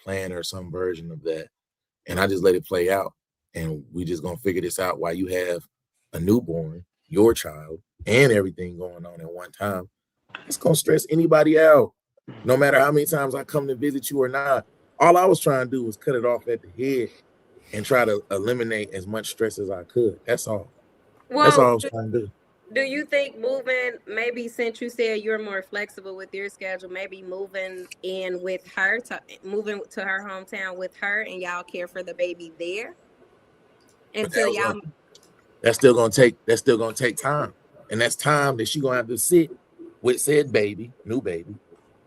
plan or some version of that, and I just let it play out, and we just gonna figure this out while you have a newborn, your child, and everything going on at one time. It's gonna stress anybody out, no matter how many times I come to visit you or not. All I was trying to do was cut it off at the head and try to eliminate as much stress as I could. That's all. That's all I Well, was trying to do. do you think moving, maybe since you said you're more flexible with your schedule, maybe moving in with her, to moving to her hometown with her, and y'all care for the baby there But that until was y'all? gonna, that's still gonna take time, and that's time that she gonna have to sit with said baby, new baby,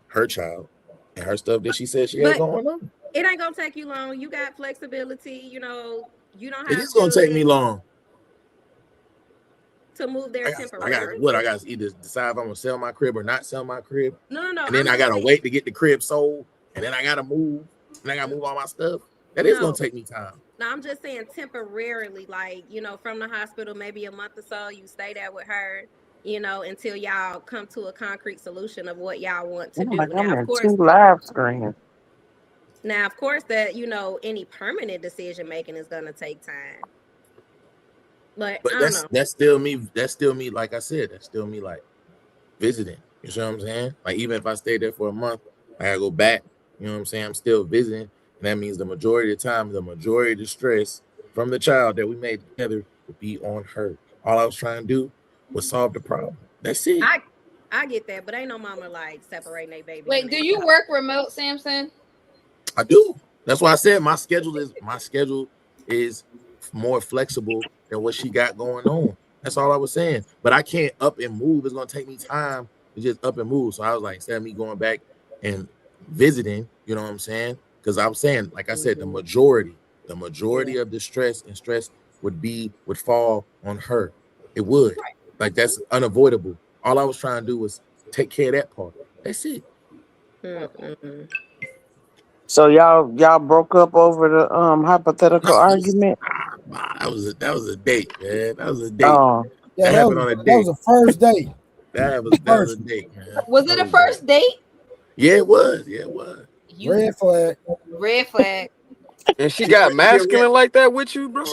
her child, and her stuff that she said she had But going on. it ain't gonna take you long. You got flexibility. You don't It have is gonna take me to long. move there I got temporarily. what I got to either decide if I'm gonna sell my crib or not sell my crib, No. and then I'm I just gotta saying. wait to get the crib sold, and then I gotta move, and I gotta move all my stuff. That is gonna No, take me time. no. I'm just saying temporarily, like from the hospital, maybe a month or so. You stay there with her. Until y'all come to a concrete solution of what y'all want to I'm do. like, I'm Now, of in course, two live screens. that any permanent decision making is gonna take time. But But I don't know. that's still me. That's still me. Like I said, that's still me. Like visiting. You see what I'm saying? Like even if I stayed there for a month, I gotta go back. You know what I'm saying? I'm still visiting, and that means the majority of the time, the majority of the stress from the child that we made together would be on her. All I was trying to do was solve the problem. That's it. I I get that, but ain't no mama like separating their baby from Wait, do their you child. work remote, Samson? I do. That's why I said my schedule is more flexible than what she got going on. That's all I was saying. But I can't up and move. It's gonna take me time to just up and move. So I was like, instead of me going back and visiting, you know what I'm saying? Because I'm saying, like I said, the majority of the stress would fall on her. It would. Like that's unavoidable. All I was trying to do was take care of that part. That's it. Mm-mm. So y'all broke up over the hypothetical No, argument. that was a date, man. That was a date. Oh, Yeah, That that happened was on a that was date. the first day. That was a First date, man. Was That it a was a date. first date? Yeah, it was. Yeah, it was. You red flag. red flag. And she She a, got she a red masculine like that with you, she, bro?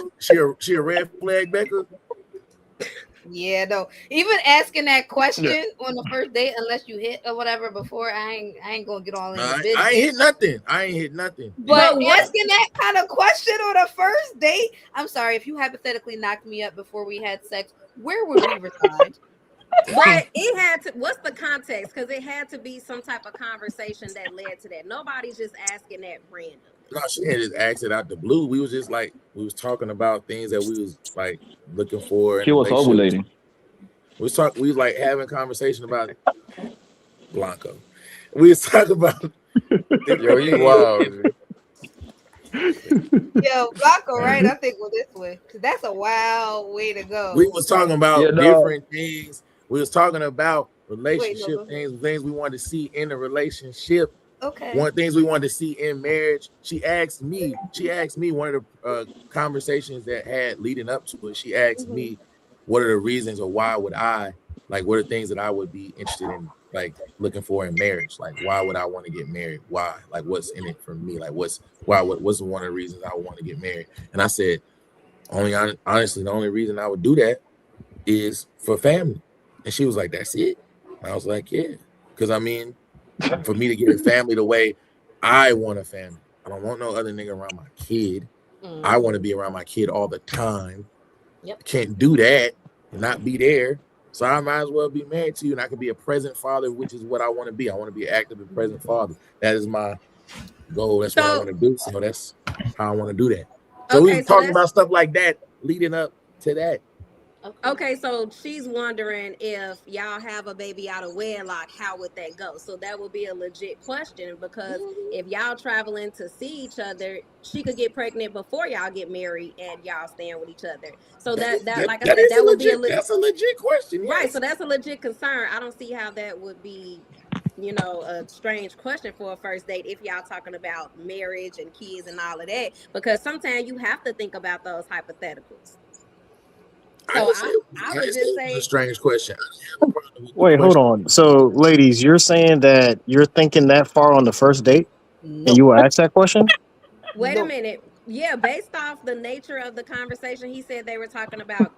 she a red flag Becca. Yeah, no. Even asking that Yeah. question on the first date, unless you hit or whatever before, I ain't gonna get all No, in your I ain't business. hit nothing. I ain't hit nothing. But But what? asking that kind of question on a first date, I'm sorry, if you hypothetically knocked me up before we had sex, where would we reside? But it had to. What's the context? Because it had to be some type of conversation that led to that. Nobody's just asking that randomly. No, she had just asked it out the blue. We was just like we was talking about things that we was like looking for in She a was relationship. ovulating. We was like having conversation about Blanco. We was talking about Yo, different you things. wild. G. Yo, Blanco, right? I think well this way. Cause that's a wild way to We go. was talking Yeah, about dog. different things. We was talking about Wait, no, go relationship ahead. things we wanted to see in a relationship. Okay. One things we wanted to see in marriage. She asked me one of the conversations that had leading up to it. She asked Mhm. me, what are the reasons or why would I like what are things that I would be interested in like looking for in marriage? Like why would I want to get married? Why? Like what's in it for me? Like what's one of the reasons I would want to get married? And I said, honestly, the only reason I would do that is for family. And she was like, that's it. And I was like, yeah. Because I mean, for me to get a family the way I want a family. I don't want no other nigga around my kid. I want to be around my kid all the time. Yep. Can't do that and not be there. So I might as well be married to you, and I can be a present father, which is what I want to be. I want to be an active and present father. That is my goal. That's what I want So to do. So that's how I want to do that. So we okay, were so talking that's about stuff like that leading up to that. okay. So she's wondering if y'all have a baby out of wedlock, how would that go? So that would be a legit question because if y'all traveling to see each other, she could get pregnant before y'all get married and y'all staying with each other. So That is, that that, like I that said, is a that would be legit. That's a legit question. right. So Yes. that's a legit concern. I don't see how that would be, a strange question for a first date if y'all talking about marriage and kids and all of that. Because sometimes you have to think about those hypotheticals. I So didn't say I I would didn't say just it was a say, strange question. I didn't have a problem with the Wait, hold question. on. So, ladies, you're saying that you're thinking that far on the first date? Nope. And you will ask that question? Wait Nope. a minute. Yeah, based off the nature of the conversation, he said they were talking about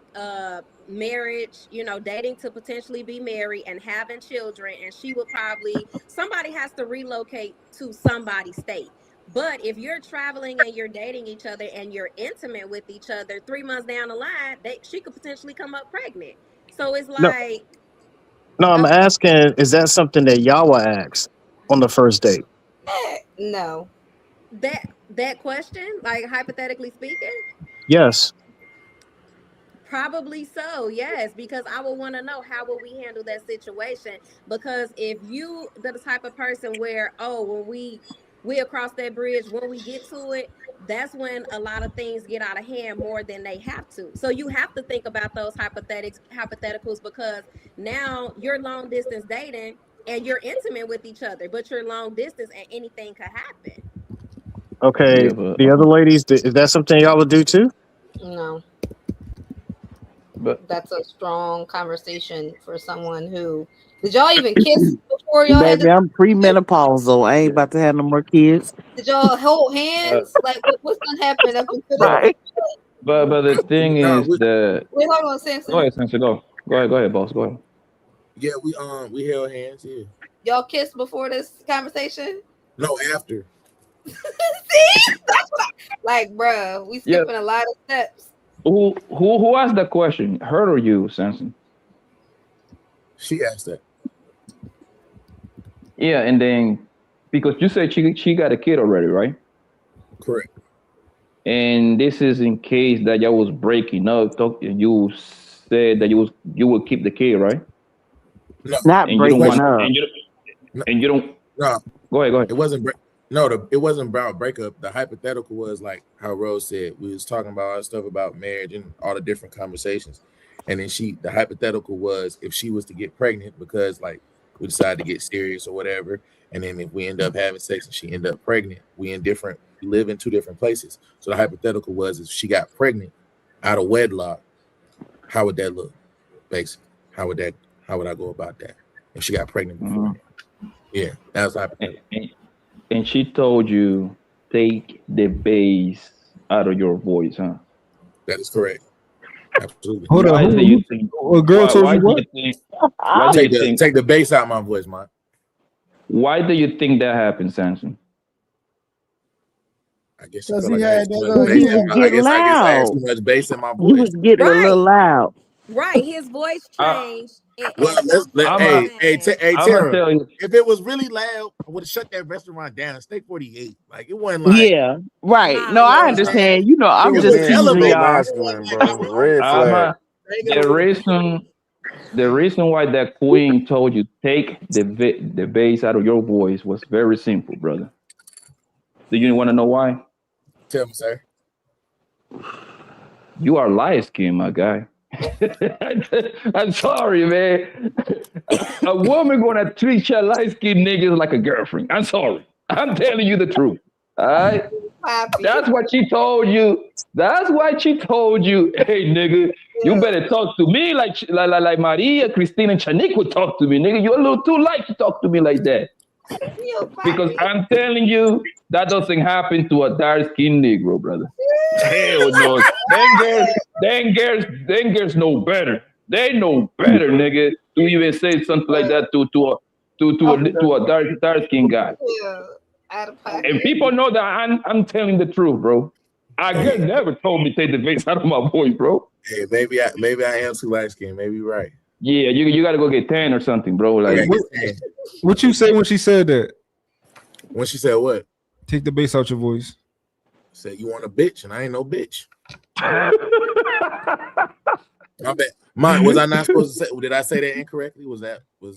marriage, dating to potentially be married and having children, and she would probably somebody has to relocate to somebody's state. But if you're traveling and you're dating each other and you're intimate with each other, 3 months down the line, she could potentially come up pregnant. So it's No, like, no. I'm oh, asking, is that something that y'all will ask on the first date? No. that question, like hypothetically speaking. Yes. Probably so, yes, because I would want to know how will we handle that situation. Because if you the type of person where, when we across that bridge, when we get to it, that's when a lot of things get out of hand more than they have to. So you have to think about those hypotheticals, because now you're long distance dating and you're intimate with each other, but you're long distance and anything could happen. Okay. Yeah, but The other ladies, is that something y'all would do too? No. but That's a strong conversation for someone who. Did y'all even kiss before y'all had Baby, to? I'm premenopausal. I ain't about to have no more kids. Did y'all hold hands? Like, what's gonna happen up until the? Right. but the thing No, is that Wait, hold on, go Samson. ahead, Sensei, go ahead, boss, go ahead. yeah, we held hands. Yeah, Y'all kissed before this conversation? no, after. See, that's what like, bruh, we Yeah. skipping a lot of steps. Who asked the question? Her or you, Samson? She asked that. Yeah, and then because you said she got a kid already, right? Correct. And this is in case that y'all was breaking up. You said that you would keep the kid, right? No, Not And you don't breaking want up. and you don't. no, Go ahead. it wasn't. It wasn't about breakup. The hypothetical was like how Rose said. We was talking about all that stuff about marriage and all the different conversations, and then the hypothetical was if she was to get pregnant because like we decided to get serious or whatever, and then if we end up having sex and she end up pregnant, we live in two different places. So the hypothetical was if she got pregnant out of wedlock, how would that look? Basically, how would I go about that if she got pregnant before? Yeah, that was hypothetical. And she told you take the bass out of your voice, huh? That is correct. Absolutely. Hold Why on. do you think? A girl told Why you do what? you think? Why do you think? Take the bass out of my voice, man. Why do you think that happened, Samson? I guess she Because felt he like I had had too that much little bass. He was I getting guess I had loud. too much bass in my He was voice. getting a little loud. Right, his voice I, changed at Well, some I'm point a, in hey, time. I'm gonna Tara, tell you. if it was really loud, I would have shut that restaurant down. Steak 48. Like it wasn't like Yeah, right. Nah, No, yeah, I it was understand. bad. I'm it just was Man, you teasing so elevated. y'all. It wasn't masculine, like bro. Red I'm flag. a, the reason why that queen told you take the bass out of your voice was very simple, brother. Do you want to know why? Tell me, sir. You are light skinned, my guy. I'm sorry, man. A woman gonna treat your light skinned niggas like a girlfriend. I'm sorry. I'm telling you the truth. All right. Poppy. That's what she told you. That's why she told you, hey, nigga, you better talk to me like Maria, Christina, and Chanique would talk to me, nigga. You're a little too light to talk to me like that. Yo, Because Poppy. I'm telling you, that doesn't happen to a dark-skinned Negro, brother. Hell no. Them girls know better. They know better, nigga, to even say something like that to a dark-skinned guy. Yeah, out of pocket. And people know that I'm telling the truth, bro. I girl never told me to take the bass out of my voice, bro. Hey, maybe I am too light skinned. Maybe you're right. Yeah, you gotta go get tan or something, bro. Like, What you say when she said that? When she said what? Take the bass out your voice. Said you want a bitch, and I ain't no bitch. My bad. Mine, was I not supposed to say? Did I say that incorrectly?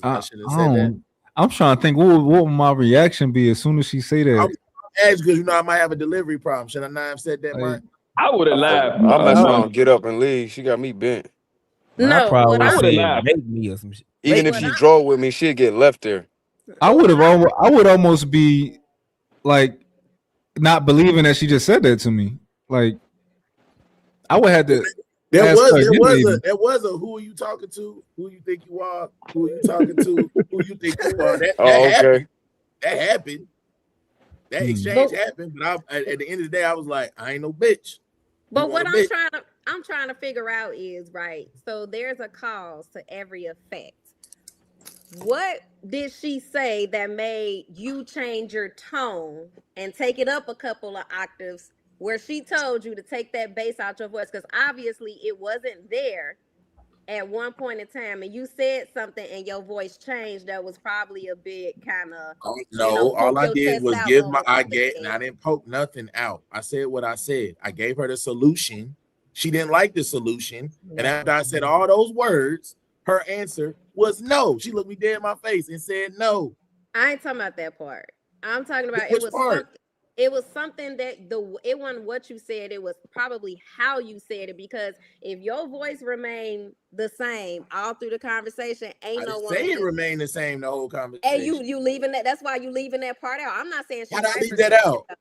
I should have said that? I'm trying to think what would my reaction be as soon as she say that. Because I might have a delivery problem. Should I not have said that, Mike? I would have laughed. I'm just gonna get up and leave. She got me bent. No, I what I would have say laughed. make me or some shit. Even if she drove with me, she'd get left there. I would almost be like not believing that she just said that to me. Like I would have to. There was a who are you talking to? Who you think you are? Who are you talking to? Who you think you are? That happened. That Hmm. exchange happened, but at the end of the day, I was like, I ain't no bitch. But You what want a bitch? I'm trying to figure out is, right, so there's a cause to every effect. What did she say that made you change your tone and take it up a couple of octaves where she told you to take that bass out your voice? Because obviously it wasn't there at one point in time, and you said something and your voice changed that was probably a bit kind of, No, all poke I your did chest was out give moment. I didn't poke nothing out. I said what I said. I gave her the solution. She didn't like the solution. And after I said all those words, her answer was no. She looked me dead in my face and said no. I ain't talking about that part. I'm talking about Which part? it was something that it wasn't what you said, it was probably how you said it, because if your voice remained the same all through the conversation, I ain't no didn't woman. say it remained the same the whole And conversation. you leaving that, that's why you leaving that part out. I'm not saying she's Why did I right leave for that saying out? that,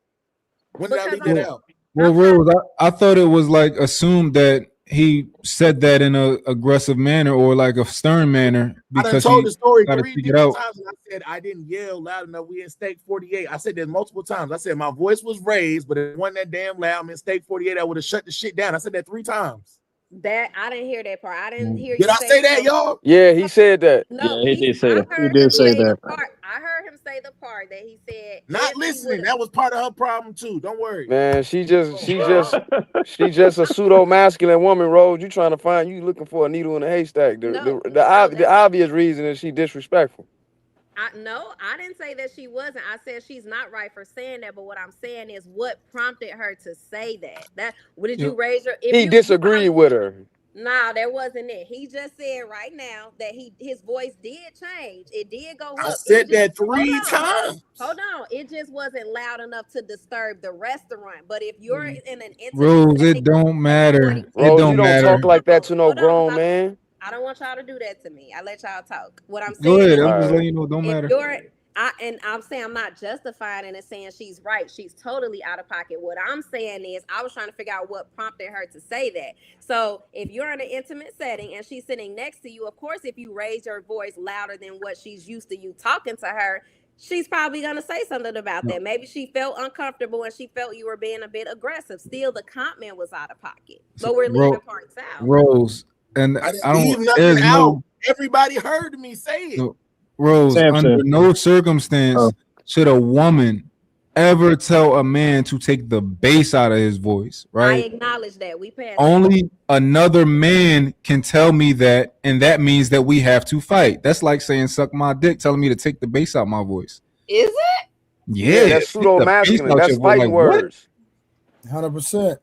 When did I because leave that out? Well, I'm trying- Rose, I thought it was like assumed that he said that in a aggressive manner or like a stern manner I done because told he the story got to 3 speak it different out. times, and I said I didn't yell loud enough. We in Steak 48. I said that multiple times. I said my voice was raised, but it wasn't that damn loud. I'm in Steak 48. I would have shut the shit down. I said that 3 times. that I didn't hear that part. I didn't hear Did you I say that, y'all? Yeah, he said that. No, Yeah, he did say I that. heard He did him say say that. the part. I heard him say the part that he said. Not if he listening. would've- That was part of her problem too. Don't worry. Man, she just a pseudo masculine woman, Rose. You trying to find you looking for a needle in a haystack. The obvious reason is she disrespectful. No, I didn't say that she wasn't. I said she's not right for saying that. But what I'm saying is, what prompted her to say that? What did you raise your? He disagreed with her. Nah, that wasn't it. He just said right now that his voice did change. It did go up. I said that 3 times. Hold on. It just wasn't loud enough to disturb the restaurant. But if you're in an intimate Rose, setting, it don't matter. Rose, It don't you don't matter. talk like that to no Hold on, grown man. I don't want y'all to do that to me. I let y'all talk. What I'm Go saying ahead. is, I'm just letting you know. It don't matter. I'm saying I'm not justifying it and saying she's right. She's totally out of pocket. What I'm saying is I was trying to figure out what prompted her to say that. So if you're in an intimate setting and she's sitting next to you, of course, if you raise your voice louder than what she's used to you talking to her, she's probably going to say something about that. Maybe she felt uncomfortable and she felt you were being a bit aggressive. Still, the comment was out of pocket. But we're leaving parts out. Rose, and I didn't I leave don't. nothing There's out. no Everybody heard me say it. Rose. Samson. Under no circumstance should a woman ever tell a man to take the bass out of his voice. I Right? acknowledge that. We passed. Only another man can tell me that, and that means that we have to fight. That's like saying "suck my dick," telling me to take the bass out my voice. Is it? Yeah, that's pseudo masculine. That's fighting words. 100%.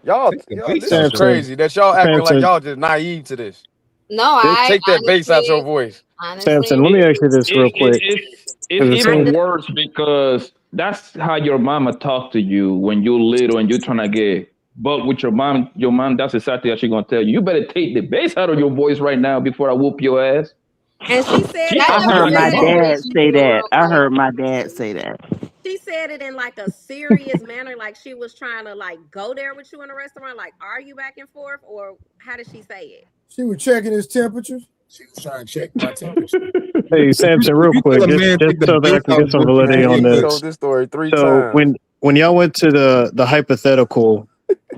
Y'all, Take the this bass is out. crazy that y'all acting like Samson. y'all just naive to this. No, Just I take that bass out your honestly- voice. Samson, let me ask you this real quick. It's Because even worse because that's how your mama talked to you when you're little and you're trying to get. But with your mom, that's exactly how she's gonna tell you. You better take the bass out of your voice right now before I whoop your ass. And she said She I talking heard like my a mom. dad say that. I heard my dad say that. She said it in like a serious manner, like she was trying to like go there with you in a restaurant, like argue back and forth, or how did she say it? She was checking his temperature. She was trying to check my temperature. Hey, Samson, real quick, just so that I can get some validity on He this. told this story 3 So times. when y'all went to the hypothetical,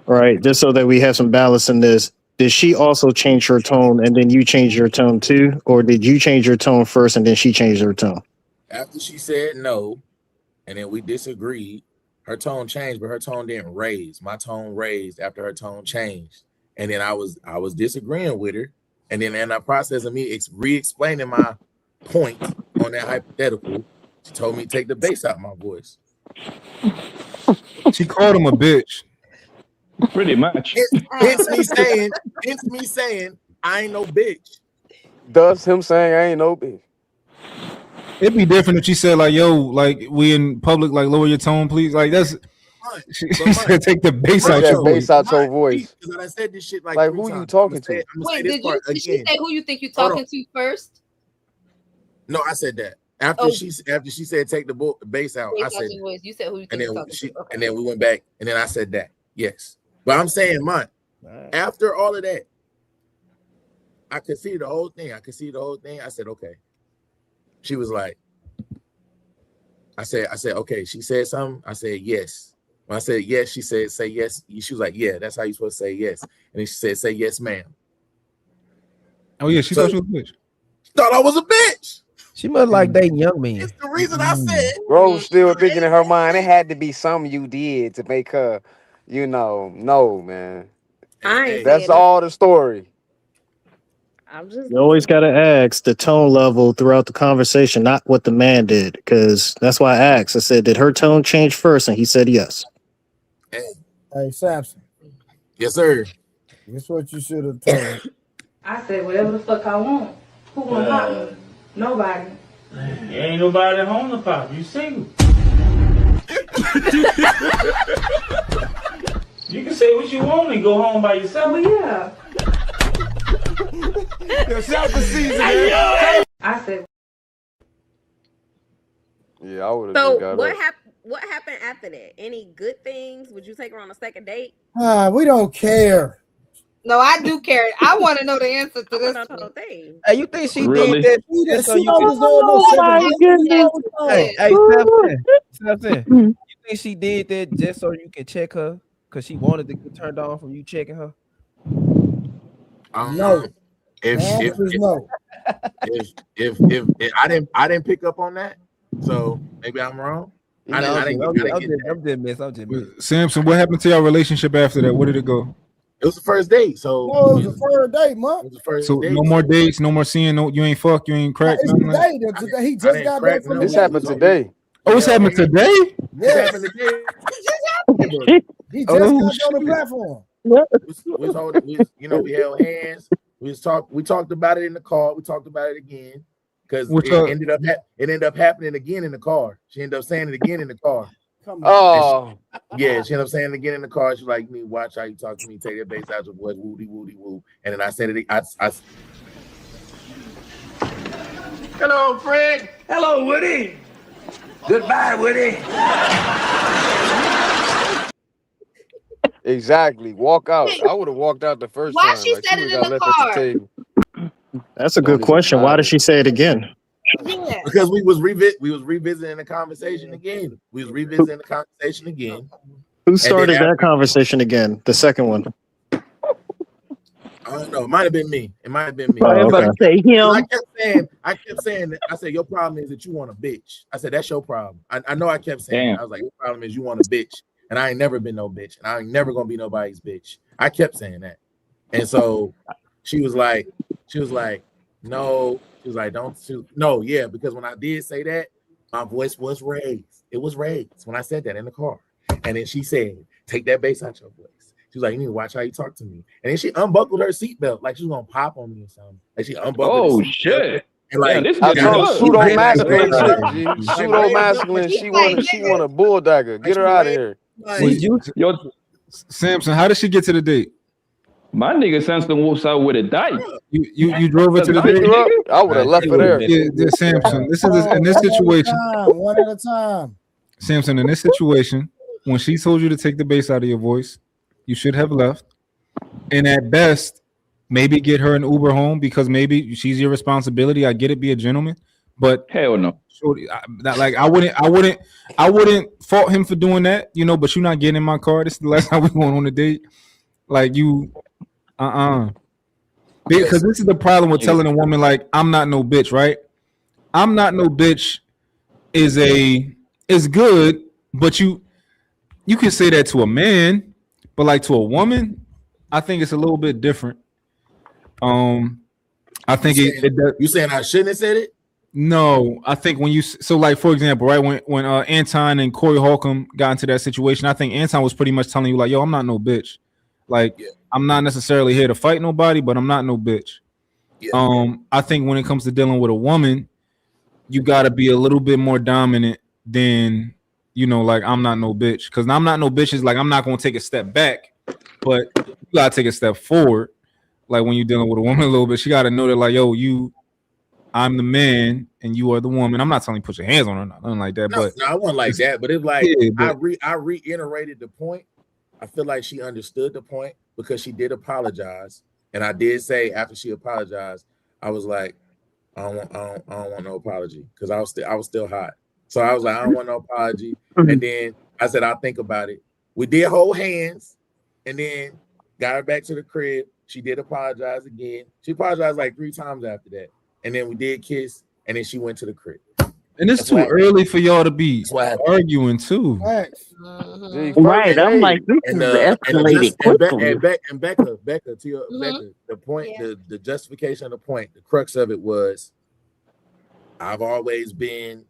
right? Just so that we have some balance in this, did she also change her tone and then you changed your tone too, or did you change your tone first and then she changed her tone? After she said no, and then we disagreed, her tone changed, but her tone didn't raise. My tone raised after her tone changed, and then I was disagreeing with her, and then in that process of me re-explaining my point on that hypothetical, she told me to take the bass out of my voice. She called him a bitch. Pretty much. Hence me saying, I ain't no bitch. Thus him saying I ain't no bitch. It'd be different if she said like, "Yo, like we in public, like lower your tone, please." Like that's. She said, "Take the bass out your bass voice." out your voice. Because I said this shit like who 3 you times. talking to? Wait, did she say who you think you're talking to first? No, I said that after she said take the bass out. I said that. You said who you think And you're then talking to. Okay. and then we went back, and then I said that. Yes, but I'm saying mine. After all of that, I could see the whole thing. I said, okay. She was like, I said, okay. She said something. I said yes. When I said yes, she said, say yes. She was like, yeah, that's how you supposed to say yes. And then she said, say yes, ma'am. Oh yeah, she thought you was a bitch. She thought I was a bitch. She must like dating young men. It's the reason I said. Rose still thinking in her mind it had to be something you did to make her, no, man. I ain't That's saying all the story. I'm just You always got to ask the tone level throughout the conversation, not what the man did, because that's why I asked. I said, did her tone change first? And he said yes. Hey, Samson. Yes, sir. Guess what you should have told her? I said whatever the fuck I want. Who gonna pop me? Nobody. Ain't nobody at home to pop. You single. You can say what you want and go home by yourself. Oh yeah. Yourself a season. I said. Yeah, I would have. So what happened after that? Any good things? Would you take her on a second date? We don't care. No, I do care. I want to know the answer to this whole thing. Hey, you think she Really? did that? Just so She you don't can... deserve no second date. Hey, Samson, you think she did that just so you can check her because she wanted to get turned on from you checking her? No. If I didn't pick up on that, so maybe I'm wrong. I didn't get that. I'm just messing. Samson, what happened to your relationship after that? Where did it go? It was the first date, so No, it was the first date, man. it was the first So date. no more dates, no more seeing. No, you ain't fuck, you ain't crack. It's nothing like- today. He just got back from This the happened today. Oh, it's happening today. It Yes, happened today. he just got on the platform. We was holding, we held hands. We talked about it in the car. We talked about it again because What's it up? ended up happening again in the car. She ended up saying it again in the car. Oh, Yeah, she ended up saying it again in the car. She's like, "You need to watch how you talk to me. Take that bass out your voice, woody woody woo." And then I said it. I Hello, Fred. Hello, Woody. Goodbye, Woody. exactly. Walk out. I would have walked out the first Why time. she Like, said it would've in got the left at car? table. That's a good Don't even question. Why matter. did she say it again? Yeah. because we was revisiting the conversation again. We was revisiting the conversation again. Who started after- that conversation again? The second one. I don't know. It might have been me. It might have been me. Oh, I was about to say him. I kept saying that. I said, your problem is that you want a bitch. I said, that's your problem. I know I kept saying that. I was like, your problem is you want a bitch. And I ain't never been no bitch. And I ain't never gonna be nobody's bitch. I kept saying that. And so she was like, no. She was like, don't shoot. No, yeah, because when I did say that, my voice was raised. It was raised when I said that in the car. And then she said, take that bass out your voice. She was like, you need to watch how you talk to me. And then she unbuckled her seatbelt like she was gonna pop on me or something. Like she unbuckled. Oh her seatbelt. shit. And like, Yeah, this I nigga told good. pseudo masculine Right. chick, G. Pseudo masculine. She want a bulldagger. Get her out of here. Would you? Yo, Samson, how did she get to the date? my nigga Samson walks out with a dike. You drove her to the Pick date. her up? I would have left her there. Yeah, Samson. In this situation, One at a time. Samson, in this situation, when she told you to take the bass out of your voice, you should have left. And at best, maybe get her an Uber home because maybe she's your responsibility. I get it, be a gentleman, but hell no. I wouldn't fault him for doing that, but you're not getting in my car. This is the last time we're going on a date. Like you, because this is the problem with telling a woman like I'm not no bitch, right? I'm not no bitch is good, but you can say that to a man, but like to a woman, I think it's a little bit different. I think you saying I shouldn't have said it? No, I think when like for example, right when Anton and Corey Holcomb got into that situation, I think Anton was pretty much telling you like, yo, I'm not no bitch. Like I'm not necessarily here to fight nobody, but I'm not no bitch. Yeah. I think when it comes to dealing with a woman, you got to be a little bit more dominant than like I'm not no bitch, because I'm not no bitch is like I'm not gonna take a step back, but you gotta take a step forward. Like when you're dealing with a woman a little bit, she got to know that like, yo, I'm the man and you are the woman. I'm not telling you put your hands on her, nothing like that. No, I wasn't like that, but it's like yeah, I reiterated the point. I feel like she understood the point because she did apologize, and I did say after she apologized, I was like, I don't want no apology because I was still hot. So I was like, I don't want no apology. And then I said, I'll think about it. We did hold hands, and then got her back to the crib. She did apologize again. She apologized like 3 times after that. And then we did kiss, and then she went to the crib. And it's too early for y'all to be arguing too. Right. I'm like, this is escalated quickly. And Becca, to your Becca, the point, the justification of the point, the crux of it was, I've always been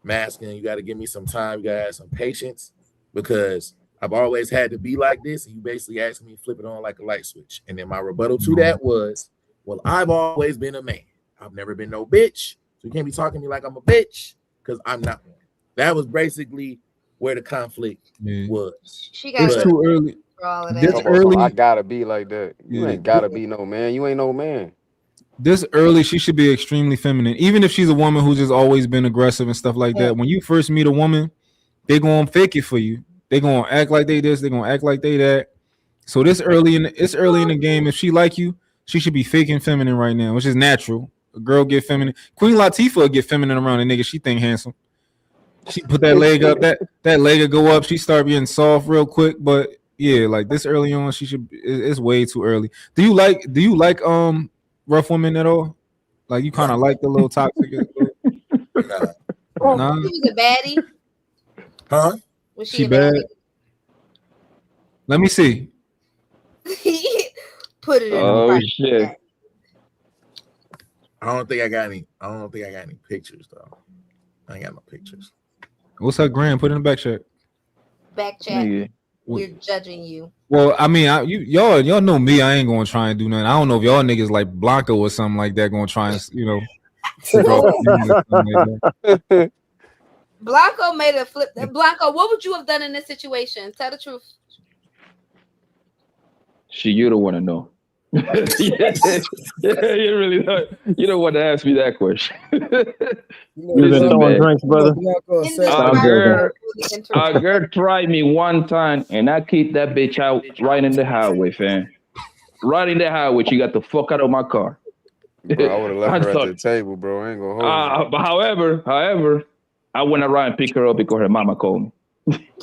masculine. You got to give me some time. You got to have some patience, because I've always had to be like this. And you basically asked me to flip it on like a light switch. And then my rebuttal to that was, well, I've always been a man. I've never been no bitch. So you can't be talking to me like I'm a bitch, because I'm not one. That was basically where the conflict was. She got it's too early. For all of This that. early. I gotta be like that. You ain't gotta be no man. You ain't no man. This early, she should be extremely feminine. Even if she's a woman who's just always been aggressive and stuff like that. When you first meet a woman, they gonna fake it for you. They gonna act like they this. They gonna act like they that. So it's early in the game. If she like you, she should be faking feminine right now, which is natural. A girl get feminine. Queen Latifah will get feminine around a nigga. She think handsome. She put that leg up. That leg will go up. She start being soft real quick. But yeah, like this early on, she should. It's way too early. Do you like rough women at all? Like you kind of like the little toxic? Nah. She was a baddie. Huh? Was She a bad. baddie? Let me see. Put it in Oh the shit. I don't think I got any pictures though. I ain't got no pictures. What's her gram? Put it in the back check. back chat. Yeah. We're judging you. Well, I mean, y'all know me. I ain't gonna try and do nothing. I don't know if y'all niggas like Blanco or something like that gonna try and Blanco made a flip. Blanco, what would you have done in this situation? Tell the truth. You don't want to know. yeah, you really don't. You don't want to ask me that question. You've been throwing drinks, brother. Our girl tried me one time, and I kicked that bitch out right in the highway, fam. Right in the highway. She got the fuck out of my car. Bro, I would have left her at the table, bro. I ain't gonna hold you. But however, I went around and pick her up because her mama called me.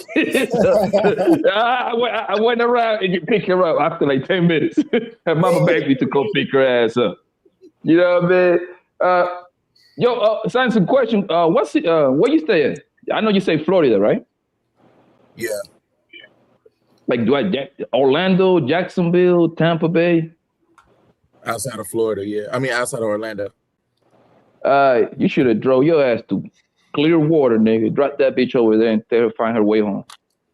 I went around and pick her up after like 10 minutes. Her mama begged me to go pick her ass up. You know what I mean? Science question. Where you stay at? I know you say Florida, right? Yeah. Like Orlando, Jacksonville, Tampa Bay? Outside of Florida, yeah. I mean outside of Orlando. You should have drove your ass to Clearwater, nigga. Drop that bitch over there and tell her find her way home.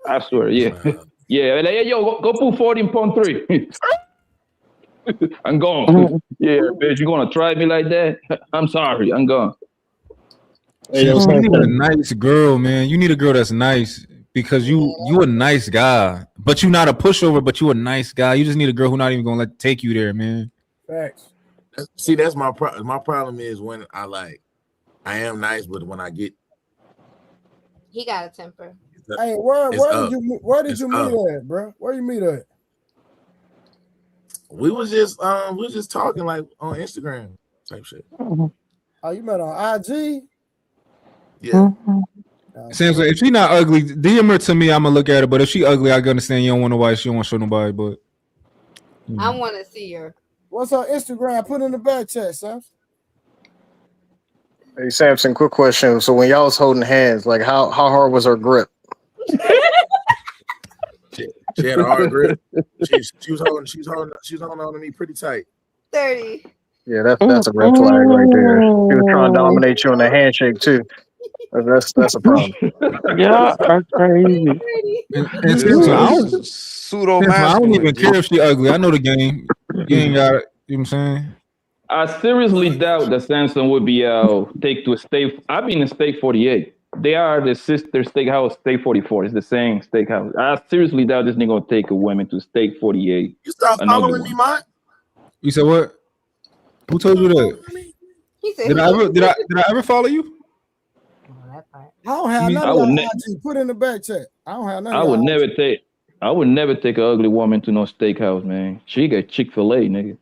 I swear, yeah. Yeah, like, hey, yo, go put 40 in pond 3. I'm gone. Yeah, bitch, you gonna try me like that? I'm sorry, I'm gone. Hey, you need a nice girl, man. You need a girl that's nice because you a nice guy, but you not a pushover, but you a nice guy. You just need a girl who not even gonna take you there, man. Facts. See, that's my problem. My problem is when I am nice, but when I get, he got a temper. Hey, where did you meet at, bro? Where you meet at? We was just talking like on Instagram type shit. Oh, you met on IG? Yeah. Samson, if she not ugly, DM her to me. I'm gonna look at her. But if she ugly, I can understand you don't want nobody. She don't want to show nobody. But I want to see her. What's her Instagram? Put in the back chat, Sam. Hey Samson, quick question. So when y'all was holding hands, like how hard was her grip? She had a hard grip. She was holding on to me pretty tight. 30. Yeah, that's a red flag right there. She was trying to dominate you on the handshake too. That's a problem. Yeah, that's crazy. And Samson, I don't even care if she ugly. I know the game. You ain't got it. You know what I'm saying? I seriously doubt that Samson would be take to a steak. I've been in Steak 48. They are the sister steakhouse, Steak 44. It's the same steakhouse. I seriously doubt this nigga gonna take a woman to Steak 48. You stop following me, Mike. You said what? Who told you that? He said, did I ever follow you? I don't have none of that IG. Put in the back chat. I don't have none. I would never take an ugly woman to no steakhouse, man. She got Chick-fil-A, nigga.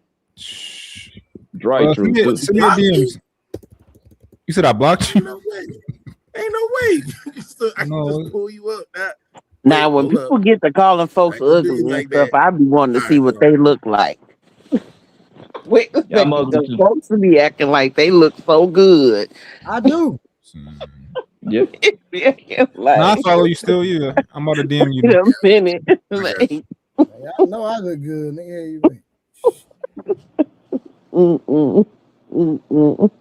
Drive through. You said I blocked you? Ain't no way. I can No. just pull you up. Now, when people get to calling folks ugly and like stuff, that. I be wanting to see what they look like. Wait, the folks be acting like they look so good. I do. Yep. Like, Nah, I follow you still. Yeah, I'm about to DM you. wait a minute. Like, I know I look good, nigga. You mm-mm, mm-mm.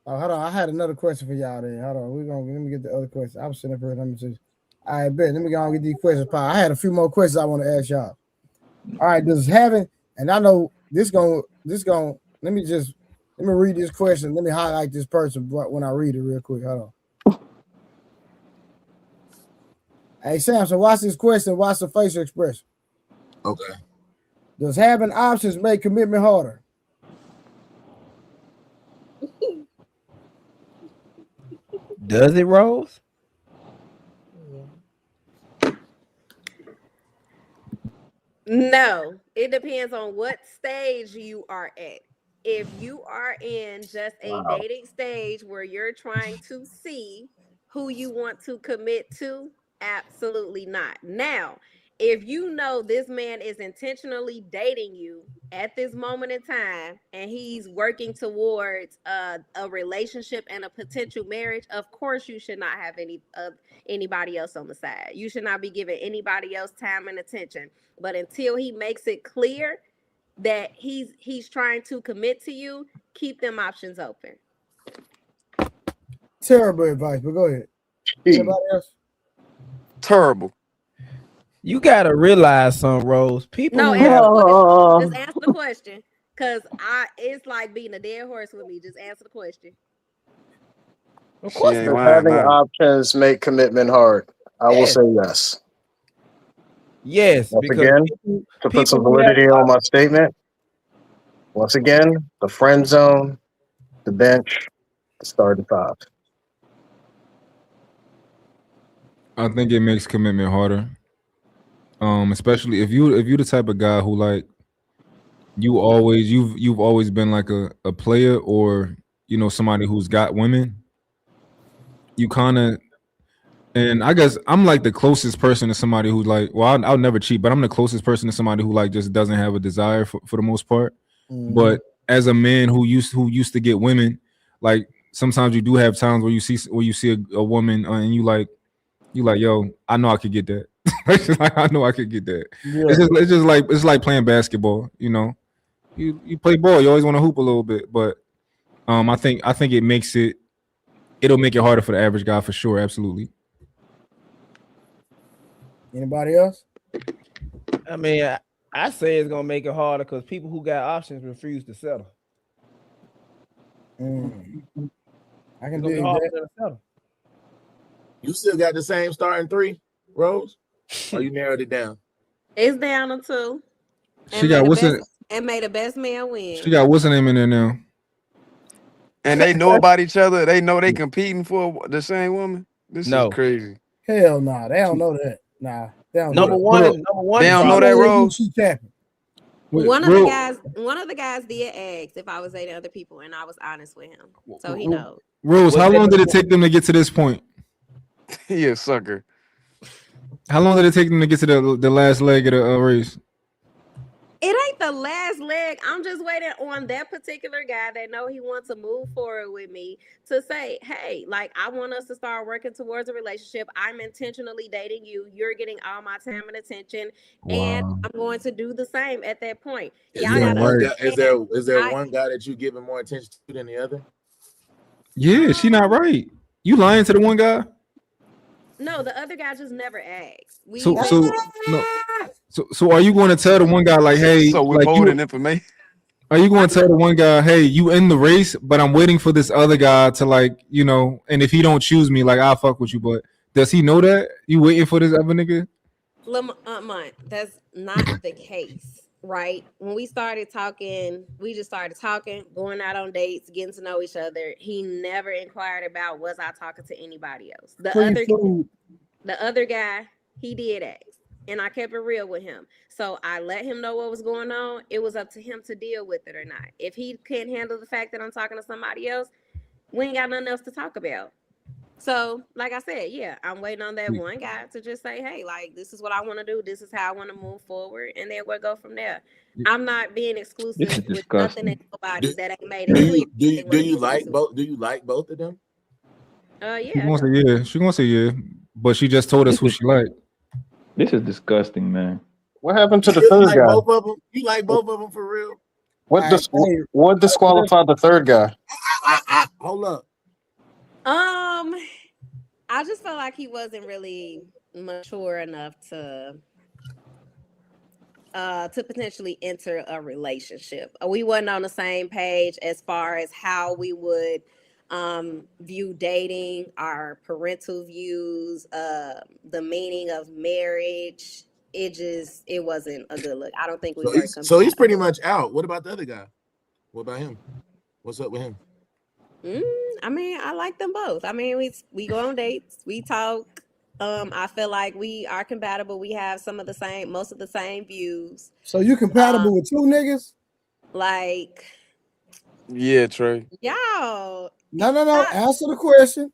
Oh, hold on. I had another question for y'all there. Hold on. Let me get the other question. I was sitting up here. Let me just. I bet. Let me go and get these questions. I had a few more questions I want to ask y'all. All right. Does having, and I know this going, let me read this question. Let me highlight this person when I read it real quick. Hold on. Hey, Samson, watch this question. Watch the facial expression. Okay. Does having options make commitment harder? Does it, Rose? No, it depends on what stage you are at. If you are in just a dating stage where you're trying to see who you want to commit to, absolutely not. Now, if you know this man is intentionally dating you at this moment in time and he's working towards a relationship and a potential marriage, of course you should not have anybody else on the side. You should not be giving anybody else time and attention. But until he makes it clear that he's trying to commit to you, keep them options open. Terrible advice, but go ahead. Anybody else? Terrible. You gotta realize something, Rose. People No, who just answer the question. Cause it's like beating a dead horse with me. Just answer the question. Of course, Does having options make commitment hard? I will say yes. Yes, Once because again, to put some validity on my statement, once again, the friend zone, the bench, the starting five. I think it makes commitment harder. Especially if you the type of guy who like you've always been like a player or somebody who's got women. You kind of, and I guess I'm like the closest person to somebody who's like, well, I'll never cheat, but I'm the closest person to somebody who like just doesn't have a desire for the most part. Mm-hmm. But as a man who used to get women, like sometimes you do have times where you see a woman and you like, yo, I know I could get that. Like, I know I could get that. Yeah. It's like playing basketball. You play ball, you always want to hoop a little bit, but I think it'll make it harder for the average guy for sure. Absolutely. Anybody else? I mean, I say it's gonna make it harder because people who got options refuse to settle. I can do that. You still got the same starting three, Rose? Or you narrowed it down? It's down to 2. She got and may the best man win. She got what's her name in there now? And they know about each other. They know they competing for the same woman. This is crazy. Hell no, they don't know that. Nah, they don't number know one. They don't know that, Rose. One of the guys did ask if I was dating other people, and I was honest with him, so he knows. Rose, how long did it take them to get to this point? He a sucker. How long did it take them to get to the last leg of the race? It ain't the last leg. I'm just waiting on that particular guy that know he wants to move forward with me to say, hey, like, I want us to start working towards a relationship. I'm intentionally dating you. You're getting all my time and attention. Wow. And I'm going to do the same at that point. Is there one guy that you giving more attention to than the other? Yeah, she not right. You lying to the one guy? No, the other guy just never asked. So are you going to tell the one guy like, hey, so withholding information? Are you going to tell the one guy, hey, you in the race, but I'm waiting for this other guy to like, and if he don't choose me, like I'll fuck with you. But does he know that you waiting for this other nigga? Lamont, that's not the case, right? When we started talking, we just started talking, going out on dates, getting to know each other. He never inquired about was I talking to anybody else. The other guy, he did ask. and I kept it real with him. So I let him know what was going on. It was up to him to deal with it or not. If he can't handle the fact that I'm talking to somebody else, we ain't got nothing else to talk about. So, like I said, yeah, I'm waiting on that one guy to just say, hey, like, this is what I want to do. This is how I want to move forward. And then we'll go from there. I'm not being exclusive with nothing and nobody that ain't made it clear. Do you like both? Do you like both of them? Yeah. She gonna say yeah. She gonna say yeah. But she just told us who she liked. This is disgusting, man. What happened to the You third like guy? both of them? You like both of them for real? What disqualified the third guy? Hold up. I just felt like he wasn't really mature enough to potentially enter a relationship. We wasn't on the same page as far as how we would view dating, our parental views, the meaning of marriage. It wasn't a good look. I don't think we were. So he's pretty much out. What about the other guy? What about him? What's up with him? I mean, I like them both. I mean, we go on dates, we talk. I feel like we are compatible. We have most of the same views. So you compatible with two niggas? Like, yeah, Trey. Y'all. No. Answer the question.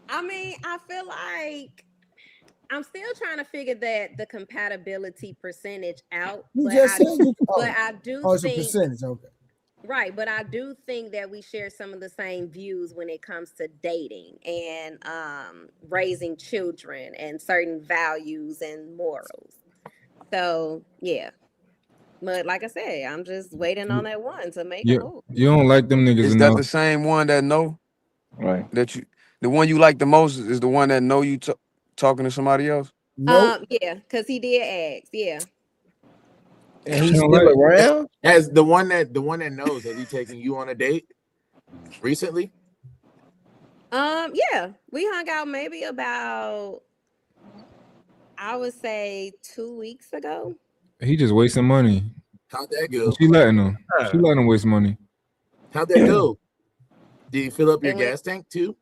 I mean, I feel like I'm still trying to figure the compatibility percentage out. You just said I do it's think a percentage, okay. Right, but I do think that we share some of the same views when it comes to dating and raising children and certain values and morals. So yeah, but like I said, I'm just waiting on that one to make a move. You don't like them niggas Is enough. that the same one that know? Right. The one you like the most is the one that know you talking to somebody else? Nope. Yeah, because he did ask. Yeah. And he's still around? As the one that knows, has he taken you on a date recently? Yeah, we hung out maybe about, I would say 2 weeks ago. He just wasting money. How'd that go? She letting him. She letting him waste money. How'd that go? Did you fill up your gas tank too?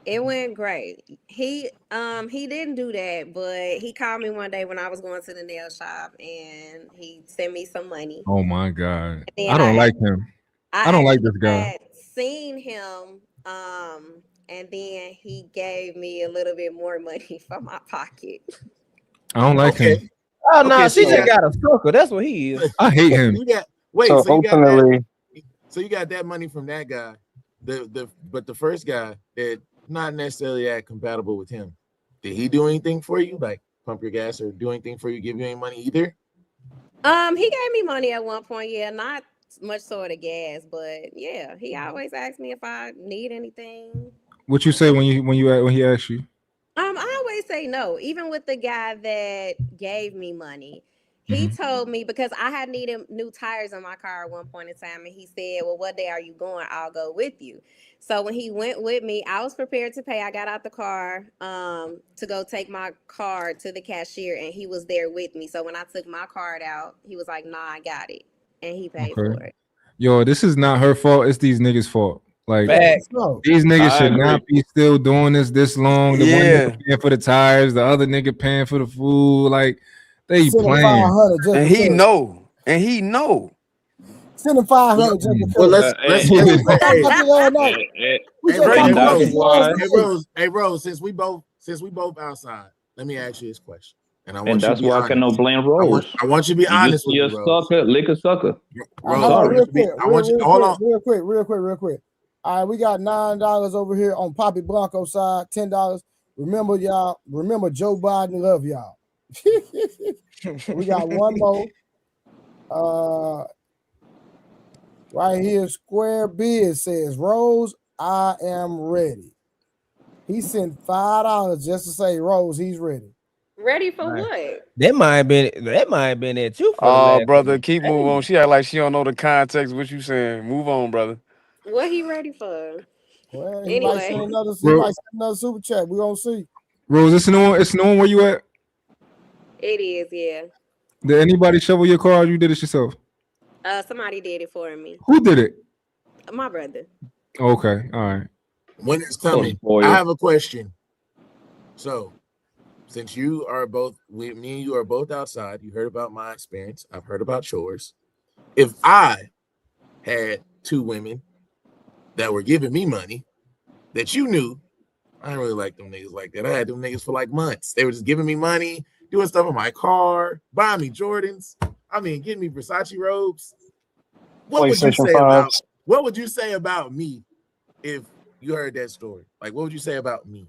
It went great. He didn't do that, but he called me one day when I was going to the nail shop and he sent me some money. Oh my God. I don't like him. I don't like this guy. I had seen him, and then he gave me a little bit more money from my pocket. I don't like him. Oh no, she just got a sucker. That's what he is. I hate him. So you got that money from that guy. But the first guy that not necessarily that compatible with him. Did he do anything for you? Like pump your gas or do anything for you, give you any money either? He gave me money at one point, yeah, not much sort of gas, but yeah, he always asks me if I need anything. What you say when he asks you? I always say no, even with the guy that gave me money. He told me, because I had needed new tires on my car at one point in time, and he said, well, what day are you going? I'll go with you. So when he went with me, I was prepared to pay. I got out the car to go take my card to the cashier, and he was there with me. So when I took my card out, he was like, nah, I got it. And he paid for it. Yo, this is not her fault. It's these niggas' fault. Like, these niggas I should agree. not be still doing this long. The one nigga paying for the tires, the other nigga paying for the food. Like, they playing. And he know. Send him 500 just because. Well, let's Hey, Rose, since we both outside, let me ask you this question. And I want And you that's to be why I honest. cannot blame Rose. I want you to be honest with You're me, a Rose. sucker, lick a sucker. Rose, Real quick. All right, we got $9 over here on Poppy Blanco side, $10. Remember, y'all. Remember, Joe Biden love y'all. We got one more. Right here, Square Biz says, Rose, I am ready. He sent $5 just to say, Rose, he's ready. Ready for what? That might have been at you. Oh, brother, keep moving on. She act like she don't know the context of what you saying. Move on, brother. What he ready for? Well, he might send another super chat. We're gonna see. Rose, it's known where you at? It is, yeah. Did anybody shovel your car or you did it yourself? Somebody did it for me. Who did it? My brother. Okay, all right. When it's coming, I have a question. So since you are both, me and you are both outside, you heard about my experience. I've heard about yours. If I had 2 women that were giving me money that you knew, I didn't really like them niggas like that. I had them niggas for like months. They were just giving me money, doing stuff on my car, buying me Jordans. I mean, getting me Versace robes. What would you say about? What would you say about me if you heard that story? Like, what would you say about me?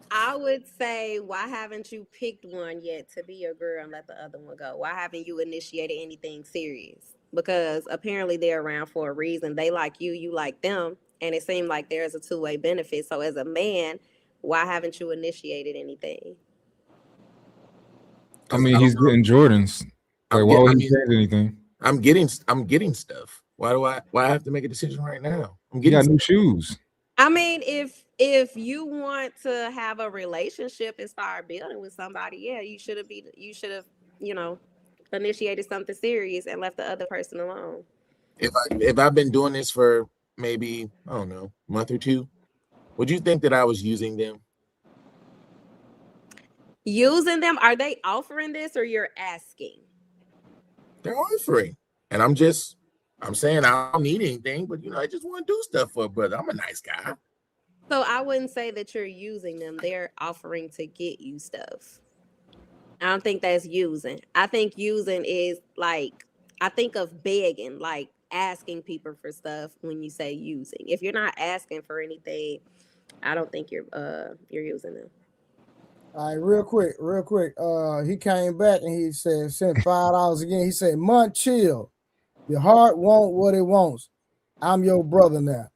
I would say, why haven't you picked one yet to be your girl and let the other one go? Why haven't you initiated anything serious? Because apparently they're around for a reason. They like you, you like them, and it seemed like there's a two-way benefit. So as a man, why haven't you initiated anything? I mean, he's getting Jordans. Like, why would he change anything? I'm getting stuff. Why I have to make a decision right now? You got new shoes. I mean, if you want to have a relationship and start building with somebody, yeah, you should have, you know, initiated something serious and left the other person alone. If I've been doing this for maybe, I don't know, a month or 2, would you think that I was using them? Using them? Are they offering this or you're asking? They're offering. And I'm saying I don't need anything, but you know, I just want to do stuff for a brother. I'm a nice guy. So I wouldn't say that you're using them. They're offering to get you stuff. I don't think that's using. I think using is like, I think of begging, like asking people for stuff when you say using. If you're not asking for anything, I don't think you're using them. All right, real quick. He came back and he said, sent $5 again. He said, Mont chill. Your heart won't what it wants. I'm your brother now.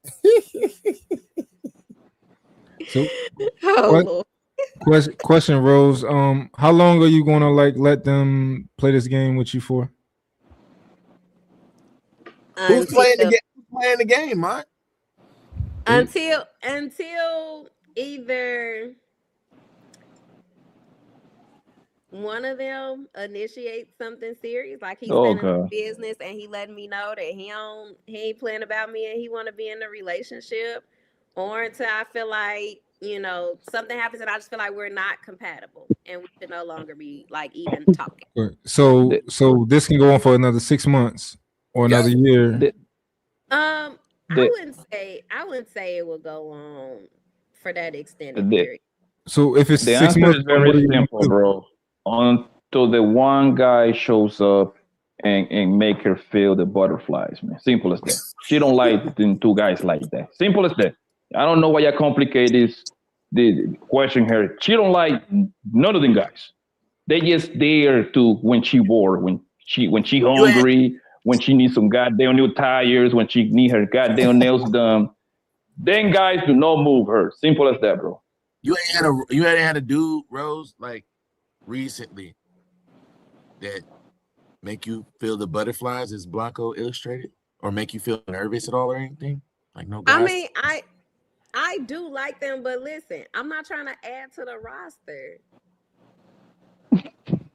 So, question, Rose. How long are you gonna like let them play this game with you for? Who's playing the game? Who's playing the game, Mont? Until either one of them initiates something serious, like he's in business and he letting me know that he ain't playing about me and he want to be in a relationship, or until I feel like, you know, something happens and I just feel like we're not compatible and we should no longer be like even talking. So this can go on for another 6 months or another year. I wouldn't say it will go on for that extended period. So if it's the 6 answer months, is very simple, bro. Until the one guy shows up and make her feel the butterflies, man. Simple as that. She don't like the 2 guys like that. Simple as that. I don't know why you complicate this. The question here. She don't like none of them guys. They just there to when she bored, when she hungry, when she needs some goddamn new tires, when she need her goddamn nails done. Then guys do not move her. Simple as that, bro. You ain't had a dude, Rose, like recently that make you feel the butterflies as Blanco illustrated, or make you feel nervous at all or anything? Like no guys? I mean, I do like them, but listen, I'm not trying to add to the roster.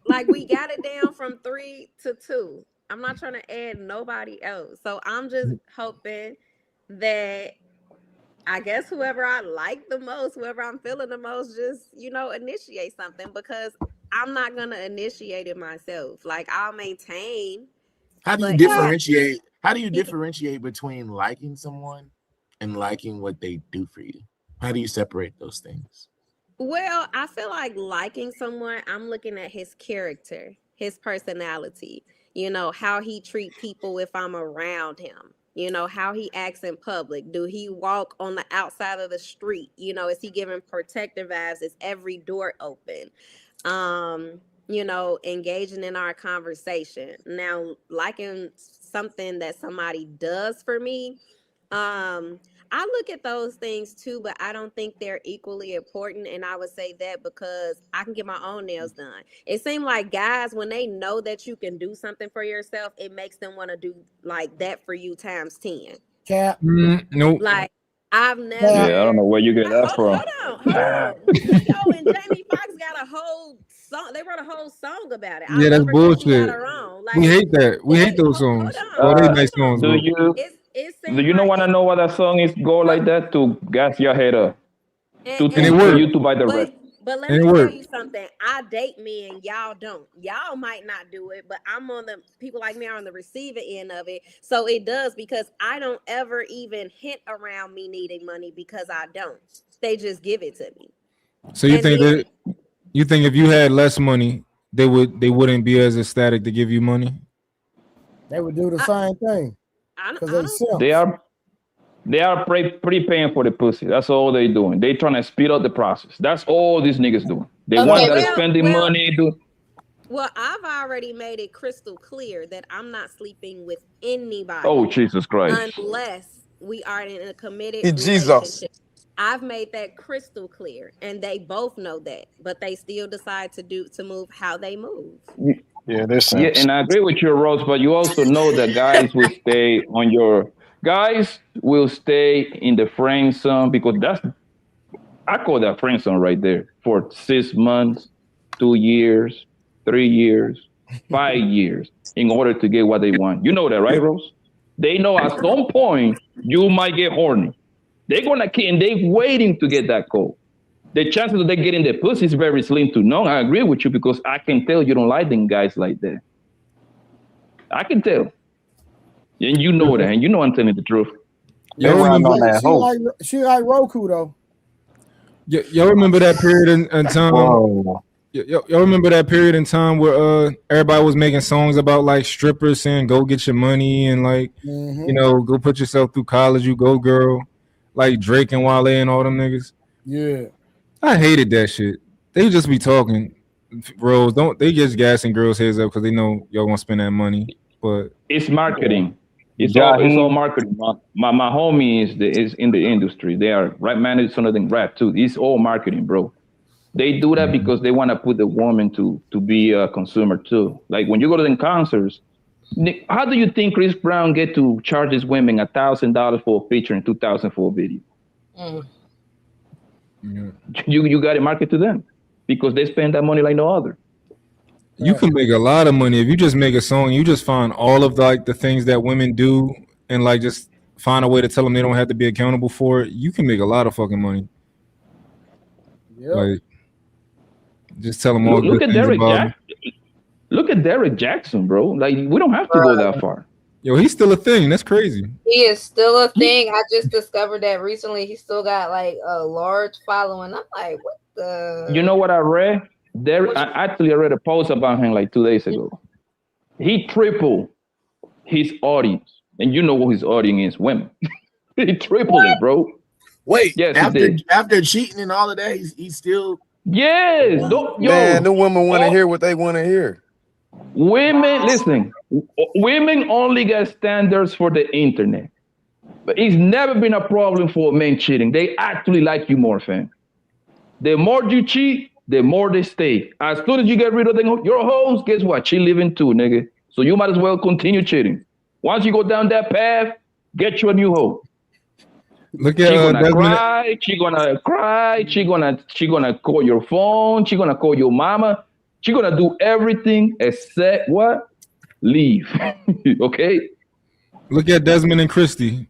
Like, we got it down from 3 to 2. I'm not trying to add nobody else. So I'm just hoping that, I guess, whoever I like the most, whoever I'm feeling the most, just, you know, initiate something, because I'm not going to initiate it myself. Like, I'll maintain. How do you differentiate? How do you differentiate between liking someone and liking what they do for you? How do you separate those things? Well, I feel like liking someone, I'm looking at his character, his personality, you know, how he treat people if I'm around him, you know, how he acts in public. Do he walk on the outside of the street? You know, is he giving protective vibes? Is every door open? You know, engaging in our conversation. Now, liking something that somebody does for me, I look at those things too, but I don't think they're equally important. And I would say that because I can get my own nails done. It seems like guys, when they know that you can do something for yourself, it makes them want to do like that for you times 10. Cap. Nope. Like, I've never. Yeah, I don't know where you get that from. Hold on. Yo and Jamie Foxx got a whole song. They wrote a whole song about it. Yeah, that's bullshit. Like, we hate that. We hate those songs. They nice songs. Do you know want to know why that song is go like that? To gas your head up. And it for worked. you to buy the rest. But let And me it tell worked. you something. I date men, y'all don't. Y'all might not do it, but I'm on the people like me are on the receiving end of it. So it does because I don't ever even hint around me needing money because I don't. They just give it to me. So you And think then- that if you had less money, they wouldn't be as ecstatic to give you money? They would do the same thing. Because they simps. They are prepaying for the pussy. That's all they doing. They trying to speed up the process. That's all these niggas doing. They Okay, want that well- spending well- money. Well, I've already made it crystal clear that I'm not sleeping with anybody. Oh, Jesus Christ. Unless we are in a committed Jesus. relationship. I've made that crystal clear, and they both know that, but they still decide to move how they move. Yeah, there's Yeah, and I agree with you, Rose, but you also know that guys will stay in the friend zone because I call that friend zone right there for 6 months, 2 years, 3 years, 5 years in order to get what they want. You know that, right, Rose? They know at some point you might get horny. They're gonna keep and they're waiting to get that call. The chances of they getting the pussy is very slim to none. I agree with you because I can tell you don't like them guys like that. I can tell. And you know that, and you know I'm telling the truth. They run on that hoe. She like Roku though. Y'all remember that period in time? Whoa. Y'all remember that period in time where everybody was making songs about like strippers saying go get your money and like Mhm. you know go put yourself through college, you go girl, like Drake and Wale and all them niggas. Yeah. I hated that shit. They just be talking, bros. They just gassing girls' heads up because they know y'all gonna spend that money. But It's marketing. It's Jaheim. all marketing. My homie is in the industry. They are rap managers, some of them rap too. It's all marketing, bro. They do that because they want to put the woman to be a consumer too. Like when you go to the concerts, how do you think Chris Brown get to charge his women $1,000 for a feature in 2004 video? You got to market to them because they spend that money like no other. you can make a lot of money if you just make a song. You just find all of the things that women do and like just find a way to tell them they don't have to be accountable for it. You can make a lot of fucking money. Yeah. Like just tell them all Look good at things Derek about them. Jackson. Look at Derek Jackson, bro. Like we don't have to go that far. Yo, he's still a thing. That's crazy. He is still a thing. I just discovered that recently. He still got like a large following. I'm like, what the? You know what I read? I read a post about him like 2 days ago. He tripled his audience, and you know what his audience is? Women. He tripled it, bro. Wait, Yes, he did. after cheating and all of that, he's still. Yes, Man, the women want to hear what they want to hear. Women, listen. Women only get standards for the internet, but it's never been a problem for men cheating. They actually like you more, fam. The more you cheat, the more they stay. As soon as you get rid of your hoes, guess what? She living too, nigga. So you might as well continue cheating. Once you go down that path, get you a new hoe. Look She at gonna Desmond. cry. She gonna cry. She gonna call your phone. She gonna call your mama. She gonna do everything except what? Leave. Okay. Look at Desmond and Christy.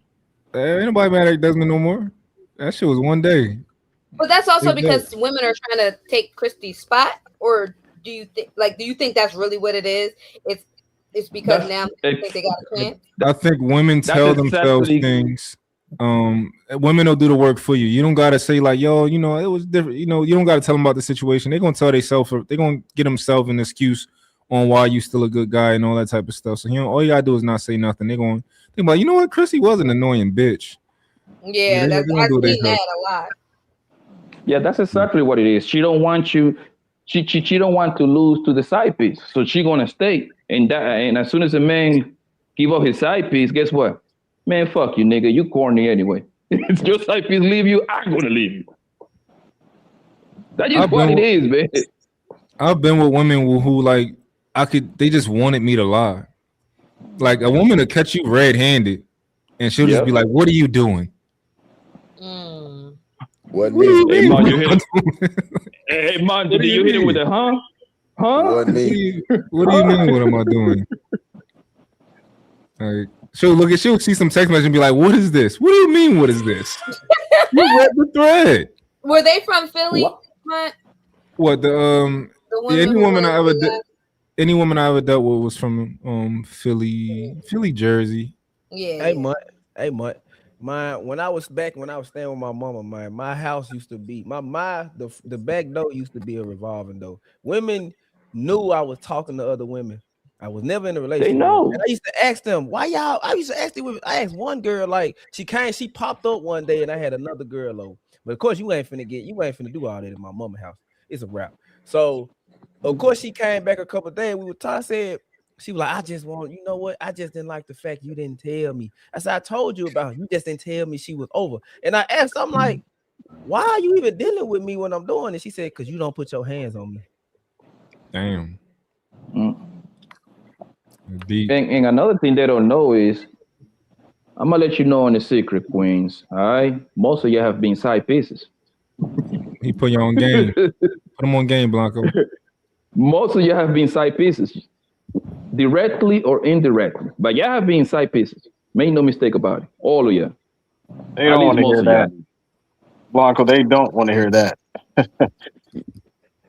Ain't nobody mad at Desmond no more. That shit was one day. But that's also Big because women are trying to take Christy's spot, or do you think that's really what it is? It's because now they think they got a chance. I think women tell themselves things. Women will do the work for you. You don't gotta say like, yo, you know, it was different. You know, you don't gotta tell them about the situation. They're gonna tell themselves. They're gonna get themselves an excuse on why you still a good guy and all that type of stuff. So all you gotta do is not say nothing. They're gonna think about, you know what, Chrissy was an annoying bitch. Yeah, I've seen that a lot. Yeah, that's exactly what it is. She don't want you. She don't want to lose to the side piece, so she gonna stay. And as soon as a man give up his side piece, guess what? Man, fuck you, nigga. You corny anyway. If your side piece leave you, I'm gonna leave you. That's just what it is, man. I've been with women who like they just wanted me to lie. Like a woman to catch you red-handed, and she'll just be like, "What are you doing?" What do you mean? Hey, man, did you hit it with a huh? Huh? What do you mean? What am I doing? Like, she'll see some text message and be like, "What is this? What do you mean? What is this?" You read the thread. Were they from Philly? What The any women woman I ever did. any woman I ever dealt with was from Philly, Jersey. Yeah. Hey, Mutt. When I was staying with my mama, my house used to be the back door used to be a revolving door. Women knew I was talking to other women. I was never in a relationship. They know. And I used to ask them, why y'all? I used to ask them. I asked one girl, like she popped up one day, and I had another girl over. But of course, you ain't finna do all that in my mama house. It's a wrap. So of course she came back a couple of days. We were talking. I said, she was like, you know what? I just didn't like the fact you didn't tell me. I said, I told you about it. You just didn't tell me she was over. And I asked, I'm like, why are you even dealing with me when I'm doing it? She said, because you don't put your hands on me. Damn. And another thing they don't know is, I'm gonna let you know on the secret, Queens. All right, most of you have been side pieces. He put you on game. Put him on game, Blanco. Most of you have been side pieces, directly or indirectly. But you have been side pieces. Make no mistake about it. All of you. They don't want to hear that. Blanco, they don't want to hear that.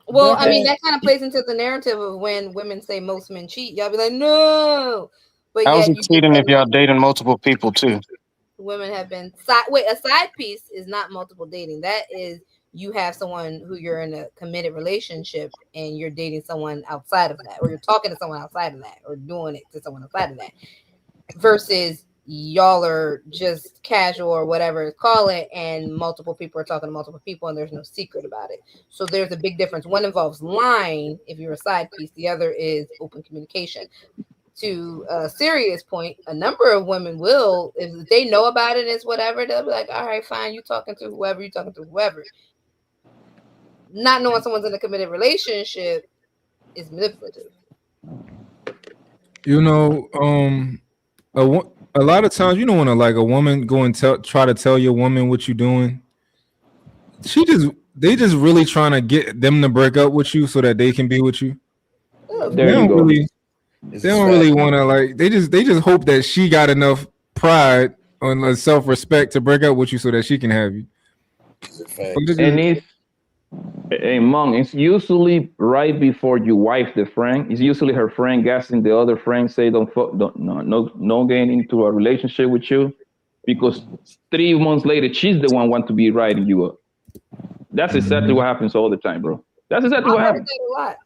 Well, I mean, that kind of plays into the narrative of when women say most men cheat. Y'all be like, no. But How's it cheating if y'all dating multiple people too? Women have been a side piece is not multiple dating. That is, you have someone who you're in a committed relationship and you're dating someone outside of that, or you're talking to someone outside of that, or doing it to someone outside of that, versus y'all are just casual or whatever call it, and multiple people are talking to multiple people and there's no secret about it. So there's a big difference. One involves lying if you're a side piece, the other is open communication. To a serious point, a number of women will, if they know about it, it's whatever, they'll be like, all right, fine, you talking to whoever, not knowing someone's in a committed relationship is manipulative. You know, a lot of times, you know, when a woman go and try to tell your woman what you're doing, they just really trying to get them to break up with you so that they can be with you. There you go. They don't really want to they just hope that she got enough pride and self-respect to break up with you so that she can have you. And it's usually right before you wife the friend. It's usually her friend gassing the other friend, say don't get into a relationship with you, because 3 months later she's the one want to be writing you up. That's exactly what happens all the time, bro. That's exactly what happens. A lot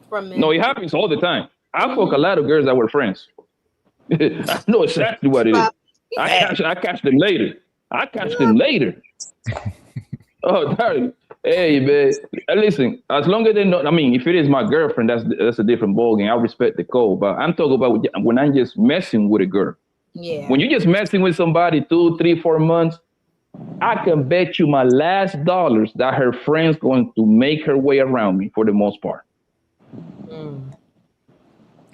from men. No, it happens all the time. I fuck a lot of girls that were friends. I know exactly what it is. I catch them later. Oh, darn. Hey, man. Listen, as long as they know, I mean, if it is my girlfriend, that's a different ballgame. I respect the code, but I'm talking about when I'm just messing with a girl. Yeah. When you're just messing with somebody 2, 3, 4 months, I can bet you my last dollars that her friend's going to make her way around me for the most part.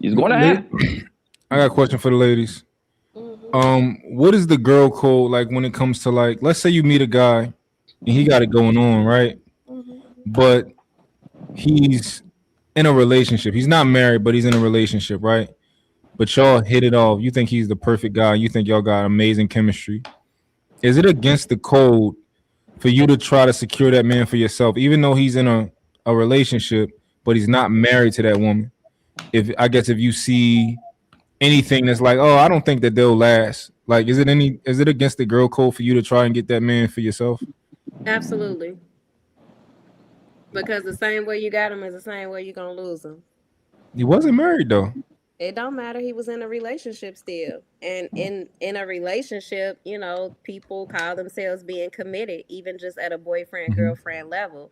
It's going to happen. I got a question for the ladies. What is the girl code like when it comes to, like, let's say you meet a guy and he got it going on, right? But he's in a relationship. He's not married, but he's in a relationship, right? But y'all hit it off. You think he's the perfect guy. You think y'all got amazing chemistry. Is it against the code for you to try to secure that man for yourself, even though he's in a relationship, but he's not married to that woman? If you see anything that's like, oh, I don't think that they'll last. Like, is it against the girl code for you to try and get that man for yourself? Absolutely. Because the same way you got him is the same way you're gonna lose him. He wasn't married though. It don't matter. He was in a relationship still. And in a relationship, you know, people call themselves being committed, even just at a boyfriend, girlfriend level.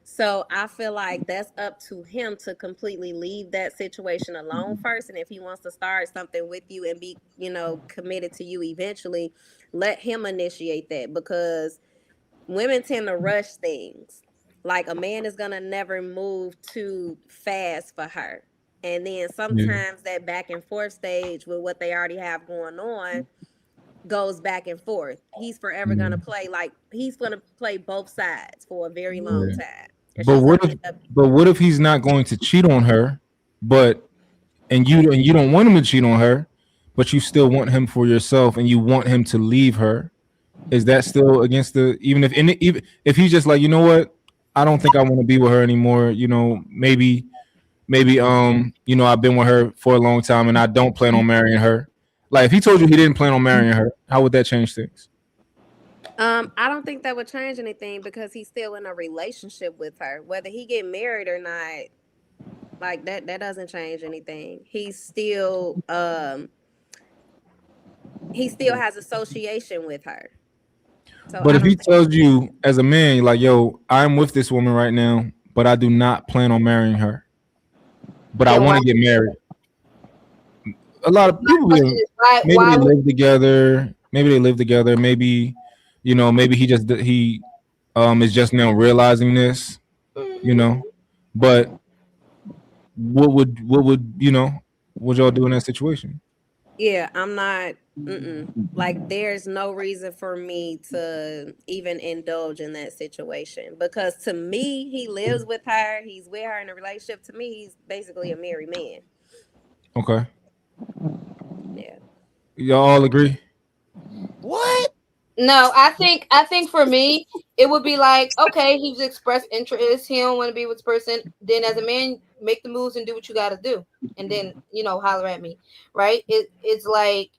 So I feel like that's up to him to completely leave that situation alone first. And if he wants to start something with you and be, you know, committed to you eventually, let him initiate that, because women tend to rush things. Like, a man is going to never move too fast for her. And then sometimes that back and forth stage with what they already have going on goes back and forth. He's forever going to play, like, he's going to play both sides for a very long time. But what if he's not going to cheat on her, and you don't want him to cheat on her, but you still want him for yourself and you want him to leave her? is that still against the even if he's just like, you know what, I don't think I want to be with her anymore. You know, maybe you know, I've been with her for a long time and I don't plan on marrying her. Like if he told you he didn't plan on marrying her, how would that change things? I don't think that would change anything because he's still in a relationship with her. Whether he get married or not, like that doesn't change anything. He's still he still has association with her. So But if he tells you as a man, like, yo, I'm with this woman right now, but I do not plan on marrying her, but I want to get married. A lot of people maybe they live together. Maybe they live together. Maybe, you know, maybe he is just now realizing this, you know. But what would you know? What y'all do in that situation? Yeah, I'm not. Like, there's no reason for me to even indulge in that situation because to me, he lives with her. He's with her in a relationship. To me, he's basically a married man. Okay. Yeah. Y'all all agree? What? No, I think for me, it would be like, okay, he's expressed interest. He don't want to be with this person. Then as a man, make the moves and do what you got to do. And then, you know, holler at me. Right. It's like,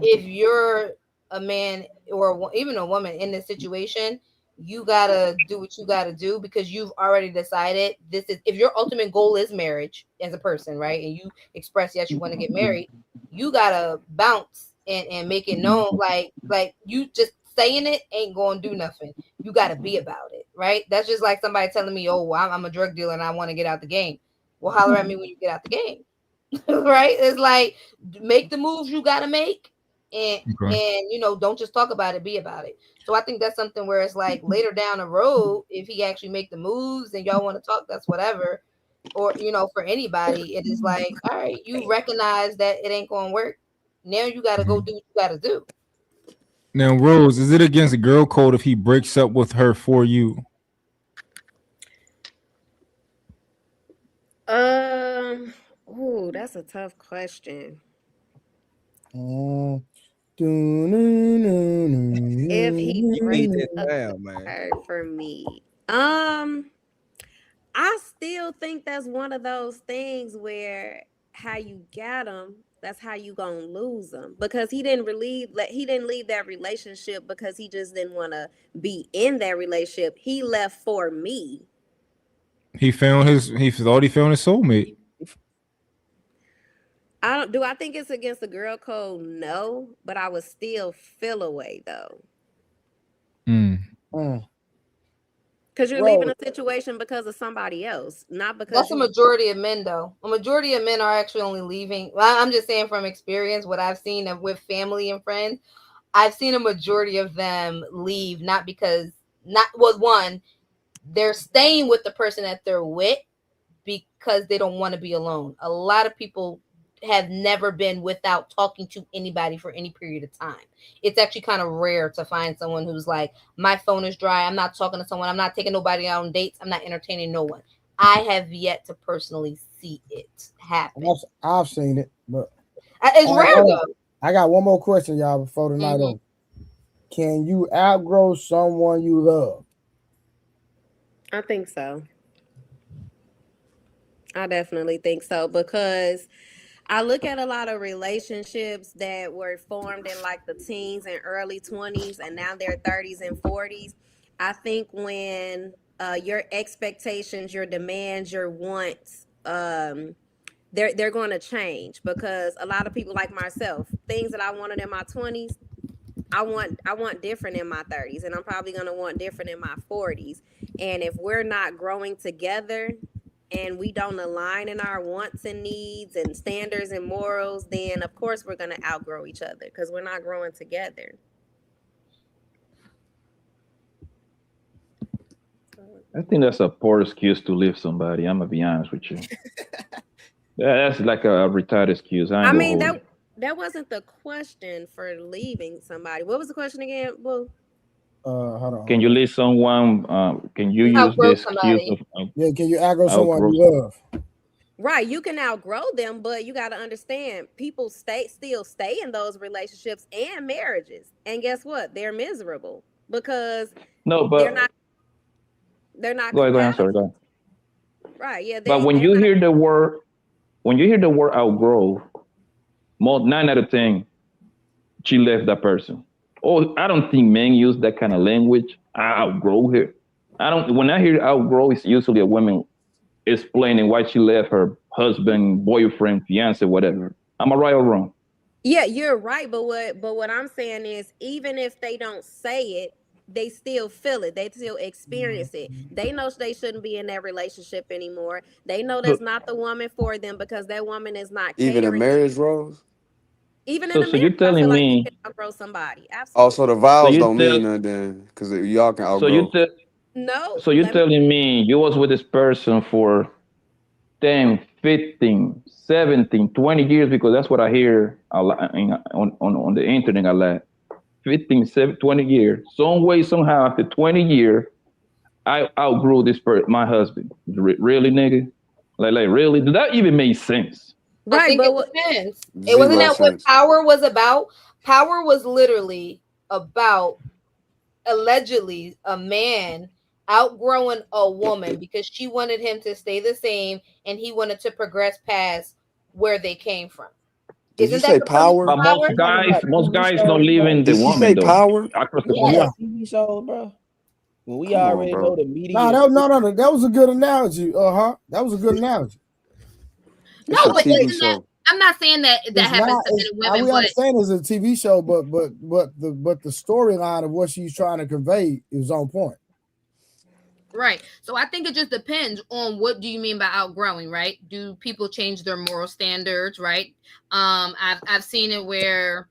if you're a man or even a woman in this situation, you gotta do what you gotta do because you've already decided this is, if your ultimate goal is marriage as a person, right? And you express yes, you want to get married, you gotta bounce and make it known. Like you just saying it ain't gonna do nothing. You gotta be about it, right? That's just like somebody telling me, oh, well, I'm a drug dealer and I want to get out the game. Well, holler at me when you get out the game. Right? It's like, make the moves you gotta make. And you know, don't just talk about it, be about it. So I think that's something where it's like later down the road, if he actually make the moves and y'all want to talk, that's whatever. Or, you know, for anybody, it is like, all right, you recognize that it ain't gonna work. Now you gotta go do what you gotta do. Now, Rose, is it against the girl code if he breaks up with her for you? Ooh, that's a tough question. If he breaks up her for me, I still think that's one of those things where how you got him, that's how you gonna lose him because he didn't leave that relationship because he just didn't want to be in that relationship. He left for me. He thought he found his soulmate. I think it's against the girl code? No, but I would still feel away though. Because you're leaving a situation because of somebody else, not because that's a majority of men though. A majority of men are actually only leaving. Well, I'm just saying from experience, what I've seen with family and friends, I've seen a majority of them leave not because one, they're staying with the person that they're with because they don't want to be alone. A lot of people have never been without talking to anybody for any period of time. It's actually kind of rare to find someone who's like, my phone is dry, I'm not talking to someone, I'm not taking nobody out on dates, I'm not entertaining no one. I have yet to personally see it happen. I've seen it, but it's rare though. I got one more question, y'all, before the night over. Can you outgrow someone you love? I think so. I definitely think so because I look at a lot of relationships that were formed in like the teens and early 20s and now they're 30s and 40s. I think when your expectations, your demands, your wants, they're going to change because a lot of people like myself, things that I wanted in my 20s, I want different in my 30s and I'm probably going to want different in my 40s. And if we're not growing together, and we don't align in our wants and needs and standards and morals, then of course we're going to outgrow each other because we're not growing together. I think that's a poor excuse to leave somebody. I'm gonna be honest with you. That's like a retired excuse. I mean, that wasn't the question for leaving somebody. What was the question again, Boo? Hold on. Can you leave someone? Can you use the excuse of can you outgrow someone you love? Right, you can outgrow them, but you got to understand people still stay in those relationships and marriages, and guess what? They're miserable because No, they're but not go ahead, go ahead. I'm sorry, compatible. go ahead. Right? Yeah, But when you hear the word, outgrow, more 9 out of 10, she left that person. Oh, I don't think men use that kind of language. I outgrow her. I don't. When I hear outgrow, it's usually a woman explaining why she left her husband, boyfriend, fiance, whatever. Am I right or wrong? Yeah, you're right, but what I'm saying is, even if they don't say it, they still feel it. They still experience it. They know they shouldn't be in that relationship anymore. They know that's not the woman for them because that woman is not Even in caring. marriage, Rose. Even in So, a so you're marriage, I feel telling like you me, can outgrow somebody. Also, the Absolutely. vows you don't mean tell, nothing because y'all can so you outgrow. tell, No, so you're let me. telling me you was with this person for 10, 15, 17, 20 years, because that's what I hear a lot on the internet a lot. 15, 17, 20 years. Some way, somehow, after 20 years, I outgrew my husband. Really, nigga? Like, really? Did that even make sense? I Right, think but it depends. It Zero wasn't that what sense. power was about. Power was literally about allegedly a man outgrowing a woman because she wanted him to stay the same and he wanted to progress past where they came from. Did you Isn't say that the point power? of But power? most guys don't live in the Did she woman say though. power? Across the Talking board. Yes. about TV shows, bro. When we Come on, already know bro. the media. No, that was a good analogy. That was a good analogy. No, It's a but TV isn't that? show. I'm not saying that It's happens not. to men and women, We but understand it's a TV show, but the storyline of what she's trying to convey is on point. right. So I think it just depends on what do you mean by outgrowing, right? Do people change their moral standards, right? I've seen it where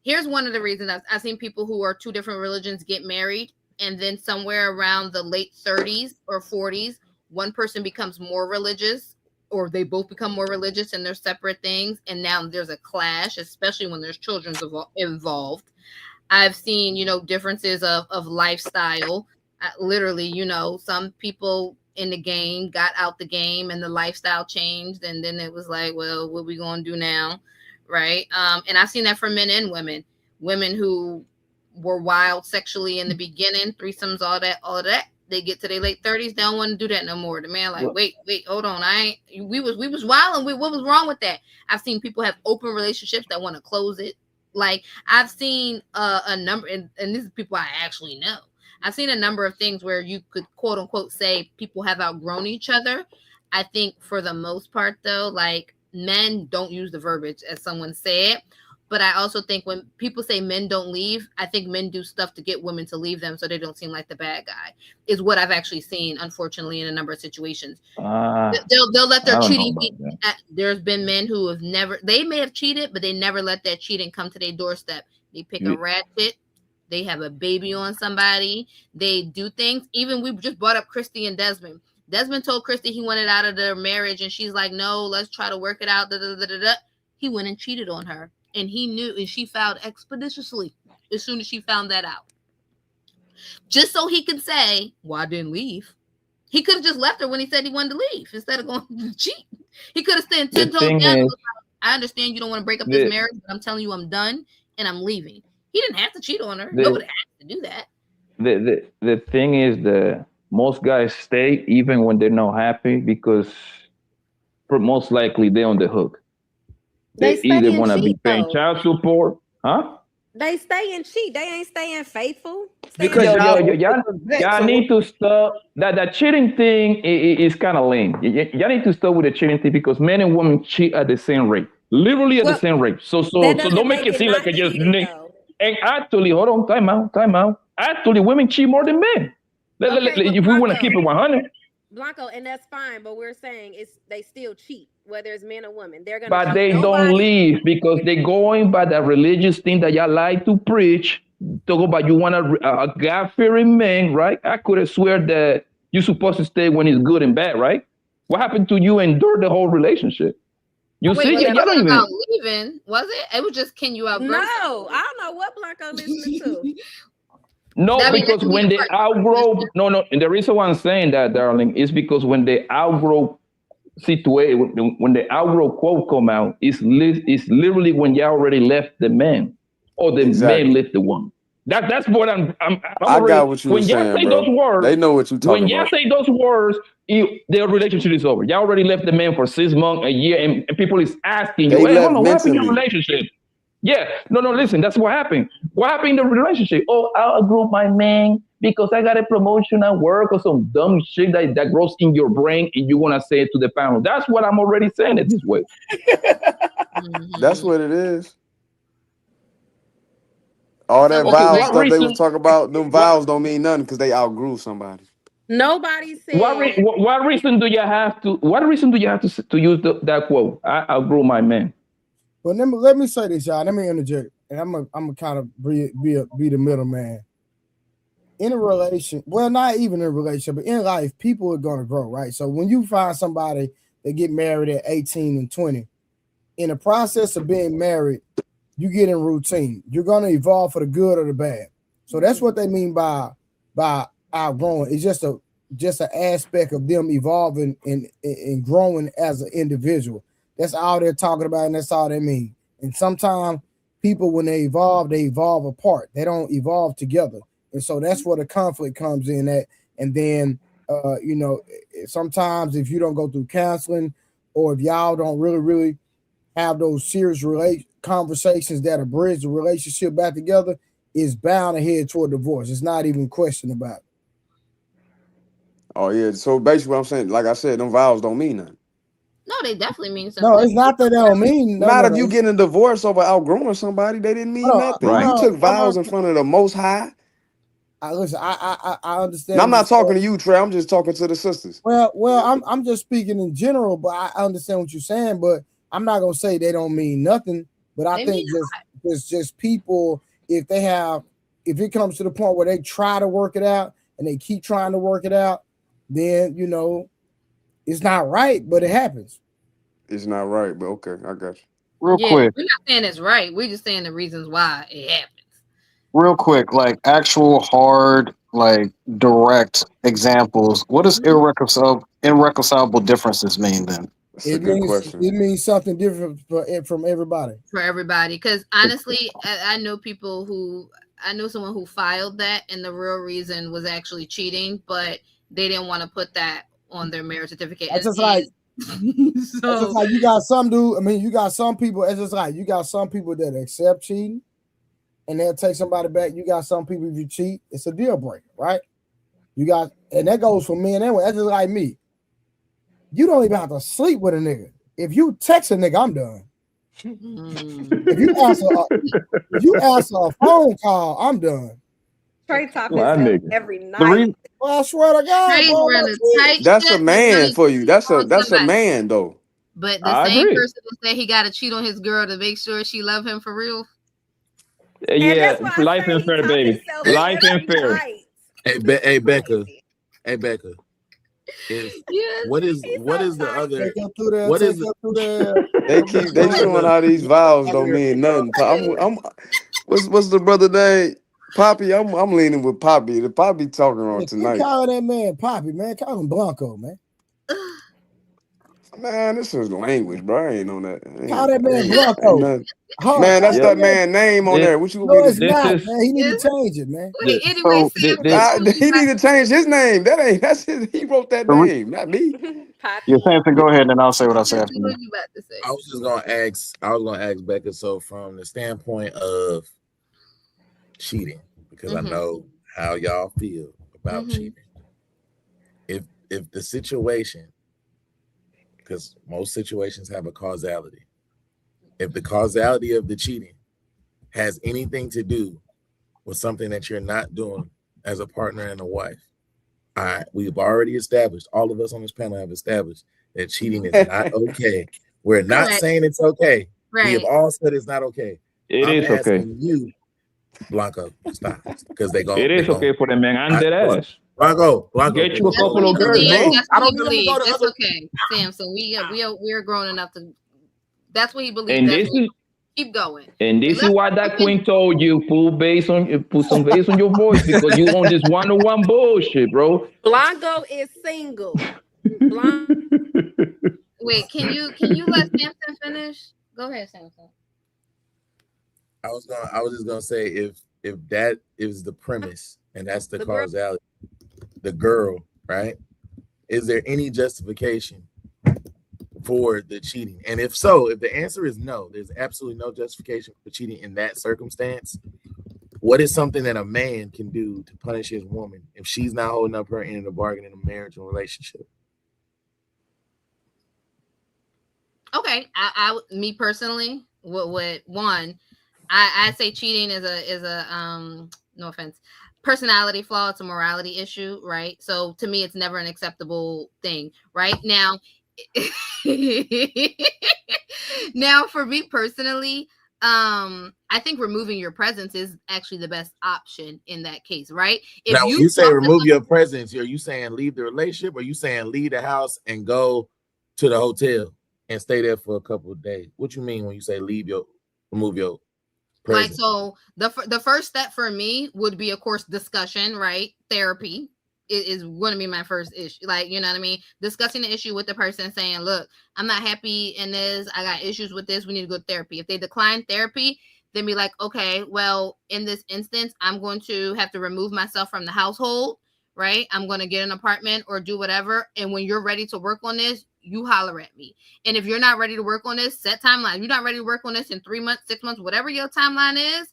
here's one of the reasons I've seen people who are two different religions get married, and then somewhere around the late 30s or 40s, one person becomes more religious, or they both become more religious, and they're separate things, and now there's a clash, especially when there's children involved. I've seen, differences of lifestyle. Literally, some people in the game got out the game and the lifestyle changed, and then it was like, well, what we gonna do now, right? And I've seen that for men and women who were wild sexually in the beginning, threesomes, all that. They get to their late 30s, they don't want to do that no more. The man like, wait, hold on, we was wild, and what was wrong with that? I've seen people have open relationships that want to close it. Like I've seen a number, and these are people I actually know. I've seen a number of things where you could quote unquote say people have outgrown each other. I think for the most part though, like men don't use the verbiage as someone said. But I also think when people say men don't leave, I think men do stuff to get women to leave them so they don't seem like the bad guy, is what I've actually seen, unfortunately, in a number of situations. They'll let their cheating be. There's been men who have they may have cheated, but they never let that cheating come to their doorstep. They pick a ratchet. They have a baby on somebody. They do things. Even we just brought up Christy and Desmond. Desmond told Christy he wanted out of their marriage, and she's like, no, let's try to work it out. He went and cheated on her. And he knew, and she filed expeditiously as soon as she found that out. Just so he could say, well, I didn't leave. He could have just left her when he said he wanted to leave instead of going to cheat. He could have stayed 10 toes down. I understand you don't want to break up this marriage, but I'm telling you I'm done and I'm leaving. He didn't have to cheat on her. Nobody had to do that. The thing is that most guys stay even when they're not happy because most likely they're on the hook. They either want to be paying child support, huh? They stay and cheat. They ain't staying faithful. Because y'all need to stop that cheating thing is kind of lame. Y'all need to stop with the cheating thing because men and women cheat at the same rate, literally at the same rate. So don't make it seem like it's just and actually, hold on, time out. Actually, women cheat more than men. If we want to keep it 100. Blanco, and that's fine, but we're saying they still cheat, whether it's men or women. They're gonna. But they don't leave because they're going by the religious thing that y'all like to preach. Talk about you want a God-fearing man, right? I could have swear that you're supposed to stay when it's good and bad, right? What happened to you endure the whole relationship? You see, y'all don't even. About leaving, was it? It was just, can you outgrow? No, I don't know what Blanco listening to. No, because when they outgrow, no, and the reason why I'm saying that, darling, is because when they outgrow situation, when the outgrow quote come out, it's literally when you already left the man or the man left the woman. That's what I'm I got what you were when y'all saying, say bro. those words, They know what you talking when y'all about. say those words, their relationship is over. Y'all already left the man for 6 months, a year, and people is asking you, They hey, left hold on, what happened in your mentally. relationship? Yeah, no, listen, that's what happened. What happened in the relationship? Oh, I outgrew my man because I got a promotion at work or some dumb shit that grows in your brain and you want to say it to the panel. That's what I'm already saying it this way. That's what it is. All that So vows what stuff they reason? was talking about, them vows don't mean nothing because they outgrew somebody. nobody What, said what reason do you have to? What reason do you have to use that quote? I outgrew my man. But let me say this, y'all. Let me interject, and I'm gonna kind of be the middleman. In a relation, well, not even in a relationship, but in life, people are gonna grow, right? So when you find somebody that get married at 18 and 20, in the process of being married, you get in routine. You're gonna evolve for the good or the bad. So that's what they mean by outgrowing. It's just an aspect of them evolving and growing as an individual. That's all they're talking about, and that's all they mean. And sometimes people, when they evolve apart. They don't evolve together. And so that's where the conflict comes in at. And then, sometimes if you don't go through counseling, or if y'all don't really have those serious conversations that bridge the relationship back together, it's bound to head toward divorce. It's not even a question about it. Oh yeah. So basically what I'm saying, like I said, them vows don't mean nothing. No, they definitely mean something. No, it's not that they don't mean Not if you getting a divorce over outgrowing somebody, they didn't mean nothing. Right. You took vows in front of the Most High. Listen, I understand. And I'm not talking to you, Trey. I'm just talking to the sisters. Well, I'm just speaking in general, but I understand what you're saying. But I'm not gonna say they don't mean nothing. But I think just people, if it comes to the point where they try to work it out and they keep trying to work it out, then it's not right, but it happens. It's not right, but okay, I got you. Real quick. We're not saying it's right. We're just saying the reasons why it happens. Real quick, like actual hard, like direct examples. What does irreconcilable differences mean then? That's a good question. It means something different from everybody. For everybody, because honestly, I know someone who filed that, and the real reason was actually cheating, but they didn't want to put that on their marriage certificate. It's just like, it's just like you got some dude. I mean, you got some people. It's just like you got some people that accept cheating, and they'll take somebody back. You got some people, if you cheat, it's a deal breaker, right? And that goes for men anyway. That's just like me. You don't even have to sleep with a nigga. If you text a nigga, I'm done. If you answer a phone call, I'm done. Trey top himself every night. Well, I swear to God, bro, that's a man for you. That's a man though. But the same person will say he got to cheat on his girl to make sure she love him for real. Yeah, life and fair, baby. Life and fair. Hey, Becca. What is the other? What is they showing how these vows don't mean nothing. What's the brother name? Poppy. I'm leaning with Poppy. The Poppy talking on tonight. Call that man Poppy, man. Call him Blanco, man. Man, this is language, bro. I ain't on that. Call that man Blanco. Man, that's that man name on there. What you gonna it's not, man. He need to change it, man. He need to change his name. That's his. He wrote that name, not me. Yeah, Samson, go ahead, and I'll say what I say after you. I was gonna ask Becca. So, from the standpoint of cheating, because I know how y'all feel about cheating. If the situation, because most situations have a causality. If the causality of the cheating has anything to do with something that you're not doing as a partner and a wife, we've already established, all of us on this panel have established that cheating is not okay. We're not saying it's okay. We have all said it's not okay. It is okay. You, Blanco, stop, because it is okay for them, man. I'm dead ass. Blanco, get you a couple of girls, bro. I don't believe that's okay, Sam. So we're grown enough to. That's what he believes. Keep going. And this is why that queen told you put some bass on your voice, because you on this one-on-one bullshit, bro. Blanco is single. Wait, can you let Samson finish? Go ahead, Samson. I was just gonna say if that is the premise and that's the causality, the girl, right? Is there any justification for the cheating? And if so, if the answer is no, there's absolutely no justification for cheating in that circumstance. What is something that a man can do to punish his woman if she's not holding up her end of the bargain in a marriage or relationship? Okay, me personally, what one, I say cheating is a no offense, personality flaw. It's a morality issue, right? So to me, it's never an acceptable thing, right? Now, now for me personally, I think removing your presence is actually the best option in that case, right? If now, you say remove your presence, are you saying leave the relationship, or are you saying leave the house and go to the hotel and stay there for a couple of days? What you mean when you say remove your presence? Like, so the first step for me would be, of course, discussion, right? Therapy is going to be my first issue. Like, you know what I mean? Discussing the issue with the person, saying, look, I'm not happy in this. I got issues with this. We need to go to therapy. If they decline therapy, then be like, okay, well, in this instance, I'm going to have to remove myself from the household, right? I'm going to get an apartment or do whatever. And when you're ready to work on this, you holler at me. And if you're not ready to work on this, set timeline. You're not ready to work on this in 3 months, 6 months, whatever your timeline is,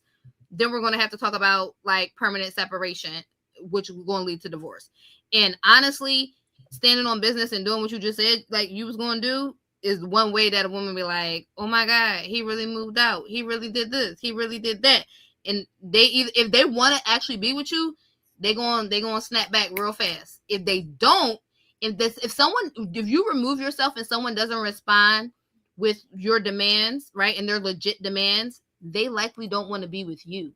then we're going to have to talk about like permanent separation, which is going to lead to divorce. And honestly, standing on business and doing what you just said, like you was going to do, is one way that a woman be like, oh my God, he really moved out. He really did this. He really did that. And if they want to actually be with you, they going to snap back real fast. If they don't, if you remove yourself and someone doesn't respond with your demands, right, and they're legit demands, they likely don't want to be with you.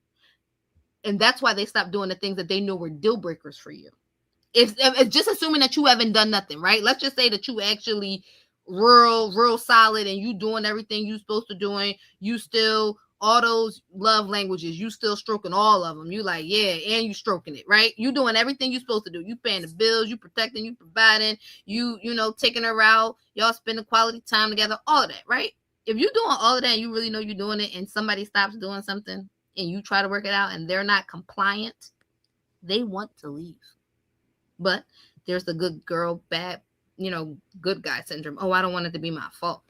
And that's why they stop doing the things that they know were deal breakers for you. If just assuming that you haven't done nothing, right? Let's just say that you actually real solid and you doing everything you supposed to doing. You still, all those love languages, you still stroking all of them. You like, yeah, and you stroking it, right? You doing everything you supposed to do. You paying the bills, you protecting, you providing, you know, taking her out, y'all spending quality time together, all of that, right? If you're doing all of that and you really know you're doing it and somebody stops doing something and you try to work it out and they're not compliant, they want to leave. But there's the good girl, bad, you know, good guy syndrome. Oh, I don't want it to be my fault.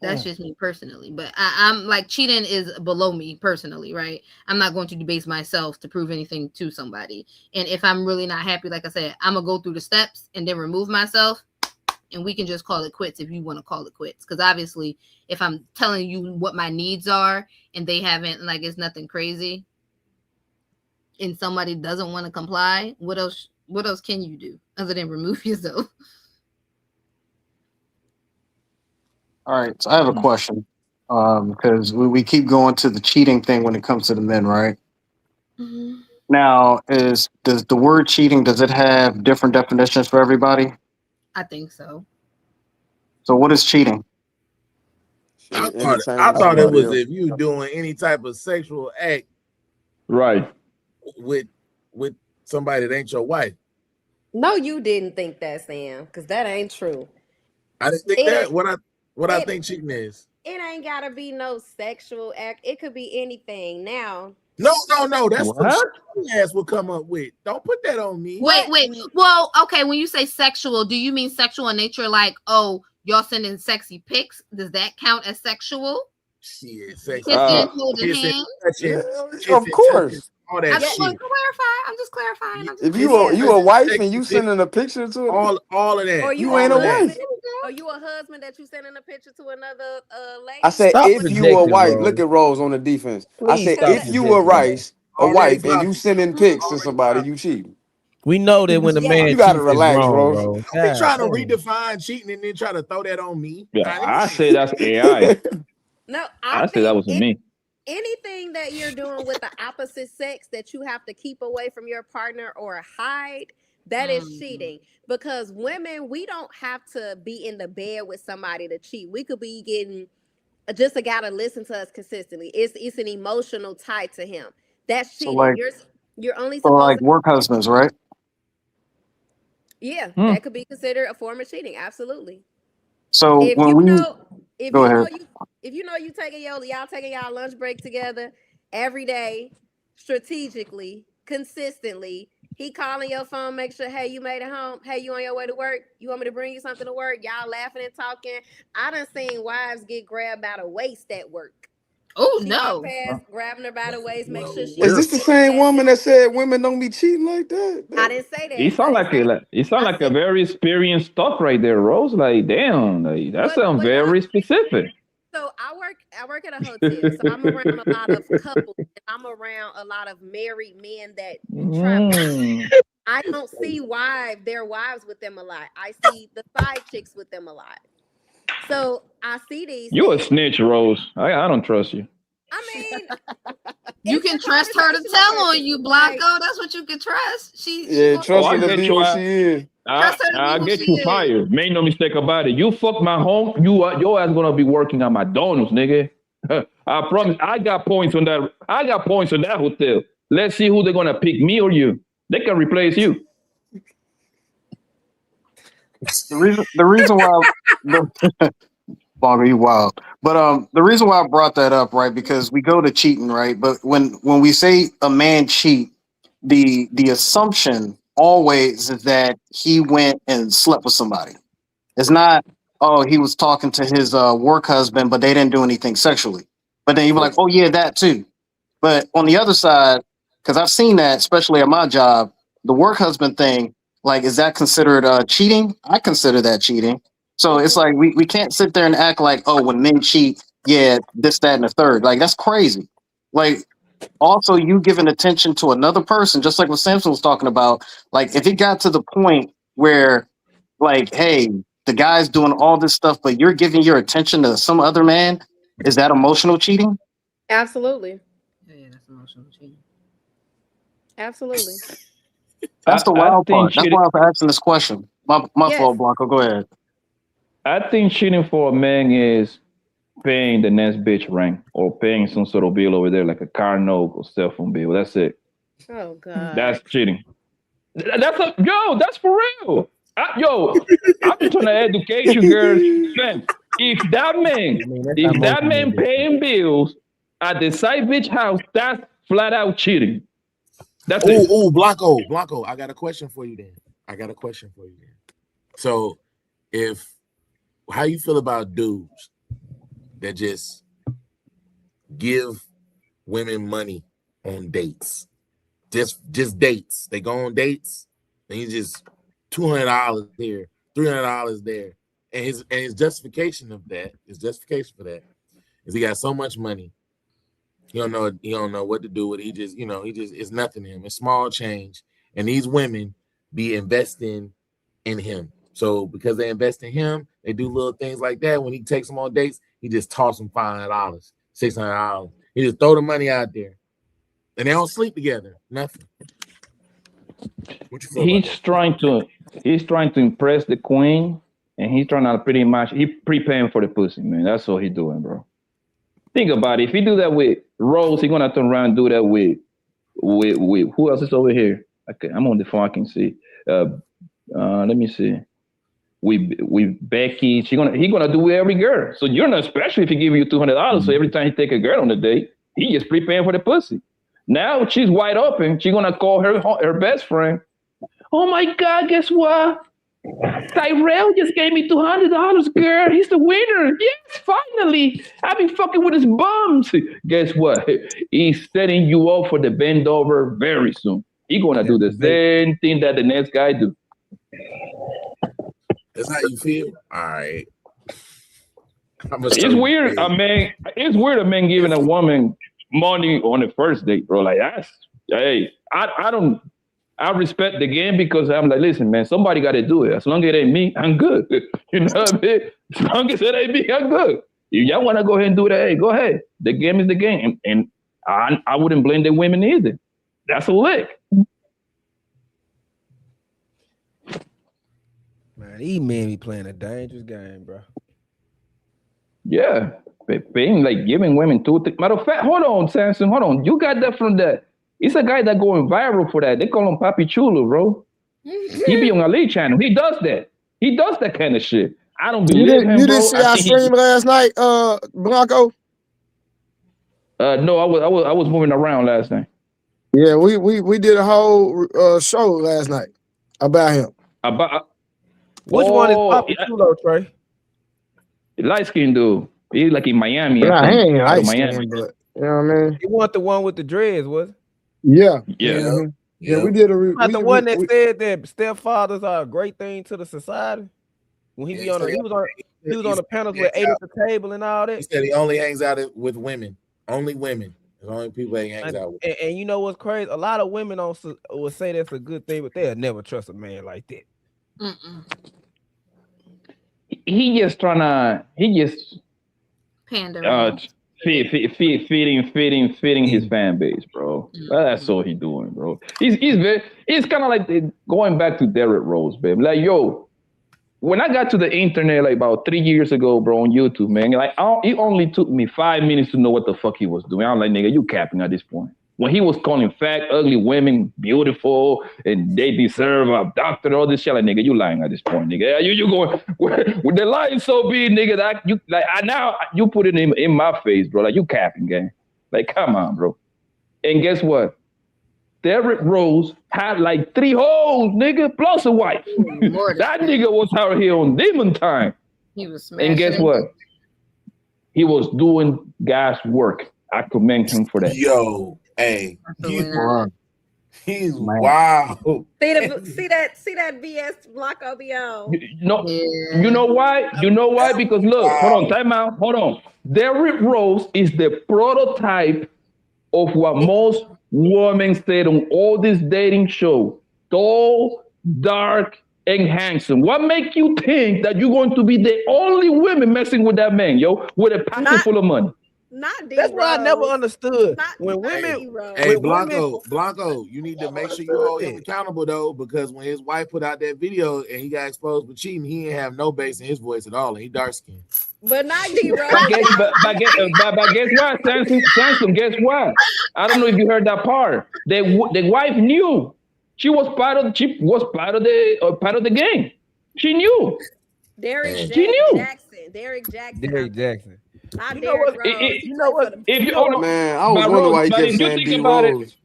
That's just me personally. But I'm like, cheating is below me personally, right? I'm not going to debase myself to prove anything to somebody. And if I'm really not happy, like I said, I'm going to go through the steps and then remove myself. And we can just call it quits if you want to call it quits. Because obviously, if I'm telling you what my needs are and they haven't, like, it's nothing crazy, and somebody doesn't want to comply, what else can you do other than remove yourself? All right, so I have a question because we keep going to the cheating thing when it comes to the men, right? Mm-hmm. Now, does the word cheating, does it have different definitions for everybody? I think so. So what is cheating? I thought it was if you doing any type of sexual act, right, with somebody that ain't your wife. No, you didn't think that, Sam, because that ain't true. I didn't think that. What I think cheating is. It ain't gotta be no sexual act. It could be anything. Now. No. That's what ass will come up with. Don't put that on me. Wait. Well, okay. When you say sexual, do you mean sexual in nature? Like, oh, y'all sending sexy pics? Does that count as sexual? Shit, sexy. Kissing, holding hands. Of course. All that shit. I'm just clarifying. If you a wife and you sending a picture to it, all of that. Or you ain't a wife. Are you a husband that you sending a picture to another lady? I said if you a wife, look at Rose on the defense. I said if you a wife and you sending pics to somebody, you cheating. We know that when the man you gotta cheats, relax, it's wrong, Rose. bro. Don't be trying to redefine cheating and then try to throw that on me. Yeah, I say that's AI. No, I say that wasn't me. Anything that you're doing with the opposite sex that you have to keep away from your partner or hide, that is cheating. Because women, we don't have to be in the bed with somebody to cheat. We could be getting just a guy to listen to us consistently. It's an emotional tie to him. That's cheating. So like, you're only so supposed like to work husbands, right? Yeah, that could be considered a form of cheating. Absolutely. So If when you we know, if go you know ahead. you taking y'all taking y'all lunch break together every day, strategically, consistently. He calling your phone, make sure, hey, you made it home. Hey, you on your way to work? You want me to bring you something to work? Y'all laughing and talking. I done seen wives get grabbed by the waist at work. Oh She no! walked past, grabbing her by the waist, make sure she. Is this the same woman that said women don't be cheating like that? I didn't say He that. sound like a very experienced talk right there, Rose. Like, damn, like, that sounds very specific. So I work at a hotel, so I'm around a lot of couples. And I'm around a lot of married men that travel. I don't see their wives with them a lot. I see the side chicks with them a lot. So I see these. You a snitch, Rose. I don't trust you. I mean, you can trust her to tell on you, Blanco. That's what you can trust. Trust her to be what she is. I'll get you fired. Make no mistake about it. You fuck my home, your ass gonna be working at McDonald's, nigga. I promise. I got points on that. I got points on that hotel. Let's see who they're gonna pick, me or you. They can replace you. The reason why Bongo, you wild. But the reason why I brought that up, right? Because we go to cheating, right? But when we say a man cheat, the assumption always is that he went and slept with somebody. It's not, oh, he was talking to his work husband, but they didn't do anything sexually. But then you're like, oh yeah, that too. But on the other side, because I've seen that, especially at my job, the work husband thing, like, is that considered cheating? I consider that cheating. So it's like we can't sit there and act like, oh, when men cheat, yeah, this, that, and the third. Like, that's crazy. Like, also, you giving attention to another person, just like what Samson was talking about. Like, if it got to the point where, like, hey, the guy's doing all this stuff, but you're giving your attention to some other man, is that emotional cheating? Absolutely. Yeah, that's emotional cheating. Absolutely. That's the wild part. That's why I'm asking this question. My fault, Blanco. Go ahead. I think cheating for a man is paying the next bitch rent or paying some sort of bill over there, like a car note or cell phone bill. That's it. Oh God. That's cheating. That's for real. I'm trying to educate you, girls. If that man paying bills at the side bitch house, that's flat out cheating. That's it. Oh, Blanco, I got a question for you then. So, how you feel about dudes that just give women money on dates? Just dates. They go on dates, and you just $200 here, $300 there, and his justification for that is he got so much money. He don't know what to do with it. He just it's nothing to him. It's small change, and these women be investing in him. So because they invest in him, they do little things like that. When he takes them on dates, he just toss them $500, $600. He just throw the money out there, and they don't sleep together. Nothing. What you feel He's trying to impress the queen, and he's trying to pretty much preparing for the pussy, man. That's all he's doing, bro. Think about it. If he do that with Rose, he's gonna turn around and do that with who else is over here? Okay, I'm on the phone. I can see. Let me see. With Becky, he gonna do with every girl. So you're not special if he give you $200. So every time he take a girl on a date, he just preparing for the pussy. Now she's wide open. She's gonna call her best friend. Oh my God! Guess what? Tyrell just gave me $200, girl. He's the winner. Yes, finally. I've been fucking with his bums. Guess what? He's setting you up for the bend over very soon. He's gonna do the same thing that the next guy do. That's how you feel? All right. It's weird. It's weird a man giving a woman money on the first date, bro. Like, I respect the game because I'm like, listen, man, somebody got to do it. As long as it ain't me, I'm good. You know what I mean? As long as it ain't me, I'm good. If y'all want to go ahead and do that, hey, go ahead. The game is the game. And I wouldn't blame the women either. That's a lick. Man, these men be playing a dangerous game, bro. Yeah. Being like giving women matter of fact, hold on, Samson, hold on. You got that from that. It's a guy that going viral for that. They call him Papi Chulo, bro. He be on Ali channel. He does that. He does that kind of shit. I don't You believe him, didn't bro. see our stream last night, Blanco? No, I was moving around last night. Yeah, we did a whole show last night about him. Which one is popping too low, Trey? Light skinned dude. He's like in Miami. Nah, I he think. ain't Out light of Miami. skinned, but you know what I mean? He want the one with the dreads, was it? Yeah. Yeah. Mhm. Yeah, we did a Not the one that said that stepfathers are a great thing to the society. When he be on, he was on the panels with 8 at the table and all that. He said he only hangs out with women, only women. The only people he hangs out with. And you know what's crazy? A lot of women will say that's a good thing, but they'll never trust a man like that. He just Pander. feeding his fan base, bro. That's all he doing, bro. It's kind of like going back to Derrick Rose, babe. Like, yo, when I got to the internet like about 3 years ago, bro, on YouTube, man, like it only took me 5 minutes to know what the fuck he was doing. I'm like, nigga, you capping at this point. When he was calling fat, ugly women beautiful and they deserve a doctor, all this shit, like, nigga, you lying at this point, nigga. You going with the lying so big, nigga, that you like now you put it in my face, bro. Like, you capping, gang. Like, come on, bro. And guess what? Derrick Rose had like 3 hoes, nigga, plus a wife. That nigga was out here on demon time. He was smashing. And guess what? He was doing God's work. I commend him for that. Yo, hey, he's wow. See that BS Blanco BO. You know why? You know why? Because look, hold on, time out. Hold on. Derrick Rose is the prototype of what most women said on all this dating show. Tall, dark, and handsome. What make you think that you're going to be the only woman messing with that man, yo, with a pocket full of money? That's what I never understood. When women, Hey, Blanco, you need to make sure you hold him accountable though, because when his wife put out that video and he got exposed for cheating, he didn't have no bass in his voice at all, and he dark skinned. But not D-Rose. But guess what, Samson? Guess what? I don't know if you heard that part. The wife knew. She was part of the game. She knew. Derrick Jackson. Not You know what? You know what? If you Man, I was wondering why he kept saying D Rose.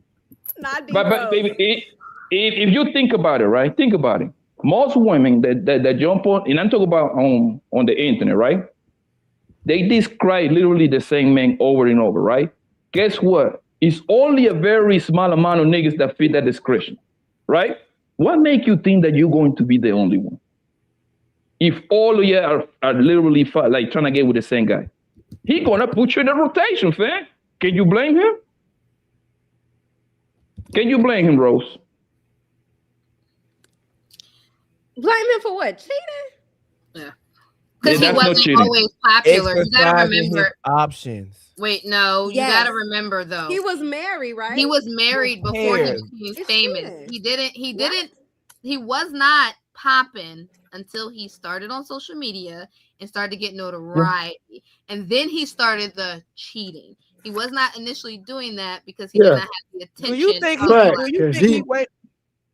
But baby, if you think about it, right? Think about it. Most women that jump on, and I'm talking about on the internet, right? They describe literally the same man over and over, right? Guess what? It's only a very small amount of niggas that fit that description, right? What make you think that you're going to be the only one? If all of you are literally like trying to get with the same guy, he gonna put you in a rotation, fam. Can you blame him? Can you blame him, Rose? Blame him for what? Cheating? Yeah. Because he wasn't always popular. You gotta remember options. Wait, no, you gotta remember though. He was married, right? He was married before he became famous. He was not popping until he started on social media and started to get notoriety. And then he started the cheating. He was not initially doing that because he did not have the attention. Do you think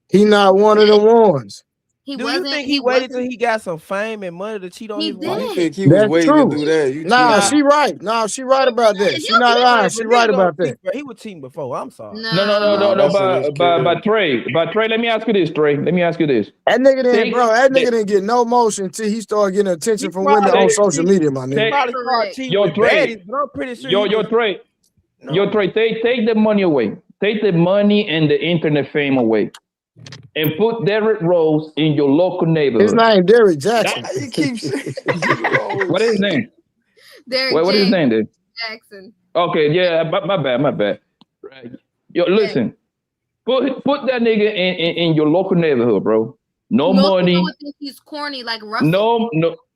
he not one of the ones? He Do wasn't. You think he waited till he got some fame and money to cheat on his wife? You think he was waiting to do that? Nah, she right. Nah, she right about that. She not lying. She right about that. He was cheating before. I'm sorry. No. But Trey, let me ask you this, Trey. Let me ask you this. That nigga didn't get no motion until he started getting attention from women on social media, my nigga. Yo, Trey. Yo, Trey, take the money away. Take the money and the internet fame away. And put Derrick Rose in your local neighborhood. His name Derrick Jackson. What is his name? What is his name, dude? Jackson. Okay, yeah, my bad. Right. Yo, listen. Put that nigga in your local neighborhood, bro. No money. Would think he's corny like Russell.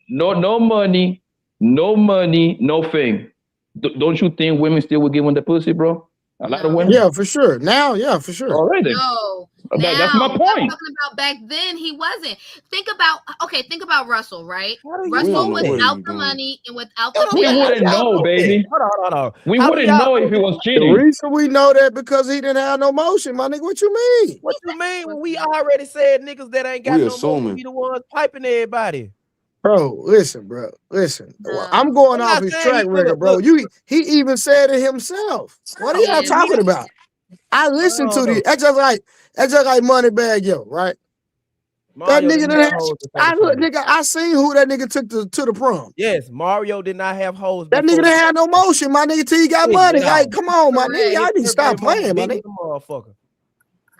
No money, no fame. Don't you think women still would give him the pussy, bro? A lot of women. Yeah, for sure. Now, yeah, for sure. All right then. No, That's my now, I'm point. talking about back then. He wasn't. Think about Russell, right? How do you Russell know what are without you the doing? money and without Hold the on, We how do wouldn't y'all know, that? baby. Hold on. We How do wouldn't y'all know if he was The cheating. reason we know that because he didn't have no motion, my nigga. What you mean? What you mean when we already said niggas that ain't got We no motion assuming. be the ones piping everybody? Bro, listen, bro. Listen. No. I'm going I'm off not his saying he track record, look, bro. look. He even said it himself. What are y'all Yeah, talking about? I listened to the that's just like Moneybag Yo, right? Mario That nigga didn't that have had, hoes before I the look, prom. nigga, I seen who that nigga took to the prom. Yes, Mario did not have hoes That before nigga the didn't have no motion, my nigga, till he got Hey, money. now. Like, come on, my nigga. Correct. Y'all need to His stop baby mama playing, my big nigga. as a motherfucker.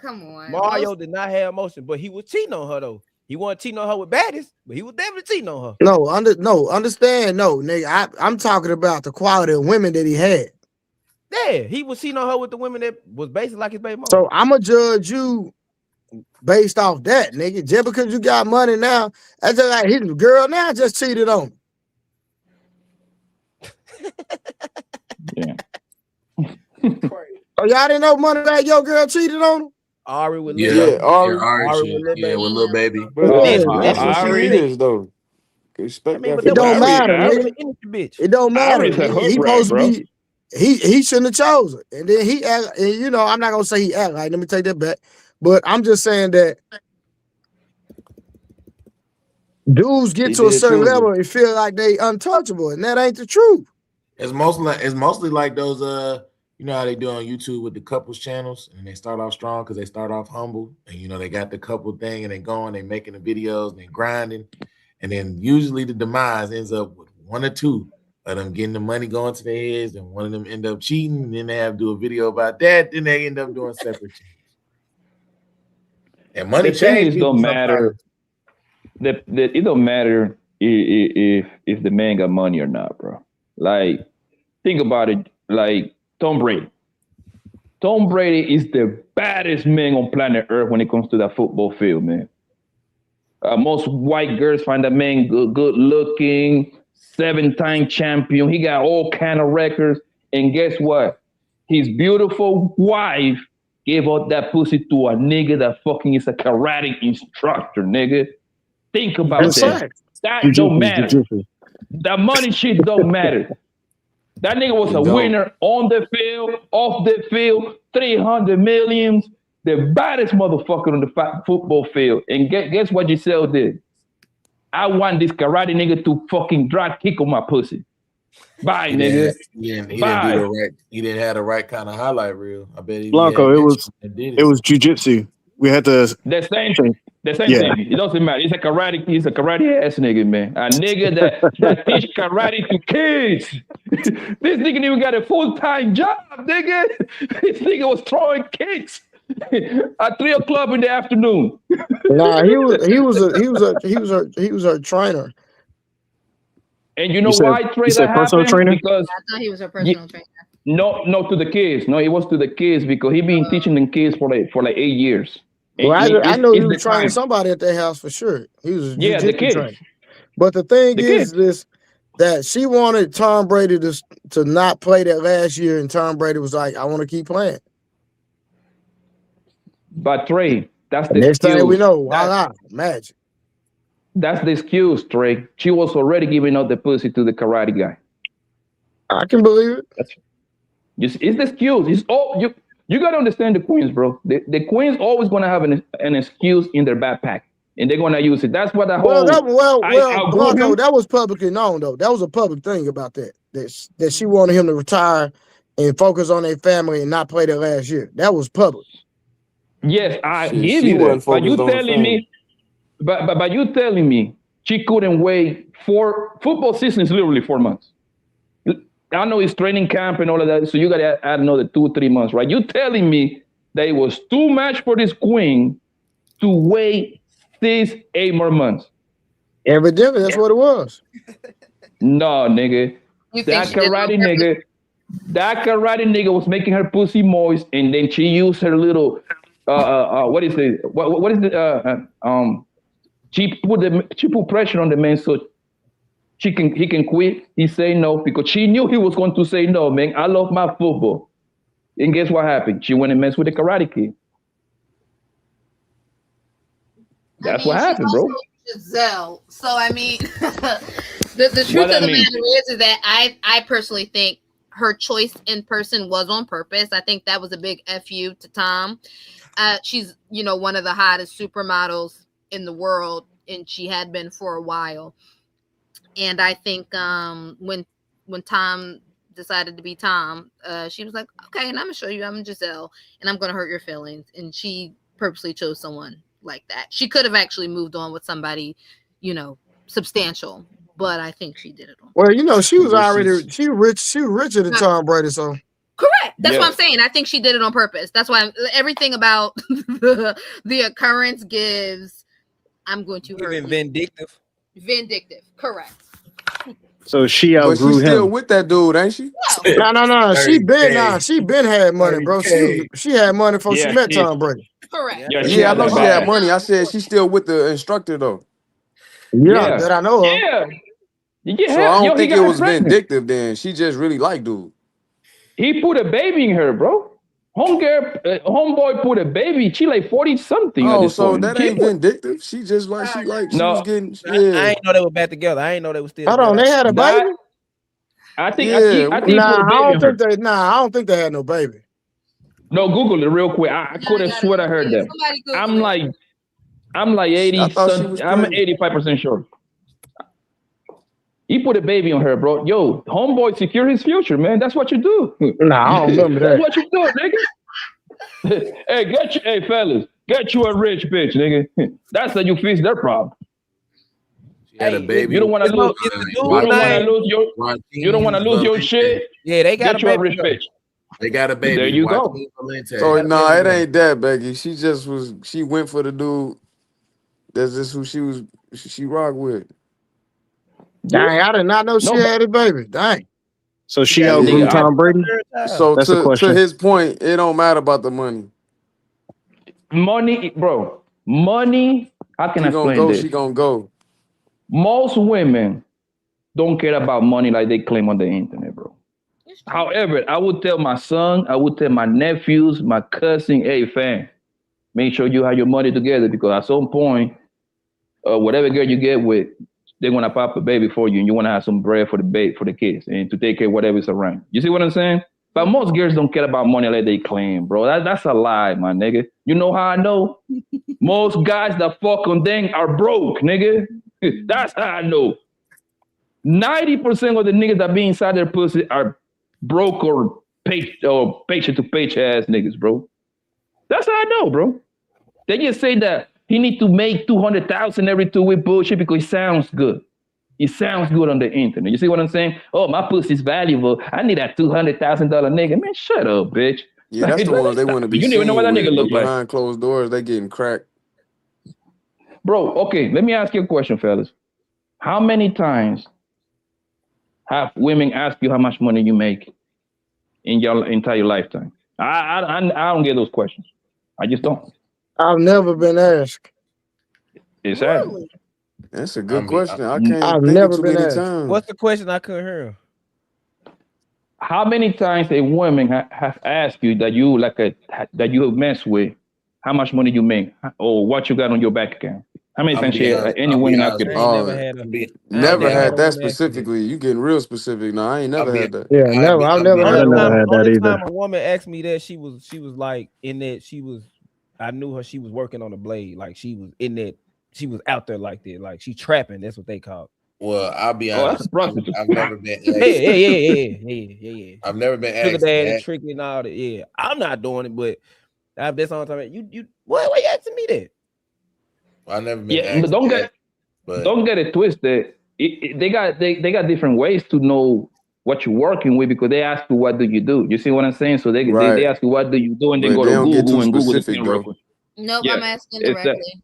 come on. Mario did not have motion, but he was cheating on her though. He wasn't cheating on her with baddies, but he was definitely cheating on her. Understand, nigga. I'm talking about the quality of women that he had. Yeah, he was cheating on her with the women that was basically like his baby mama. So I'ma judge you based off that, nigga. Just because you got money now, that's just like his girl now just cheated on him. Yeah. Oh, y'all didn't know Moneybag Yo girl cheated on him? Ari with Yeah, Lil Yeah, Ari. Ari Ari shit. with Lil Yeah, Baby. with Lil Baby. But Yeah, that's what she Ari- is, though. Expect I mean, that but from it that was don't Ari. matter, Ari- nigga. any bitch. It don't matter. Ari's a Nigga. hood He rat, supposed to bro. be. He shouldn't have chosen. And then he act. And you know, I'm not gonna say he act like. Let me take that back. But I'm just saying that dudes get He to a did certain choose level her. and feel like they untouchable, and that ain't the truth. It's mostly like those you know how they do on YouTube with the couples channels, and they start off strong because they start off humble, and you know they got the couple thing, and they going, they making the videos, and they grinding, and then usually the demise ends up with one or two of them getting the money going to their heads, and one of them end up cheating, and then they have to do a video about that, then they end up doing separate channels. And money The thing changes is, don't matter. It don't matter if the man got money or not, bro. Like, think about it. Like Tom Brady. Tom Brady is the baddest man on planet Earth when it comes to that football field, man. Most white girls find that man good looking, 7-time champion. He got all kind of records. And guess what? His beautiful wife gave out that pussy to a nigga that fucking is a karate instructor, nigga. Think about That's that. right. That don't matter. That money shit don't matter. That nigga was It a don't. winner on the field, off the field, 300 millions, the baddest motherfucker on the football field. And guess what Giselle did? I want this karate nigga to fucking drop kick on my pussy. Bye, nigga. He didn't Bye. do the right. He didn't have the right kind of highlight reel. I bet he Blanco, had it was jujitsu. We had to The same thing. It doesn't matter. He's a karate ass nigga, man. A nigga that teach karate to kids. This nigga didn't even got a full-time job, nigga. This nigga was throwing kicks at 3 o'clock in the afternoon. Nah, he was her trainer. And you know You said- why, Trey, you said that personal happened? trainer? Because I thought he was her personal trainer. no, to the kids. No, it was to the kids because he been teaching them kids for like 8 years. Well, And I know he it's was the training time. somebody at their house for sure. He was a Yeah, the jiu-jitsu kids. trainer. But the thing The is kids. this, that she wanted Tom Brady to not play that last year, and Tom Brady was like, I want to keep playing. But Trey, that's the Next thing we excuse. know, voila, magic. That's the excuse, Trey. She was already giving out the pussy to the karate guy. I can believe it. It's the excuse. It's all you gotta understand the queens, bro. The queens always gonna have an excuse in their backpack, and they're gonna use it. That's what the whole. Blanco, that was publicly known though. That was a public thing about that. That she wanted him to retire and focus on their family and not play that last year. That was public. Yes, I Shit, give she you wasn't that. But you focused on the telling me, but you telling me she couldn't wait for football season is literally 4 months. I know it's training camp and all of that, so you gotta add another 2-3 months, right? You telling me that it was too much for this queen to wait 6-8 more months? Evidently, that's what it was. No, nigga. That karate nigga was making her pussy moist, and then she used her little what is it? What is it? She put pressure on the man so he can quit. He say no because she knew he was going to say no, man. I love my football. And guess what happened? She went and messed with the Karate Kid. That's what happened, bro. Giselle. So I mean, the truth of the matter is that I personally think her choice in person was on purpose. I think that was a big FU to Tom. She's, one of the hottest supermodels in the world, and she had been for a while. And I think when Tom decided to be Tom, she was like, okay, and I'm gonna show you I'm Giselle, and I'm gonna hurt your feelings. And she purposely chose someone like that. She could have actually moved on with somebody, substantial, but I think she did it on. Well, she was already she was richer than Tom Brady, so. Correct. That's what I'm saying. I think she did it on purpose. That's why everything about the occurrence gives. I'm going to hurt. Vindictive. Vindictive. Correct. So she But outgrew she's still him. with that dude, ain't she? No. She been had money, bro. She had money before she met Tom Brady. Correct. Yeah, I know she had money. I said she's still with the instructor though. Yeah, that I know of. Yeah. So I don't think it was vindictive then. She just really liked dude. He put a baby in her, bro. Homeboy put a baby. She like 40 something. Oh, so that ain't vindictive. She just like she was getting. Yeah. I ain't know they were back together. I ain't know they were still. Hold on, they had a baby. I think. I don't think they had no baby. No, Google it real quick. I could have swear I heard that. I'm like 80. I'm 85% sure. He put a baby on her, bro. Yo, homeboy secure his future, man. That's what you do. Nah, I don't remember that. That's what you do, nigga. Hey, fellas, get you a rich bitch, nigga. That's how you fix their problem. She had a baby. You don't want to lose. You don't want to lose your shit. Yeah, they got get you a rich bitch. They got a baby. There you go. So it ain't that, Becky. She just was. She went for the dude. That's just who she rocked with. Dang, I did not know she had a baby. Dang. So she outgrew Tom Brady. So that's the question. To his point, it don't matter about the money. Money, bro. Money. How can I explain this? She gonna go. Most women don't care about money like they claim on the internet, bro. However, I would tell my son, I would tell my nephews, my cousin, hey, fam, make sure you have your money together because at some point, whatever girl you get with, they're gonna pop a baby for you, and you wanna have some bread for the kids and to take care of whatever's around. You see what I'm saying? But most girls don't care about money like they claim, bro. That's a lie, my nigga. You know how I know? Most guys that fuck on them are broke, nigga. That's how I know. 90% of the niggas that be inside their pussy are broke or paycheck to paycheck ass niggas, bro. That's how I know, bro. They just say that he need to make 200,000 every 2 week bullshit because it sounds good. It sounds good on the internet. You see what I'm saying? Oh, my pussy's valuable. I need that $200,000 nigga. Man, shut up, bitch. Yeah, that's the ones they want to be. You don't even know what that nigga look like. Behind closed doors, they getting cracked. Bro, okay, let me ask you a question, fellas. How many times have women asked you how much money you make in your entire lifetime? I don't get those questions. I just don't. I've never been asked. It's sad. That's a good question. I've never been asked. Times. What's the question? I couldn't hear. How many times a woman have asked you that you that you have messed with, how much money you make or what you got on your bank account? How many times any woman out there? Never had that specifically. You getting real specific now. I ain't never had that. Yeah, never. I've never had that either. Time a woman asked me that, she was like in that I knew her. She was working on a blade, like she was in that. She was out there like that, like she trapping. That's what they call it. Well, I'll be honest. I've never been. Yeah. I've never been asked. Sugar daddy, tricky and all that. Yeah, I'm not doing it, but that's all I'm talking about. You, why you asking me that? I've never been. Yeah, but don't get it twisted. They got different ways to know what you're working with because they ask you what do you do. You see what I'm saying? So they ask you what do you do, and they go to Google and Google the thing real quick. Nope, yeah, I'm asking directly.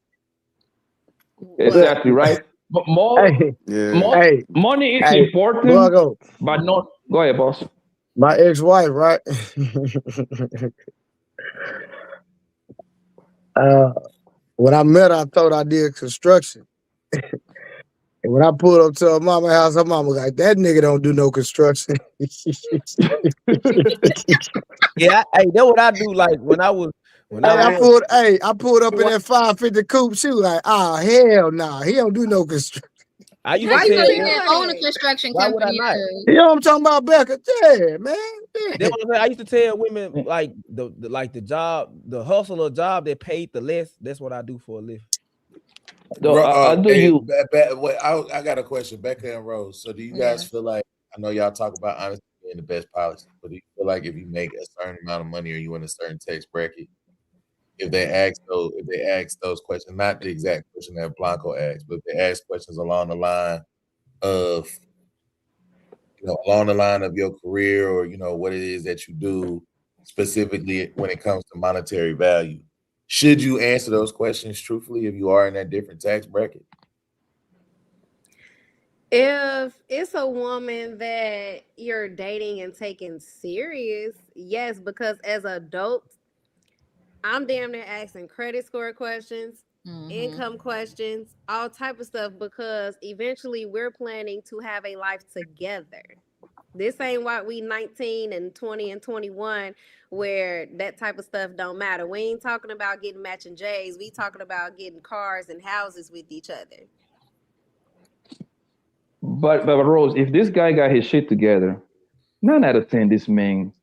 Exactly right. But money is important, but not. Go ahead, boss. My ex-wife, right? When I met her, I thought I did construction. And when I pulled up to her mama house, her mama like, that nigga don't do no construction. Yeah, hey, that's what I do. Like when I pulled up in that 550 coupe. She was like, oh hell nah, he don't do no construction. I used Why to you tell don't them, even own a construction why would I company? not? You know what I'm talking about, Becca? Yeah, man. Yeah. That's what I'm saying. I used to tell women like the job, the hustle or job that paid the less. That's what I do for a living. So I do you. I got a question, Becca and Rose. So do you guys feel like, I know y'all talk about honesty being the best policy, but do you feel like if you make a certain amount of money or you in a certain tax bracket, if they ask those questions, not the exact question that Blanco asked, but if they ask questions along the line of, along the line of your career or, what it is that you do specifically when it comes to monetary value, should you answer those questions truthfully if you are in that different tax bracket? If it's a woman that you're dating and taking serious, yes, because as adults, I'm damn near asking credit score questions, income questions, all type of stuff, because eventually we're planning to have a life together. This ain't why we 19 and 20 and 21 where that type of stuff don't matter. We ain't talking about getting matching J's. We talking about getting cars and houses with each other. But Rose, if this guy got his shit together, 9 out of 10, this man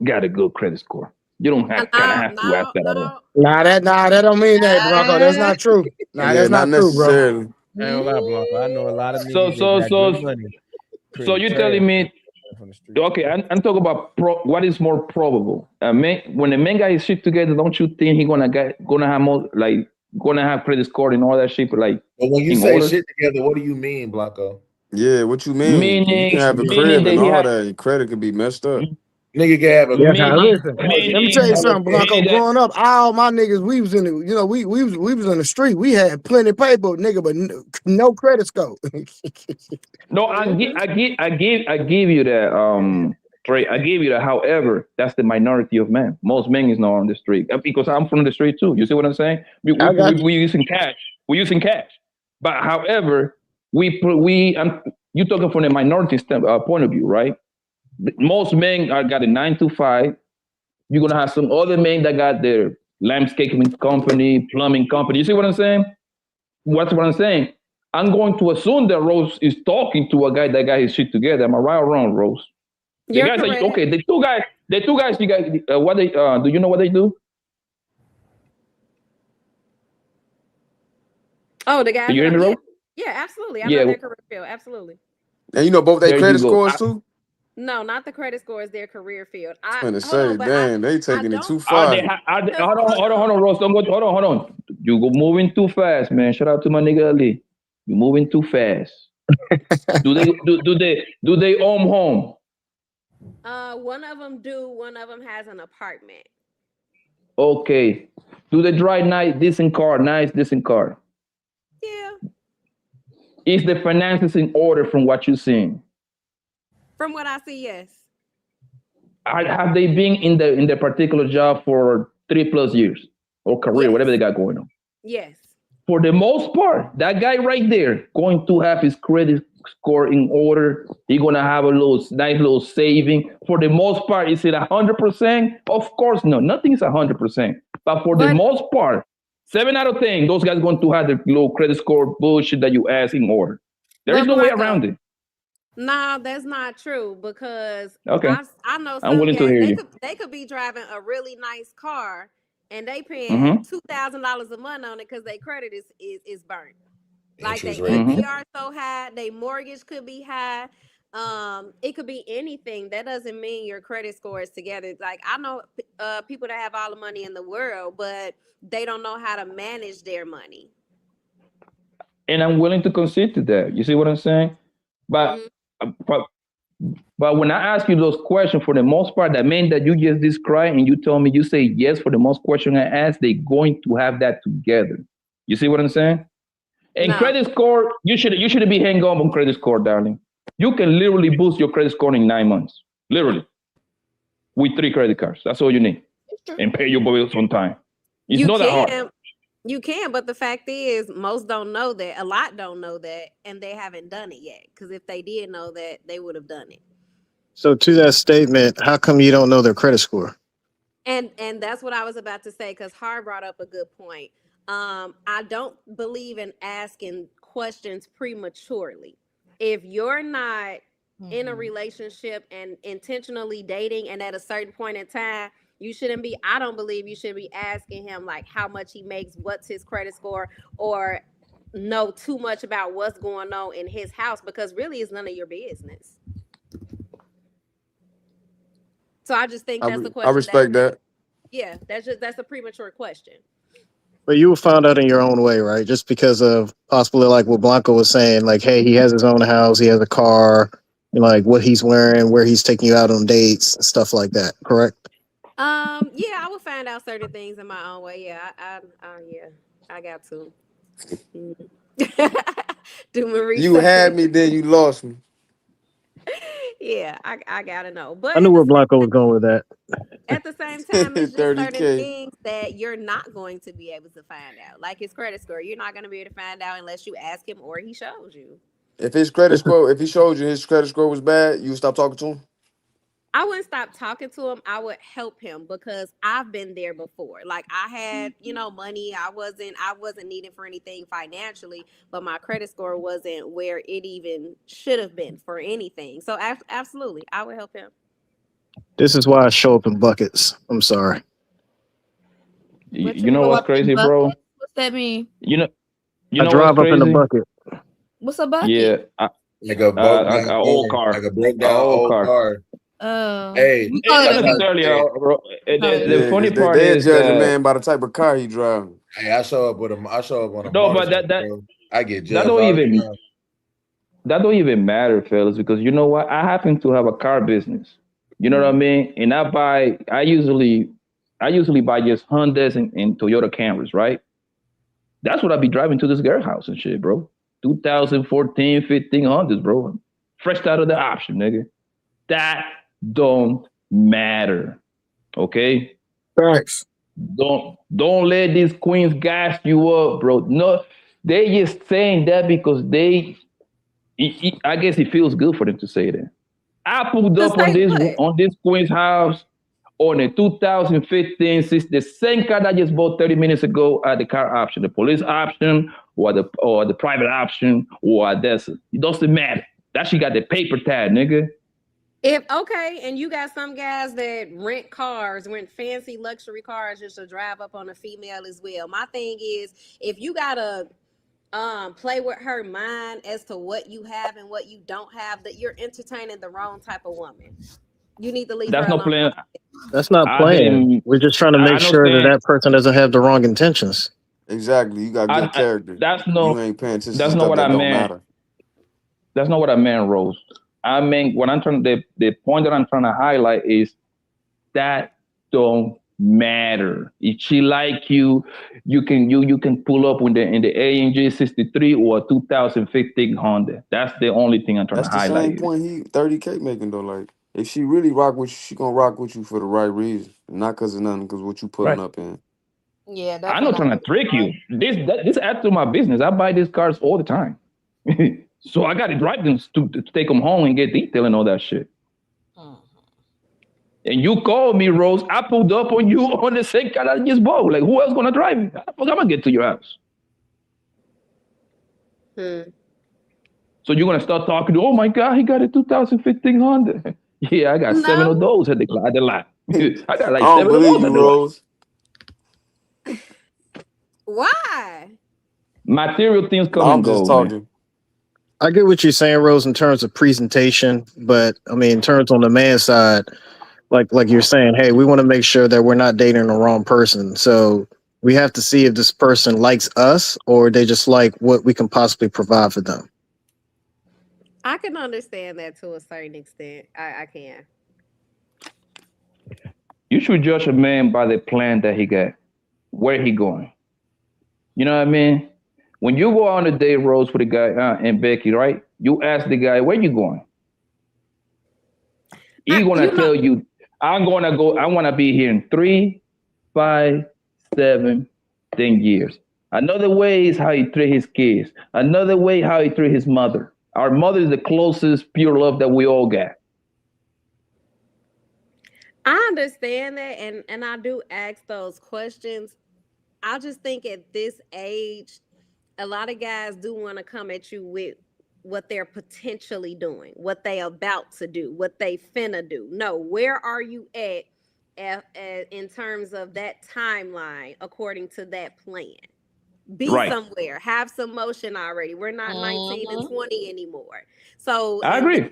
got a good credit score. You don't have to ask that at all. Nah, that don't mean that, Blanco. That's not true. Nah, that's not true, bro. I don't lie, Blanco. I know a lot of niggas that got good money. So you're telling me, okay, I'm talking about what is more probable. When a man got his shit together, don't you think he gonna have more, like, gonna have credit score and all that shit? Like, but when you say shit together, what do you mean, Blanco? Yeah, what you mean? Meaning, you can have a crib and all that. Your credit could be messed up. Nigga can have a listen. Let me tell you something, Blanco. Growing up, all my niggas, we was in the, we was in the street. We had plenty of paper, nigga, but no credit score. No, I give you that, Trey. I give you that. However, that's the minority of men. Most men is not on the street, because I'm from the street too. You see what I'm saying? We're using cash. We're using cash. But however, you're talking from the minority point of view, right? Most men got a 9 to 5. You're gonna have some other men that got their landscaping company, plumbing company. You see what I'm saying? What's what I'm saying? I'm going to assume that Rose is talking to a guy that got his shit together. Am I right or wrong, Rose? The guys are, okay, the two guys, you guys, what they do you know what they do? Oh, the guys. Do you hear me, Rose? Yeah, absolutely. I know their career field. Absolutely. And you know both their credit scores too? No, not the credit scores, their career field. I'm gonna say, damn, they taking it too far. Hold on, Rose. Don't go. Hold on. You go moving too fast, man. Shout out to my nigga Ali. You're moving too fast. do they own home? One of them do. One of them has an apartment. Okay. Do they drive nice, decent car? Yeah. Is the finances in order from what you're seeing? From what I see, yes. Have they been in the particular job for 3+ years or career, whatever they got going on? Yes. For the most part, that guy right there going to have his credit score in order. He's gonna have a nice little saving. For the most part, is it 100%? Of course, no. Nothing is 100%. But for the most part, 7 out of 10, those guys are going to have the low credit score bullshit that you ask in order. There is no way around it. No, that's not true, because okay. I know some I'm willing to hear you. They could be driving a really nice car and they paying $2,000 a month on it because their credit is burnt. Like their APR so high, their mortgage could be high. It could be anything. That doesn't mean your credit score is together. Like I know people that have all the money in the world, but they don't know how to manage their money. And I'm willing to concede to that. You see what I'm saying? But when I ask you those questions, for the most part, that man that you just described, and you told me you say yes for the most question I asked, they're going to have that together. You see what I'm saying? And credit score, you should be hanging on credit score, darling. You can literally boost your credit score in 9 months, literally, with 3 credit cards. That's all you need, and pay your bills on time. It's not that hard. You can, but the fact is, most don't know that. A lot don't know that, and they haven't done it yet. Because if they did know that, they would have done it. So to that statement, how come you don't know their credit score? And that's what I was about to say. Because Har brought up a good point. I don't believe in asking questions prematurely. If you're not in a relationship and intentionally dating, and at a certain point in time, you shouldn't be. I don't believe you should be asking him like how much he makes, what's his credit score, or know too much about what's going on in his house, because really it's none of your business. So I just think that's the question. I respect that. Yeah, that's a premature question. But you found out in your own way, right? Just because of possibly like what Blanco was saying, like, hey, he has his own house, he has a car, like what he's wearing, where he's taking you out on dates, stuff like that. Correct? Yeah, I would find out certain things in my own way. Yeah, I got to. Do my research. You had me, then you lost me. Yeah, I gotta know. But I knew where Blanco was going with that. at the same time, it's just 30K. certain things that you're not going to be able to find out. Like his credit score. You're not going to be able to find out unless you ask him or he shows you. If his credit score, if he showed you his credit score was bad, you would stop talking to him? I wouldn't stop talking to him. I would help him because I've been there before. Like I had, money. I wasn't needing for anything financially, but my credit score wasn't where it even should have been for anything. So absolutely, I would help him. This is why I show up in buckets. I'm sorry. You know what's crazy, bro? What's that mean? You know I drive up in the bucket. What's a bucket? Yeah, like a old car, like a broke down old car. Hey, the funny part they is judge a man by the type of car he drives. Hey, I show up on a no, but I get judged. That don't even matter, fellas, because you know what? I happen to have a car business. You know what I mean? And I usually buy just Hondas and Toyota Camrys, right? That's what I be driving to this girl house and shit, bro. 2014, 15 Hondas, bro. Fresh out of the option, nigga. That don't matter. Okay? Thanks. Don't let these queens gas you up, bro. No, they just saying that because I guess it feels good for them to say that. I pulled up on this queen's house on a 2015, the same car that I just bought 30 minutes ago at the car option, the police option, or the private option, or Odessa. It doesn't matter. That shit got the paper tag, nigga. And you got some guys that rent fancy luxury cars just to drive up on a female as well. My thing is, if you gotta play with her mind as to what you have and what you don't have, that you're entertaining the wrong type of woman. You need to leave her alone. Playing. That's not playing. We're just trying to make sure that person doesn't have the wrong intentions. Exactly. You got good character. You ain't paying attention. That's not what I meant. That's not what I meant, Rose. I mean, what I'm trying the point that I'm trying to highlight is that don't matter. If she like you, you can pull up in the AMG 63 or a 2015 Honda. That's the only thing I'm trying to highlight. That's the same point 30K making though. Like if she really rock with you, she gonna rock with you for the right reason, not because of nothing, because what you putting up in. Yeah, I'm not trying to trick you. This adds to my business. I buy these cars all the time. So I got to drive them to take them home and get detail and all that shit. And you called me, Rose. I pulled up on you on the same car I just bought. Like, who else gonna drive me? I'm gonna get to your house. So you're gonna start talking. Oh my God, he got a 2015 Honda. Yeah, I got 7 of those at the lot. I got like 7 of those at the Rose. Why? Material things come and go. Talking. I get what you're saying, Rose, in terms of presentation, but I mean, in terms on the man side, like you're saying, hey, we want to make sure that we're not dating the wrong person. So we have to see if this person likes us or they just like what we can possibly provide for them. I can understand that to a certain extent. I can. You should judge a man by the plan that he got, where he going. You know what I mean? When you go on a date, Rose, with a guy and Becky, right? You ask the guy, where you going? He's gonna tell you, I want to be here in 3, 5, 7, 10 years. Another way is how he treat his kids. Another way how he treat his mother. Our mother is the closest pure love that we all got. I understand that, and I do ask those questions. I just think at this age, a lot of guys do want to come at you with what they're potentially doing, what they about to do, what they finna do. No, where are you at in terms of that timeline according to that plan? Be Right. somewhere, have some motion already. We're not 19 and 20 anymore. So I agree.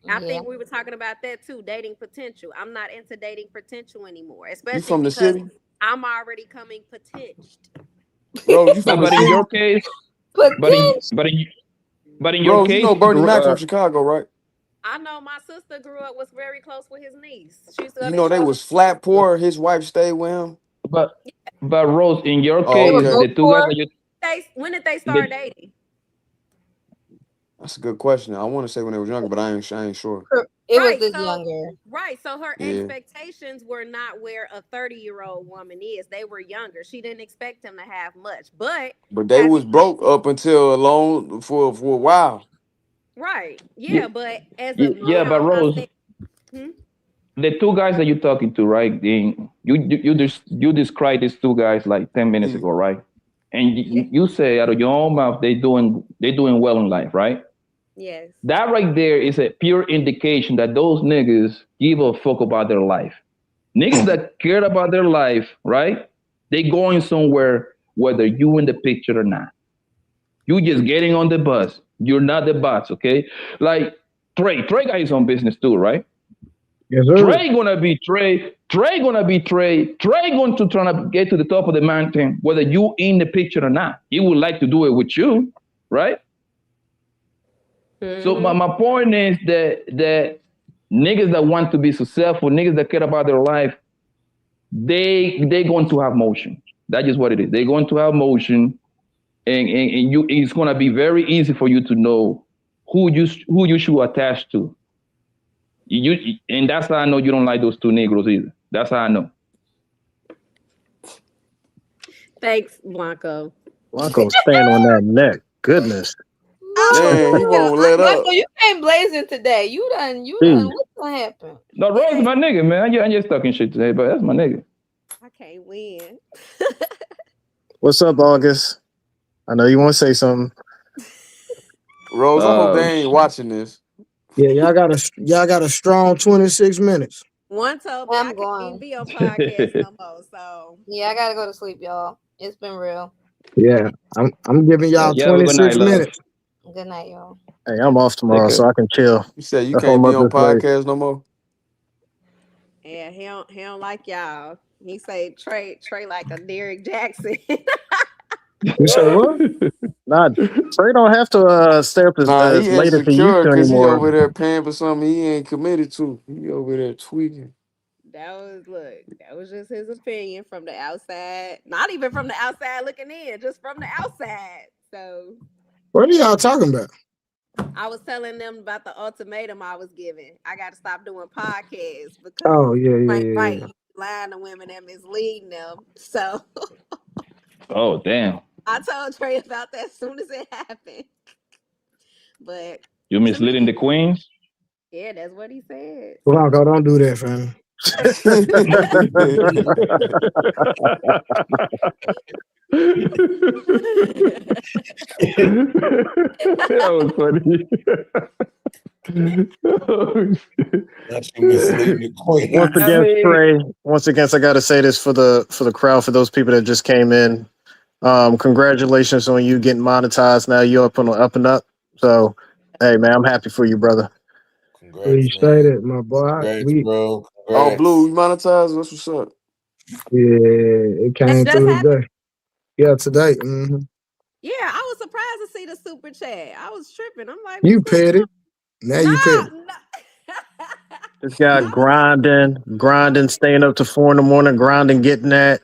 I think we were talking about that too, dating potential. I'm not into dating potential anymore, You especially from the because city? I'm already coming potential. Rose, you from the But in city? your case, But but in your Rose, you case, know Bernie Mac from Chicago, right? I know my sister grew up, was very close with his niece. She's You know they was flat poor. His wife stayed with him. but Rose, in your Oh, case, okay. the two guys that you when did they start dating? That's a good question. I want to say when they was younger, but I ain't sure. It was this younger. Right. So her Yeah. expectations were not where a 30-year-old woman is. They were younger. She didn't expect him to have much. But they was broke up until for a while. right. Yeah, but as a yeah, but Rose, the two guys that you're talking to, right? You described these two guys like 10 minutes ago, right? And you say out of your own mouth they doing well in life, right? Yes. That right there is a pure indication that those niggas give a fuck about their life. Niggas that care about their life, right? They going somewhere whether you in the picture or not. You just getting on the bus. You're not the boss, okay? Like Trey got his own business too, right? Yes, sir. Trey gonna be Trey. Trey gonna be Trey. Trey going to try to get to the top of the mountain, whether you in the picture or not. He would like to do it with you, right? So my point is that niggas that want to be successful, niggas that care about their life, they going to have motion. That's just what it is. They're going to have motion, and it's gonna be very easy for you to know who you should attach to. And that's how I know you don't like those two Negroes either. That's how I know. Thanks, Blanco. Blanco's staying on that neck. Goodness. Man, he won't let up. Blanco, you came blazing today. You done. What's gonna happen? No, Rose is my nigga, man. I'm just talking shit today, but that's my nigga. I can't win. What's up, August? I know you want to say something. Rose, I hope they ain't watching this. Yeah, y'all got a strong 26 minutes. One told me I can't be on podcast no more. So yeah, I gotta go to sleep, y'all. It's been real. Yeah, I'm giving y'all 26 minutes. Good night, y'all. Hey, I'm off tomorrow, so I can chill. You said you can't be on podcast no more. Yeah, he don't like y'all. He say Trey like a Derrick Jackson. You say what? Nah, Trey don't have to stay up as late as he used to because he anymore. over there paying for something he ain't committed to. He over there tweaking. That was just his opinion from the outside. Not even from the outside looking in, just from the outside. So what are y'all talking about? I was telling them about the ultimatum I was giving. I got to stop doing podcasts because yeah. lying to women and misleading them. So oh damn. I told Trey about that as soon as it happened. But you misleading the queens? Yeah, that's what he said. Blanco, don't do that, fam. That was funny. Once again, I gotta say this for the crowd, for those people that just came in. Congratulations on you getting monetized. Now you're up on the up and up. So hey man, I'm happy for you, brother. Appreciate it, my boy. Bro. Oh, Blue, you monetized? What's up? Yeah, it came through today. Yeah, today. Mm-hmm. Yeah, I was surprised to see the super chat. I was tripping. I'm like, you petty. Now you petty. This guy grinding, staying up to 4 a.m, grinding, getting that.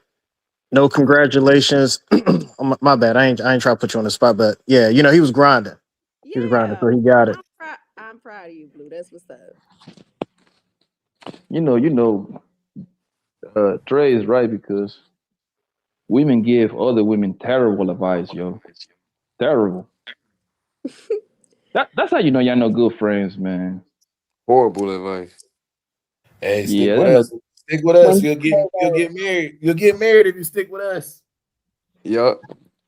No congratulations. My bad. I ain't trying to put you on the spot, but yeah, he was grinding. He was grinding, so he got it. I'm proud of you, Blue. That's what's up. Trey is right because women give other women terrible advice, yo. Terrible. That's how you know y'all no good friends, man. Horrible advice. Hey, stick Yeah, with they're not. us. Stick with us. When You'll get married. You'll get married if you stick with us. Yup.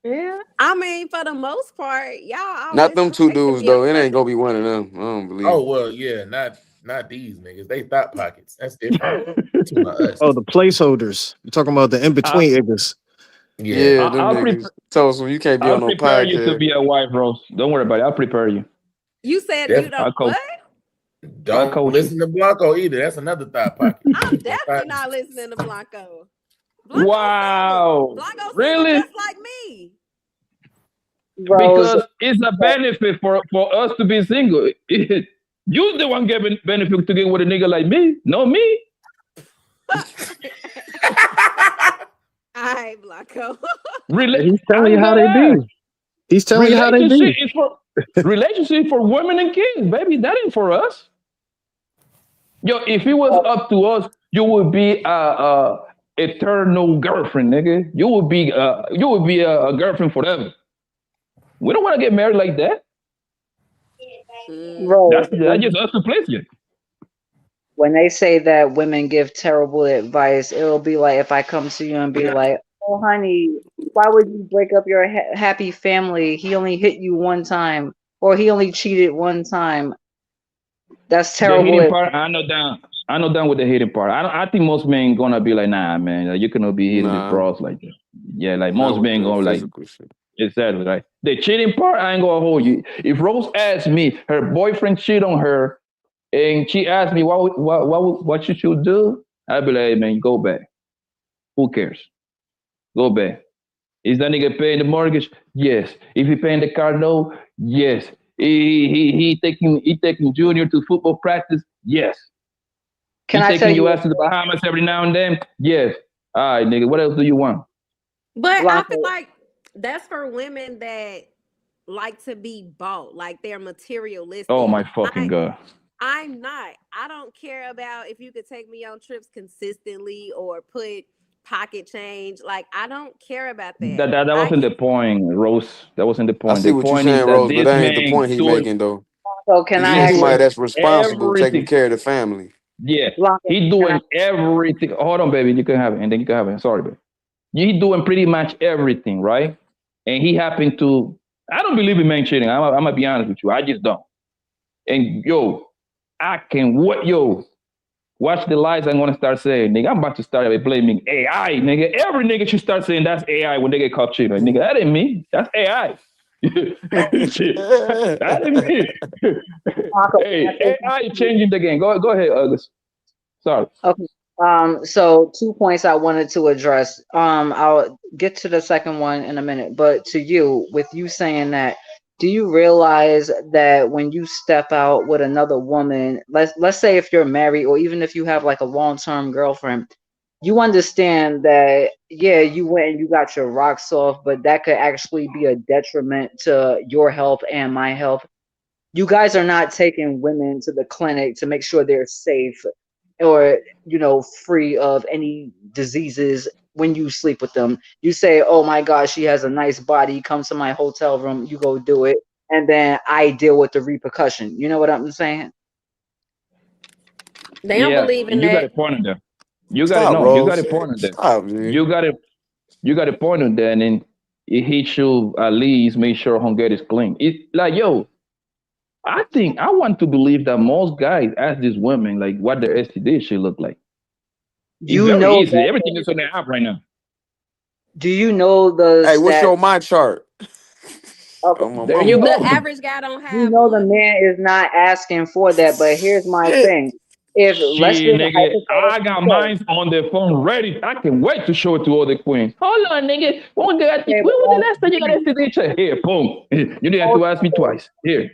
Yeah, I mean, for the most part, y'all Not always them two correcting dudes me on though. It ain't something. gonna be one of them. I don't believe Oh it. well, yeah, not these niggas. They thought pockets. That's different. Talking about us. Oh, the placeholders. You're talking about the in between niggas. Yeah. Yeah, them I'll niggas. prepare. Told them you can't be I'll on no prepare you to podcast. be a wife, Rose. Don't worry about it. I'll prepare you. You said Def- you don't I'll coach. what? Don't coach listen to Blanco either. That's another thought pocket. I'm definitely not listening to Blanco. Wow. Blanco Really? just like me. Rose, Because it's a benefit for us to be single. You the one getting benefit to get with a nigga like me, not me. All right, Blanco. He's telling you how they be. He's telling you how they Relationship be. is for relationship for women and kids, baby. That ain't for us. Yo, if it was up to us, you would be a eternal girlfriend, nigga. You would be a girlfriend forever. We don't want to get married like that. Rose, That's just us to place you. when they say that women give terrible advice, it'll be like if I come to you and be like, "Oh, honey, why would you break up your happy family? He only hit you one time, or he only cheated one time." That's The terrible. hitting part, I know down with the hitting part. I think most men gonna be like, nah, man, like, you cannot be hitting with bros like that. Yeah, like Not most with men the gonna like, physical shit. exactly, right? The cheating part, I ain't gonna hold you. If Rose asked me, her boyfriend cheated on her, and she asked me what you should do, I'd be like, hey, man, go back. Who cares? Go back. Is that nigga paying the mortgage? Yes. If he paying the car note? Yes. He taking Junior to football practice? Yes. Can he I taking tell you you? out to the Bahamas every now and then? Yes. All right, nigga. What else do you want? But I Blanco, feel like that's for women that like to be bought, like they're materialistic. Oh my fucking god. I'm not. I don't care about if you could take me on trips consistently or put pocket change. Like, I don't care about that. That wasn't the point, Rose. That wasn't the I point. see The what you're point is saying, that Rose, but this that ain't the man point he doing, making though. so can I He ask somebody you? that's responsible, taking everything. care of the family. Yeah, Blanco, he can doing I? everything. Hold on, baby. You can have it, and then you can have it. Sorry, baby. He doing pretty much everything, right? And he happened to. I don't believe in man cheating. I'm gonna be honest with you. I just don't. And yo, I can what yo. Watch the lies I'm gonna start saying, nigga. I'm about to start blaming AI, nigga. Every nigga should start saying that's AI when they get caught cheating. Nigga, that ain't me. That's AI. Shit. That ain't me. Blanco, Hey, can I say AI something? changing the game. Go ahead, August. Sorry. Okay. So 2 points I wanted to address. I'll get to the second one in a minute, but to you, with you saying that, do you realize that when you step out with another woman, let's say if you're married or even if you have like a long-term girlfriend, you understand that yeah, you went and you got your rocks off, but that could actually be a detriment to your health and my health. You guys are not taking women to the clinic to make sure they're safe or free of any diseases when you sleep with them. You say, oh my gosh, she has a nice body, come to my hotel room, you go do it, and then I deal with the repercussion. You know what I'm saying? They don't believe in you got a that. point on that. You got it. Stop, No, you got Rose. a point on that. Stop, man. You got a point on that, and then he should at least make sure home get is clean. It's like, yo, I think I want to believe that most guys ask these women like what their STD should look like. It's You very know easy. that. Everything is on the app right now. Do you know the Hey, what's stat? your my chart? Okay. Oh, my There mama. you The go. average guy don't You have know the one. man is not asking for that, but here's my Shit. thing. If let's Shit, just nigga, I got hypothetically mine on the phone ready. I can wait to show it to all the queens. Hold on, nigga. When say, was the last time you got STD check? Here, boom. You didn't have to ask me twice. Here.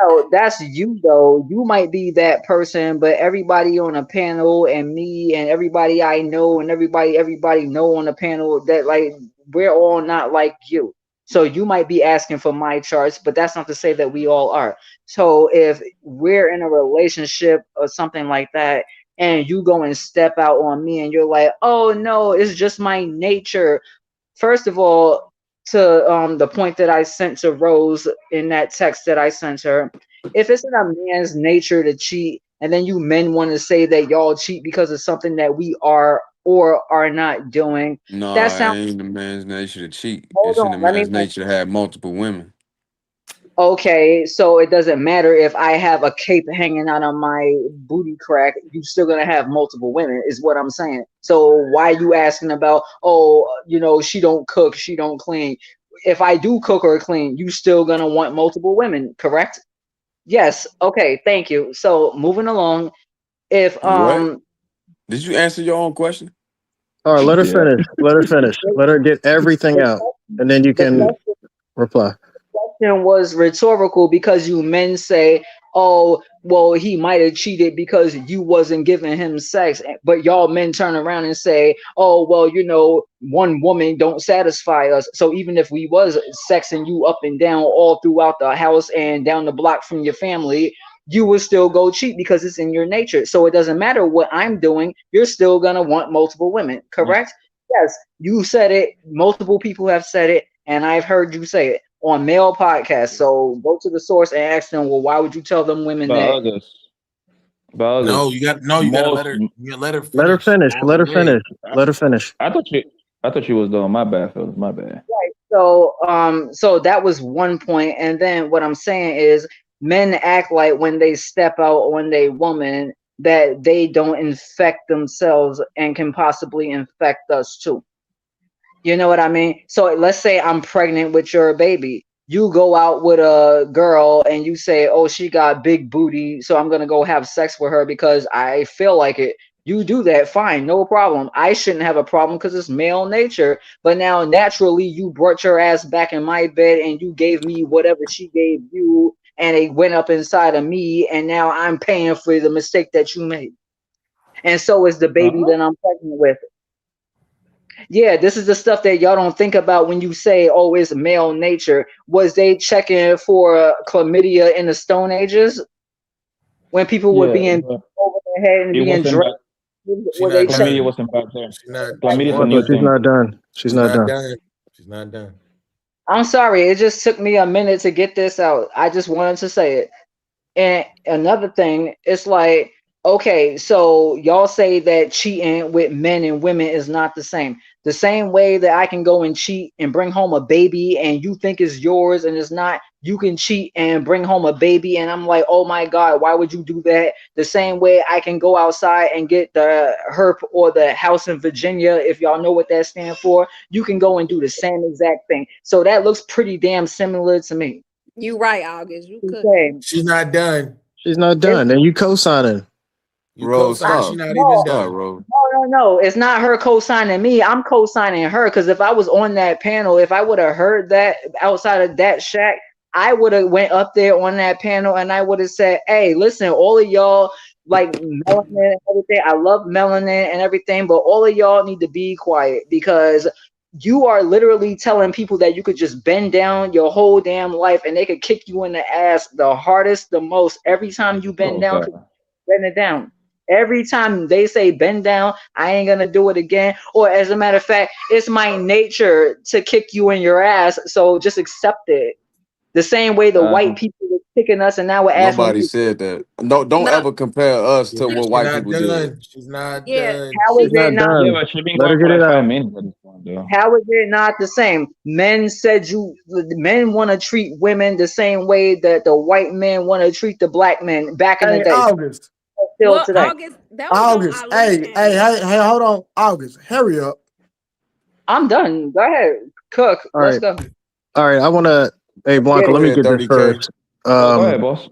no, that's you though. You might be that person, but everybody on a panel and me and everybody I know and everybody know on the panel that like we're all not like you. So you might be asking for my charts, but that's not to say that we all are. So if we're in a relationship or something like that, and you go and step out on me and you're like, oh no, it's just my nature. first of all, to the point that I sent to Rose in that text that I sent her, if it's in a man's nature to cheat, and then you men want to say that y'all cheat because of something that we are or are not doing, No, that it sounds. ain't the man's nature to cheat. Hold It's in the on, let me. man's nature to have multiple women. Okay, so it doesn't matter if I have a cape hanging out on my booty crack, you still gonna have multiple women, is what I'm saying. So why you asking about, oh, she don't cook, she don't clean. If I do cook or clean, you still gonna want multiple women, correct? Yes. Okay, thank you. So moving along, if What? Did you answer your own question? All right, let her Yeah. finish. Let her finish. Let her get everything out, and then you the can reply. question was rhetorical because you men say, oh, well, he might have cheated because you wasn't giving him sex. But y'all men turn around and say, oh, well, one woman don't satisfy us. So even if we was sexing you up and down all throughout the house and down the block from your family, you would still go cheat because it's in your nature. So it doesn't matter what I'm doing. You're still going to want multiple women, correct? Yes, you said it. Multiple people have said it, and I've heard you say it on male podcasts. So go to the source and ask them, well, why would you tell them women But that? August. But August. No, you gotta let her. You let her finish. Let her finish. All Let her the way. finish. Let her finish. I thought you was doing my bad, fellas. My bad. Right. So that was one point. And then what I'm saying is men act like when they step out on a woman that they don't infect themselves and can possibly infect us too. You know what I mean? So let's say I'm pregnant with your baby. You go out with a girl and you say, oh, she got big booty, so I'm going to go have sex with her because I feel like it. You do that, fine, no problem. I shouldn't have a problem because it's male nature. But now naturally you brought your ass back in my bed and you gave me whatever she gave you, and it went up inside of me, and now I'm paying for the mistake that you made. And so is the baby that I'm pregnant with. Yeah, this is the stuff that y'all don't think about when you say, oh, it's male nature. Was they checking for chlamydia in the Stone Ages when people were being over their head and being dressed? Were they checking? Chlamydia wasn't back there. She's not. Chlamydia's a Marco, new she's thing. not done. She's not done. She's not done. I'm sorry, it just took me a minute to get this out. I just wanted to say it. And another thing, it's like, okay, so y'all say that cheating with men and women is not the same. The same way that I can go and cheat and bring home a baby and you think it's yours and it's not, you can cheat and bring home a baby and I'm like, oh my God, why would you do that? The same way I can go outside and get the HERP or the House in Virginia, if y'all know what that stands for, you can go and do the same exact thing. So that looks pretty damn similar to me. You right, August. You could. Okay. She's not done. She's not done. And you co-signing. Rose, stop. She's not No. even Stop, done. Rose. No. It's not her co-signing me. I'm co-signing her because if I was on that panel, if I would have heard that outside of that shack, I would have went up there on that panel and I would have said, hey, listen, all of y'all like melanin and everything. I love melanin and everything, but all of y'all need to be quiet because you are literally telling people that you could just bend down your whole damn life and they could kick you in the ass the hardest, the most. Every time you bend down, bend it down. Every time they say bend down, I ain't gonna do it again. Or as a matter of fact, it's my nature to kick you in your ass. So just accept it. The same way the white people were kicking us, and now we're asking. Nobody said that. Don't ever compare us to what white people did. She's not Yeah, done. how is it not? Yeah, but she been Let her going get for it like out. 5 minutes at this point, though. How is it not the same? Men want to treat women the same way that the white men want to treat the black men back in the day. August. Still Well, today. August, that was on August. Ali Hey, hold on. August, hurry up. I'm done. Go ahead. Cook. All Let's right. go. All right. I want to. Hey, Blanco, Go let me ahead, get this 30K. first. Go ahead, boss.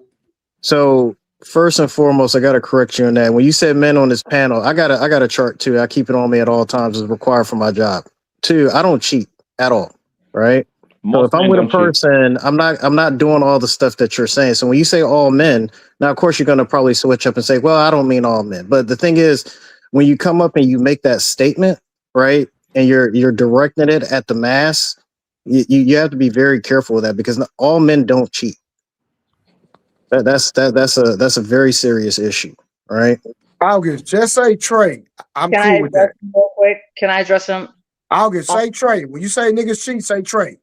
So first and foremost, I got to correct you on that. When you said men on this panel, I got a chart too. I keep it on me at all times as required for my job. 2, I don't cheat at all. Right. So if I'm with a person, I'm not doing all the stuff that you're saying. So when you say all men, now of course you're going to probably switch up and say, well, I don't mean all men. But the thing is, when you come up and you make that statement, right, and you're directing it at the mass, you have to be very careful with that because all men don't cheat. That's a very serious issue, right? August, just say Trey. I'm Can cool I with address that. him real quick? Can I address him? August, say Trey. When you say niggas cheat, say Trey.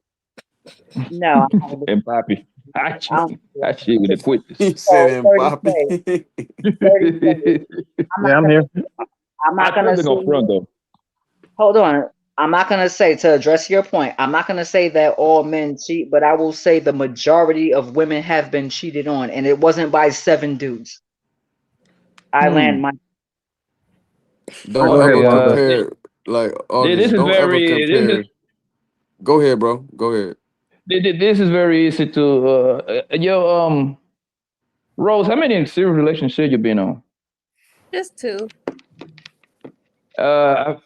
No. And Papi. I cheat with the quickness. He said, So "Papi." 30 Yeah, I'm here. I'm not gonna say, though. hold on. I'm not gonna say, to address your point, I'm not gonna say that all men cheat, but I will say the majority of women have been cheated on, and it wasn't by 7 dudes. I land my Don't Go ever ahead, compare. Like August, this is don't ever very. compare. Go ahead, bro. Go ahead. This is very easy to. Rose, how many serious relationships you been on? Just 2.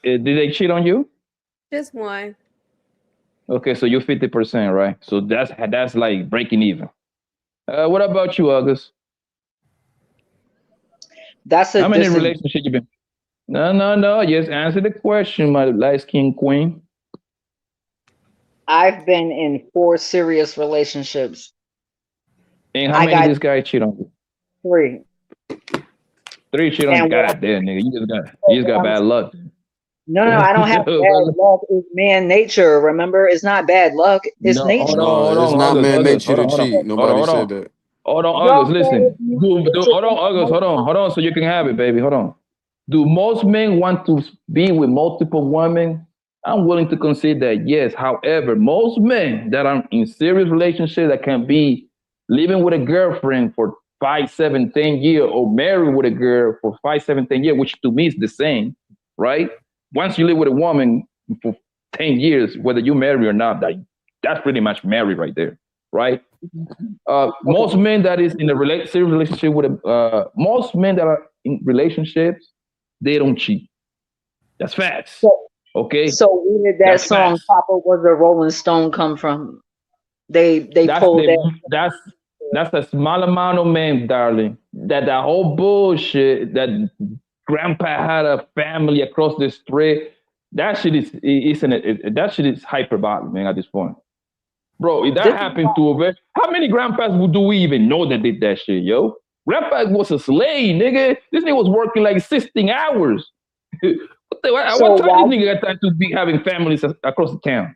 Did they cheat on you? Just 1. Okay, so you're 50%, right? So that's like breaking even. What about you, August? That's how many relationships you been? No. Just answer the question, my light skinned queen. I've been in 4 serious relationships. And how many this guy cheat on you? 3. 3 cheat on you. God damn, nigga. You just got bad luck. No, I don't have bad luck. It's man nature. Remember, it's not bad luck. It's nature. Hold on, it's not August, man nature to hold on, cheat. Nobody said that. Hold on, August, listen. Hold on, August, hold on, so you can have it, baby. Hold on. Do most men want to be with multiple women? I'm willing to concede that, yes. However, most men that are in serious relationships that can be living with a girlfriend for 5, 7, 10 years, or married with a girl for 5, 7, 10 years, which to me is the same, right? Once you live with a woman for 10 years, whether you marry or not, that's pretty much married right there, right? Most men that is in a serious relationship with most men that are in relationships, they don't cheat. That's facts. Okay. So where did that song "Papa Was a Rolling Stone" come from? They pulled that. That's a small amount of men, darling. That whole bullshit that grandpa had a family across the street. That shit is hyperbolic, man. At this point, bro, if that happened to how many grandpas do we even know that did that shit, yo? Grandpa was a slave, nigga. This nigga was working like 16 hours. What time this nigga got time to be having families across the town?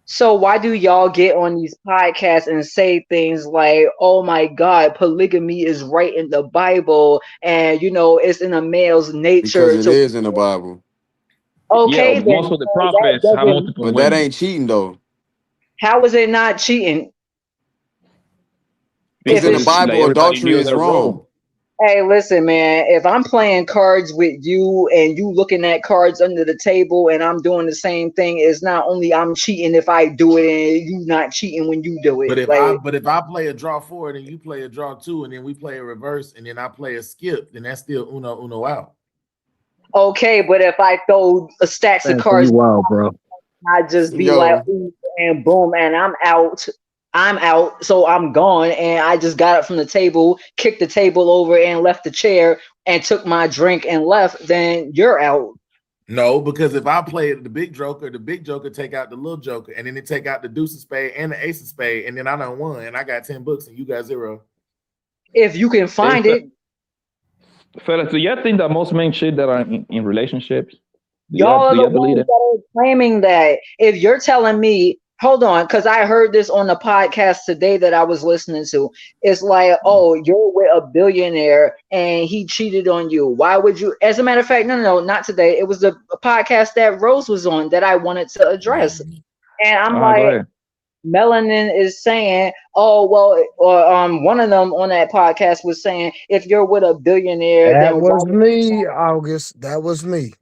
So why do y'all get on these podcasts and say things like, "Oh my God, polygamy is right in the Bible, and it's in a male's nature"? Because it is in the Bible. Okay, yeah, most of the prophets have multiple women. But that ain't cheating though. How is it not cheating? Because in the Bible, adultery is wrong. Hey, listen, man, if I'm playing cards with you and you looking at cards under the table and I'm doing the same thing, it's not only I'm cheating if I do it and you not cheating when you do it. But if I play a draw forward and you play a draw 2 and then we play a reverse and then I play a skip, then that's still uno out. Okay, but if I throw a stacks of cards, wow, bro. I just be like, ooh, and boom, and I'm out. So I'm gone, and I just got up from the table, kicked the table over, and left the chair, and took my drink and left. Then you're out. No, because if I play the big joker take out the little joker, and then they take out the deuce of spade and the ace of spade, and then I done won, and I got 10 books, and you got 0. If you can find it, fellas, do you think that most men cheat that are in relationships? Y'all are the ones that are claiming that. If you're telling me, hold on, because I heard this on the podcast today that I was listening to. It's like, oh, you're with a billionaire and he cheated on you. Why would you? As a matter of fact, no, not today. It was a podcast that Rose was on that I wanted to address. And I'm like, Melanin is saying, oh, well, or one of them on that podcast was saying, if you're with a billionaire, that was me, August. That was me.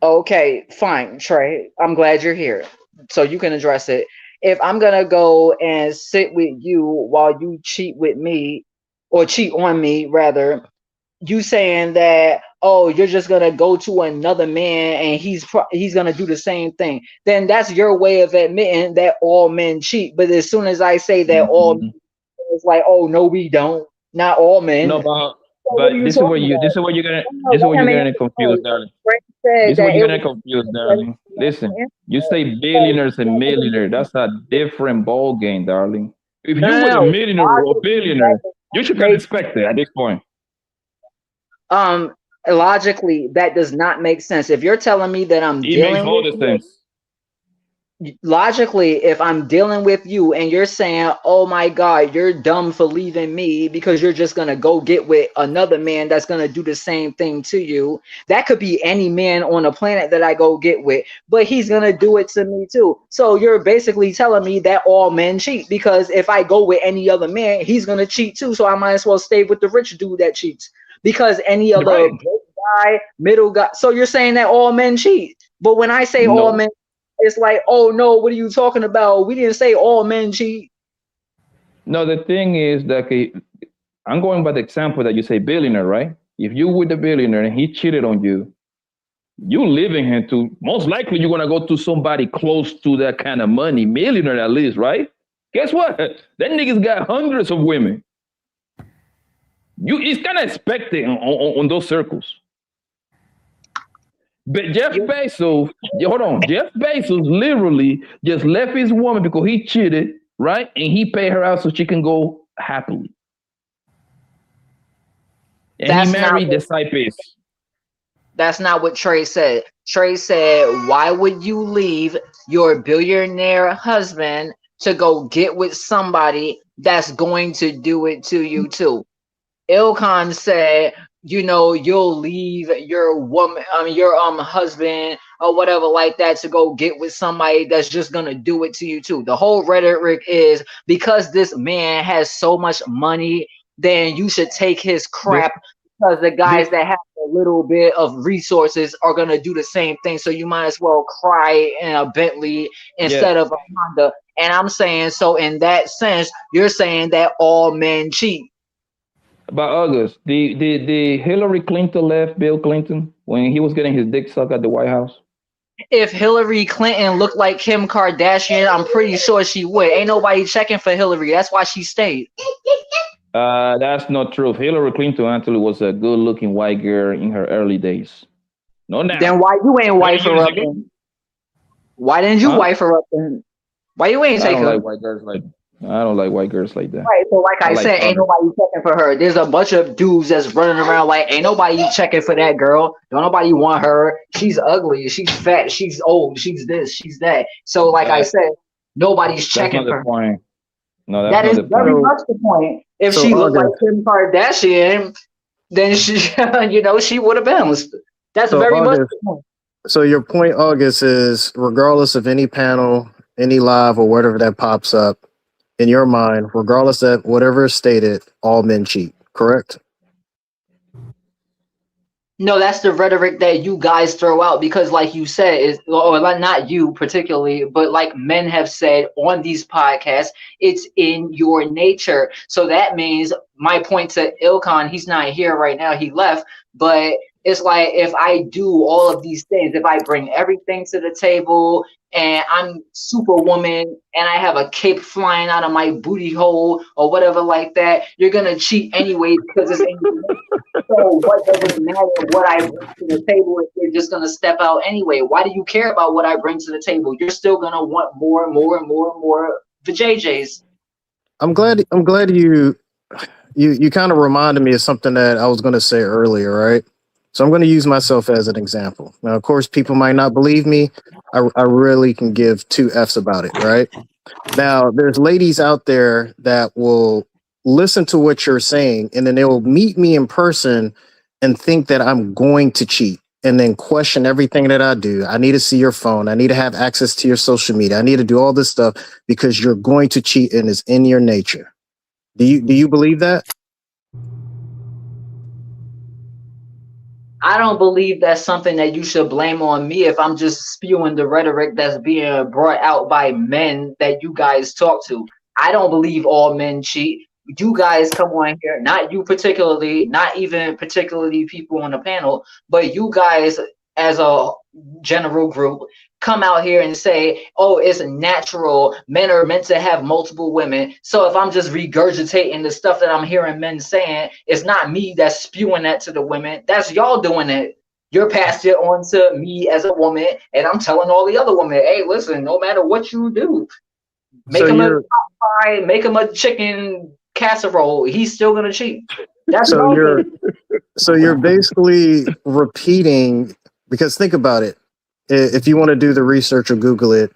Okay, fine, Trey. I'm glad you're here, so you can address it. If I'm gonna go and sit with you while you cheat with me, or cheat on me, rather, you saying that, oh, you're just gonna go to another man and he's gonna do the same thing, then that's your way of admitting that all men cheat. But as soon as I say that all men, it's like, oh no, we don't. Not all men. No, but this is where you're gonna confuse, darling. This is what you're gonna confuse, darling. Listen, you say billionaires and millionaires. That's a different ball game, darling. If you were a millionaire or a billionaire, you should kind of expect it at this point. logically, that does not make sense. If you're telling me that I'm It makes dealing all with the sense. logically, if I'm dealing with you and you're saying, oh my God, you're dumb for leaving me because you're just going to go get with another man that's going to do the same thing to you. That could be any man on the planet that I go get with, but he's going to do it to me too. So you're basically telling me that all men cheat, because if I go with any other man, he's going to cheat too. So I might as well stay with the rich dude that cheats, because any other Right. guy, middle guy. So you're saying that all men cheat. But when I say all No. men, it's like, oh no, what are you talking about? We didn't say all men cheat. No, the thing is that I'm going by the example that you say billionaire, right? If you with the billionaire and he cheated on you, you leaving him to, most likely you're gonna go to somebody close to that kind of money, millionaire at least, right? Guess what? That nigga's got hundreds of women. It's kind of expected on those circles. But Jeff Bezos, hold on, Jeff Bezos literally just left his woman because he cheated, right? And he paid her out so she can go happily. And That's he married not the side piece. That's not what Trey said. Trey said, why would you leave your billionaire husband to go get with somebody that's going to do it to you too? Ilkan said, you know, you'll leave your woman, your husband or whatever like that to go get with somebody that's just gonna do it to you too. The whole rhetoric is because this man has so much money, then you should take his crap, because the guys that have a little bit of resources are gonna do the same thing. So you might as well cry in a Bentley instead of a Honda. And I'm saying, so in that sense, you're saying that all men cheat. But August, did Hillary Clinton left Bill Clinton when he was getting his dick sucked at the White House? If Hillary Clinton looked like Kim Kardashian, I'm pretty sure she would. Ain't nobody checking for Hillary. That's why she stayed. That's not true. Hillary Clinton actually was a good-looking white girl in her early days. No, now. Then why you ain't wife her up? Why didn't you wife her up? Why you ain't take her? I don't like white girls like that. Right, so like I said, ain't nobody checking for her. There's a bunch of dudes that's running around like, ain't nobody checking for that girl. Don't nobody want her. She's ugly. She's fat. She's old. She's this. She's that. So like I said, nobody's checking for her. Point. No, that is very much the point. If she looked like Kim Kardashian, then she, she would have bounced. That's very much the point. So your point, August, is regardless of any panel, any live or whatever that pops up, in your mind, regardless of whatever is stated, all men cheat, correct? No, that's the rhetoric that you guys throw out, because like you said, or not you particularly, but like men have said on these podcasts, it's in your nature. So that means, my point to Ilkan, he's not here right now, he left, but it's like, if I do all of these things, if I bring everything to the table and I'm superwoman and I have a cape flying out of my booty hole or whatever like that, you're going to cheat anyway because it's in your nature. So what does it matter what I bring to the table if you're just going to step out anyway? Why do you care about what I bring to the table? You're still going to want more and more and more and more the JJs. I'm glad you kind of reminded me of something that I was going to say earlier, right? So I'm going to use myself as an example. Now, of course, people might not believe me. I really can give two F's about it, right? Now, there's ladies out there that will listen to what you're saying, and then they will meet me in person and think that I'm going to cheat, and then question everything that I do. I need to see your phone. I need to have access to your social media. I need to do all this stuff because you're going to cheat and it's in your nature. Do you believe that? I don't believe that's something that you should blame on me if I'm just spewing the rhetoric that's being brought out by men that you guys talk to. I don't believe all men cheat. You guys come on here, not you particularly, not even particularly people on the panel, but you guys as a general group come out here and say, oh, it's natural. Men are meant to have multiple women. So if I'm just regurgitating the stuff that I'm hearing men saying, it's not me that's spewing that to the women. That's y'all doing it. You're passing it on to me as a woman, and I'm telling all the other women, hey, listen, no matter what you do, make him a pot pie, make him a chicken casserole, he's still going to cheat. That's So bogus. you're basically repeating, because think about it. If you want to do the research or Google it,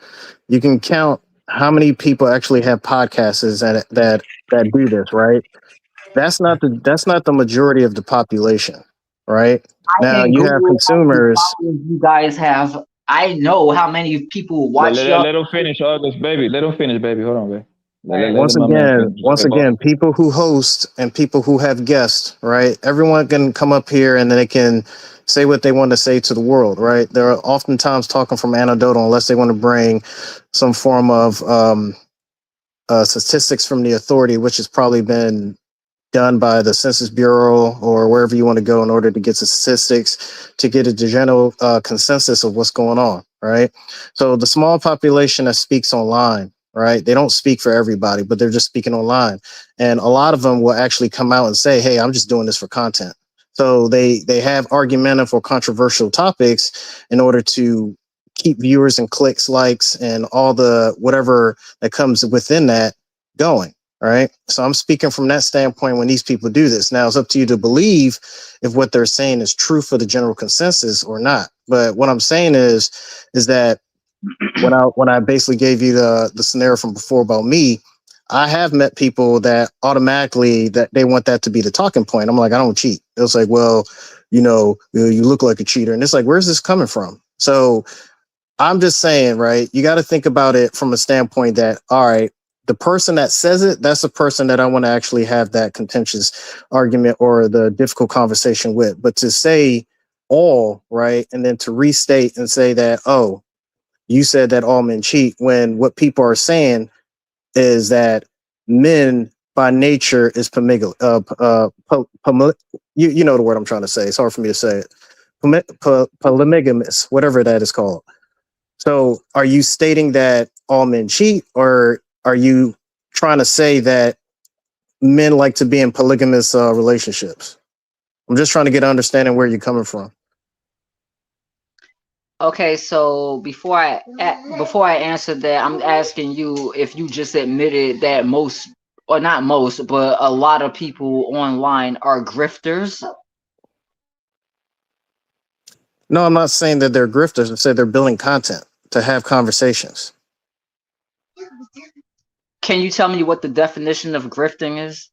you can count how many people actually have podcasts that do this, right? That's not the majority of the population, right? I Now can you have Google how many consumers. followers you guys have. I know how many people watch y'all. Let him finish, August, baby. Let him finish, baby. Hold on, baby. Let Once my man again, finish. once again, people who host and people who have guests, right? Everyone can come up here and they can say what they want to say to the world, right? They're oftentimes talking from anecdotal unless they want to bring some form of statistics from the authority, which has probably been done by the Census Bureau or wherever you want to go in order to get the statistics to get a general consensus of what's going on, right? So the small population that speaks online, right? They don't speak for everybody, but they're just speaking online. And a lot of them will actually come out and say, hey, I'm just doing this for content. So they have argumentative or controversial topics in order to keep viewers and clicks, likes, and all the whatever that comes within that going. All right. So I'm speaking from that standpoint when these people do this. Now it's up to you to believe if what they're saying is true for the general consensus or not. But what I'm saying is that when I basically gave you the scenario from before about me, I have met people that automatically that they want that to be the talking point. I'm like, I don't cheat. It was like, well, you look like a cheater. And it's like, where's this coming from? So I'm just saying, right? You got to think about it from a standpoint that, all right, the person that says it, that's the person that I want to actually have that contentious argument or the difficult conversation with. But to say all, right, and then to restate and say that, oh, you said that all men cheat, when what people are saying is that men by nature is you know the word I'm trying to say. It's hard for me to say it. Polygamous, whatever that is called. So are you stating that all men cheat, or are you trying to say that men like to be in polygamous relationships? I'm just trying to get an understanding where you're coming from. Okay, so before I answer that, I'm asking you if you just admitted that most, or not most, but a lot of people online are grifters. No, I'm not saying that they're grifters. I said they're building content to have conversations. Can you tell me what the definition of grifting is?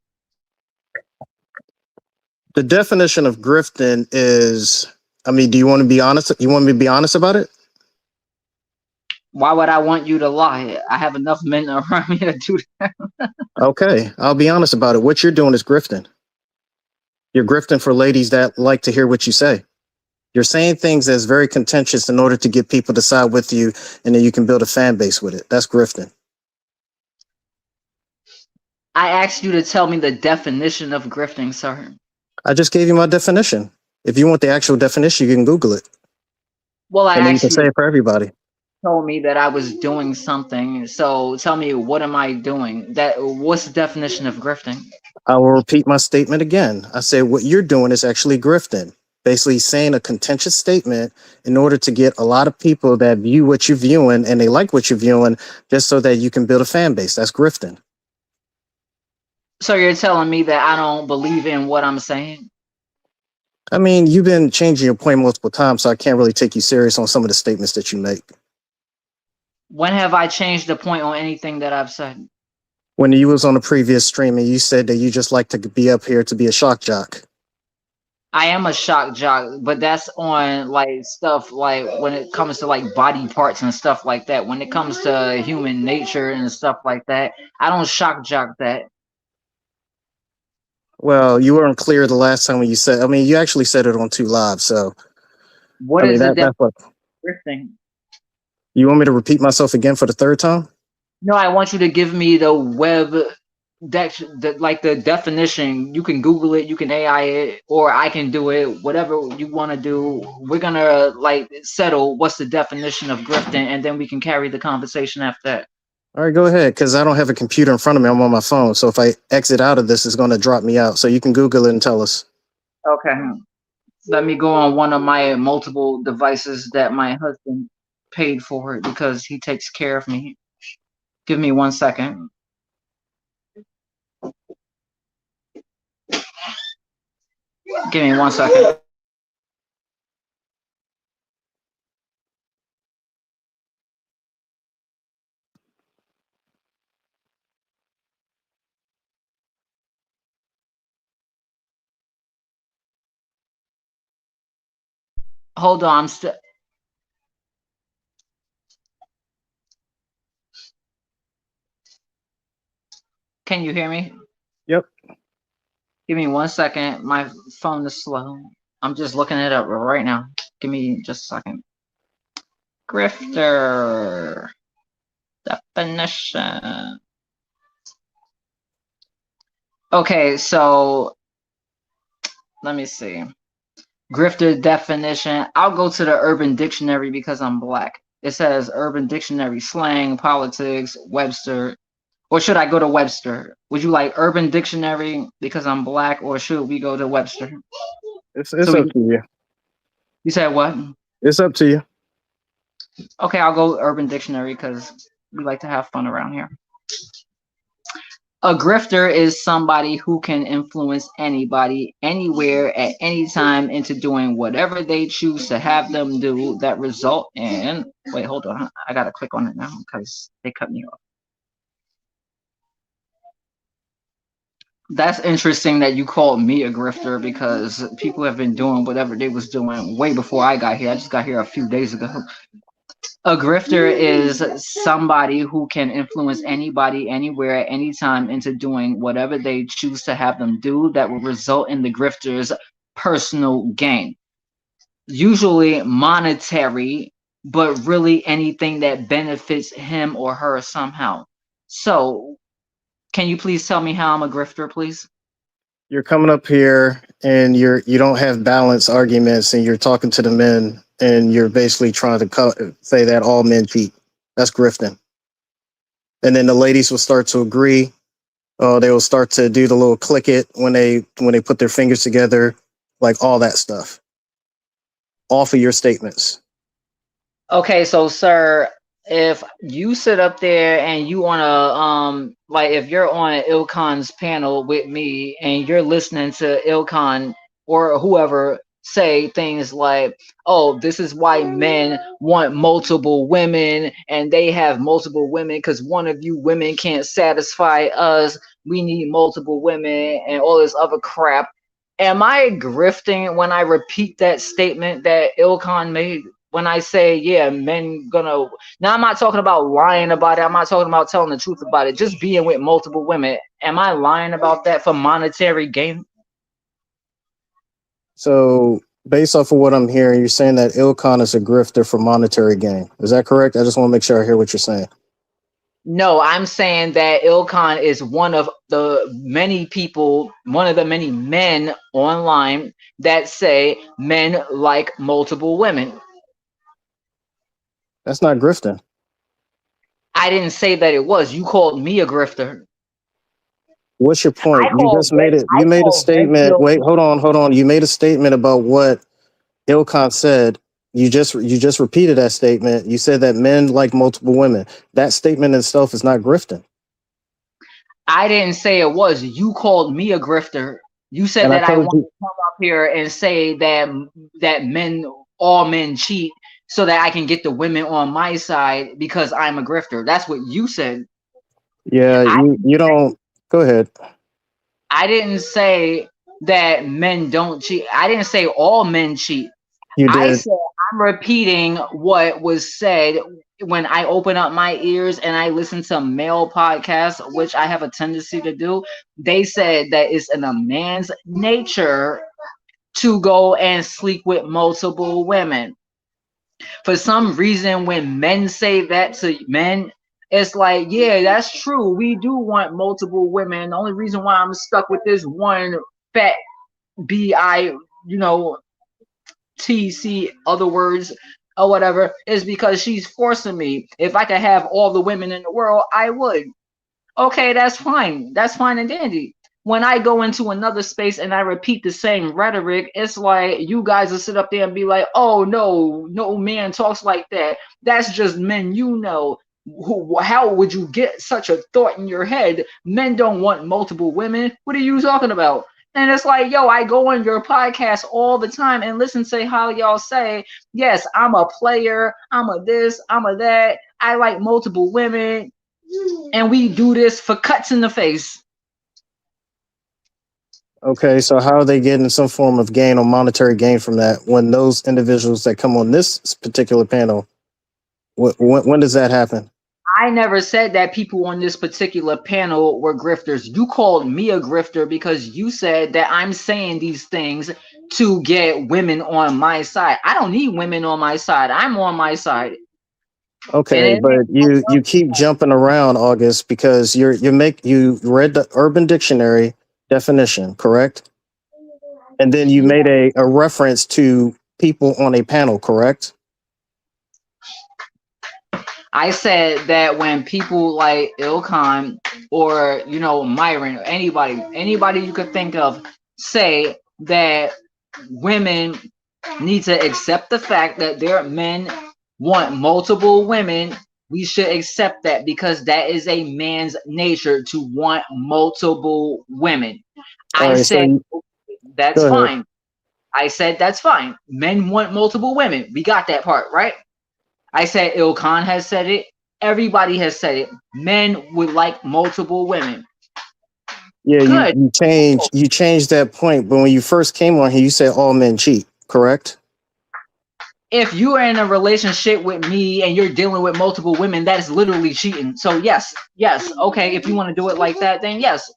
The definition of grifting is, I mean, do you want to be honest? You want me to be honest about it? Why would I want you to lie? I have enough men around me to do that. Okay, I'll be honest about it. What you're doing is grifting. You're grifting for ladies that like to hear what you say. You're saying things that's very contentious in order to get people to side with you, and then you can build a fan base with it. That's grifting. I asked you to tell me the definition of grifting, sir. I just gave you my definition. If you want the actual definition, you can Google it. Well, I and then you can actually say it for everybody. Told me that I was doing something. So tell me, what am I doing? What's the definition of grifting? I will repeat my statement again. I said what you're doing is actually grifting. Basically saying a contentious statement in order to get a lot of people that view what you're viewing and they like what you're viewing, just so that you can build a fan base. That's grifting. So you're telling me that I don't believe in what I'm saying? I mean, you've been changing your point multiple times, so I can't really take you serious on some of the statements that you make. When have I changed the point on anything that I've said? When you was on a previous stream and you said that you just like to be up here to be a shock jock. I am a shock jock, but that's on like stuff like when it comes to like body parts and stuff like that. When it comes to human nature and stuff like that, I don't shock jock that. Well, you weren't clear the last time when you said, I mean, you actually said it on 2 Live, so. What is it that's what. grifting? You want me to repeat myself again for the 3rd time? No, I want you to give me the web, like the definition. You can Google it, you can AI it, or I can do it. Whatever you want to do. We're gonna like settle what's the definition of grifting, and then we can carry the conversation after that. All right, go ahead, because I don't have a computer in front of me. I'm on my phone, so if I exit out of this, it's going to drop me out. So you can Google it and tell us. Okay. Let me go on one of my multiple devices that my husband paid for because he takes care of me. Give me 1 second. Give me 1 second. Hold on, I'm still. Can you hear me? Yep. Give me 1 second. My phone is slow. I'm just looking it up right now. Give me just a second. Grifter definition. Okay, so let me see. Grifter definition. I'll go to the Urban Dictionary because I'm black. It says Urban Dictionary, slang, politics, Webster. Or should I go to Webster? Would you like Urban Dictionary because I'm black, or should we go to Webster? It's up to you. You said what? It's up to you. Okay, I'll go Urban Dictionary because we like to have fun around here. A grifter is somebody who can influence anybody, anywhere, at any time into doing whatever they choose to have them do that result in... Wait, hold on. I got to click on it now because they cut me off. That's interesting that you called me a grifter because people have been doing whatever they was doing way before I got here. I just got here a few days ago. A grifter is somebody who can influence anybody, anywhere, at any time into doing whatever they choose to have them do that will result in the grifter's personal gain. Usually monetary, but really anything that benefits him or her somehow. So, can you please tell me how I'm a grifter, please? You're coming up here and you don't have balanced arguments, and you're talking to the men, and you're basically trying to say that all men cheat. That's grifting. And then the ladies will start to agree. They will start to do the little click it when they put their fingers together, like all that stuff. Off of your statements. Okay, so sir, if you sit up there and you wanna like if you're on Ilkan's panel with me and you're listening to Ilkan or whoever say things like, oh, this is why men want multiple women and they have multiple women because one of you women can't satisfy us, we need multiple women and all this other crap. Am I grifting when I repeat that statement that Ilkan made? When I say, yeah, men gonna... Now, I'm not talking about lying about it. I'm not talking about telling the truth about it. Just being with multiple women. Am I lying about that for monetary gain? So, based off of what I'm hearing, you're saying that Ilkan is a grifter for monetary gain. Is that correct? I just want to make sure I hear what you're saying. No, I'm saying that Ilkan is one of the many people, one of the many men online that say men like multiple women. That's not grifting. I didn't say that it was. You called me a grifter. What's your point? You just made it. You made a statement. Wait, hold on. You made a statement about what Ilkan said. You just repeated that statement. You said that men like multiple women. That statement itself is not grifting. I didn't say it was. You called me a grifter. You said that I want to come up here and say that all men cheat so that I can get the women on my side because I'm a grifter. That's what you said. Yeah, you don't. Go ahead. I didn't say that men don't cheat. I didn't say all men cheat. You did. I said I'm repeating what was said when I open up my ears and I listen to male podcasts, which I have a tendency to do. They said that it's in a man's nature to go and sleep with multiple women. For some reason, when men say that to men, it's like, yeah, that's true. We do want multiple women. The only reason why I'm stuck with this one fat B.I., TC, other words, or whatever, is because she's forcing me. If I could have all the women in the world, I would. Okay, that's fine. That's fine and dandy. When I go into another space and I repeat the same rhetoric, it's like you guys will sit up there and be like, oh, no man talks like that. That's just men, How would you get such a thought in your head? Men don't want multiple women. What are you talking about? And it's like, yo, I go on your podcast all the time and listen to how y'all say, yes, I'm a player, I'm a this, I'm a that, I like multiple women, and we do this for cuts in the face. Okay, so how are they getting some form of gain or monetary gain from that when those individuals that come on this particular panel, when does that happen? I never said that people on this particular panel were grifters. You called me a grifter because you said that I'm saying these things to get women on my side. I don't need women on my side. I'm on my side. Okay, but you keep jumping around, August, because you read the Urban Dictionary definition, correct? And then you made a reference to people on a panel, correct? I said that when people like Ilkan or, you know, Myron or anybody you could think of say that women need to accept the fact that their men want multiple women, we should accept that because that is a man's nature to want multiple women. I said that's fine. I said that's fine. Men want multiple women. We got that part, right? I said Ilkan has said it. Everybody has said it. Men would like multiple women. Yeah, you changed that point, but when you first came on here, you said all men cheat, correct? If you are in a relationship with me and you're dealing with multiple women, that is literally cheating. So yes, okay. If you want to do it like that, then yes.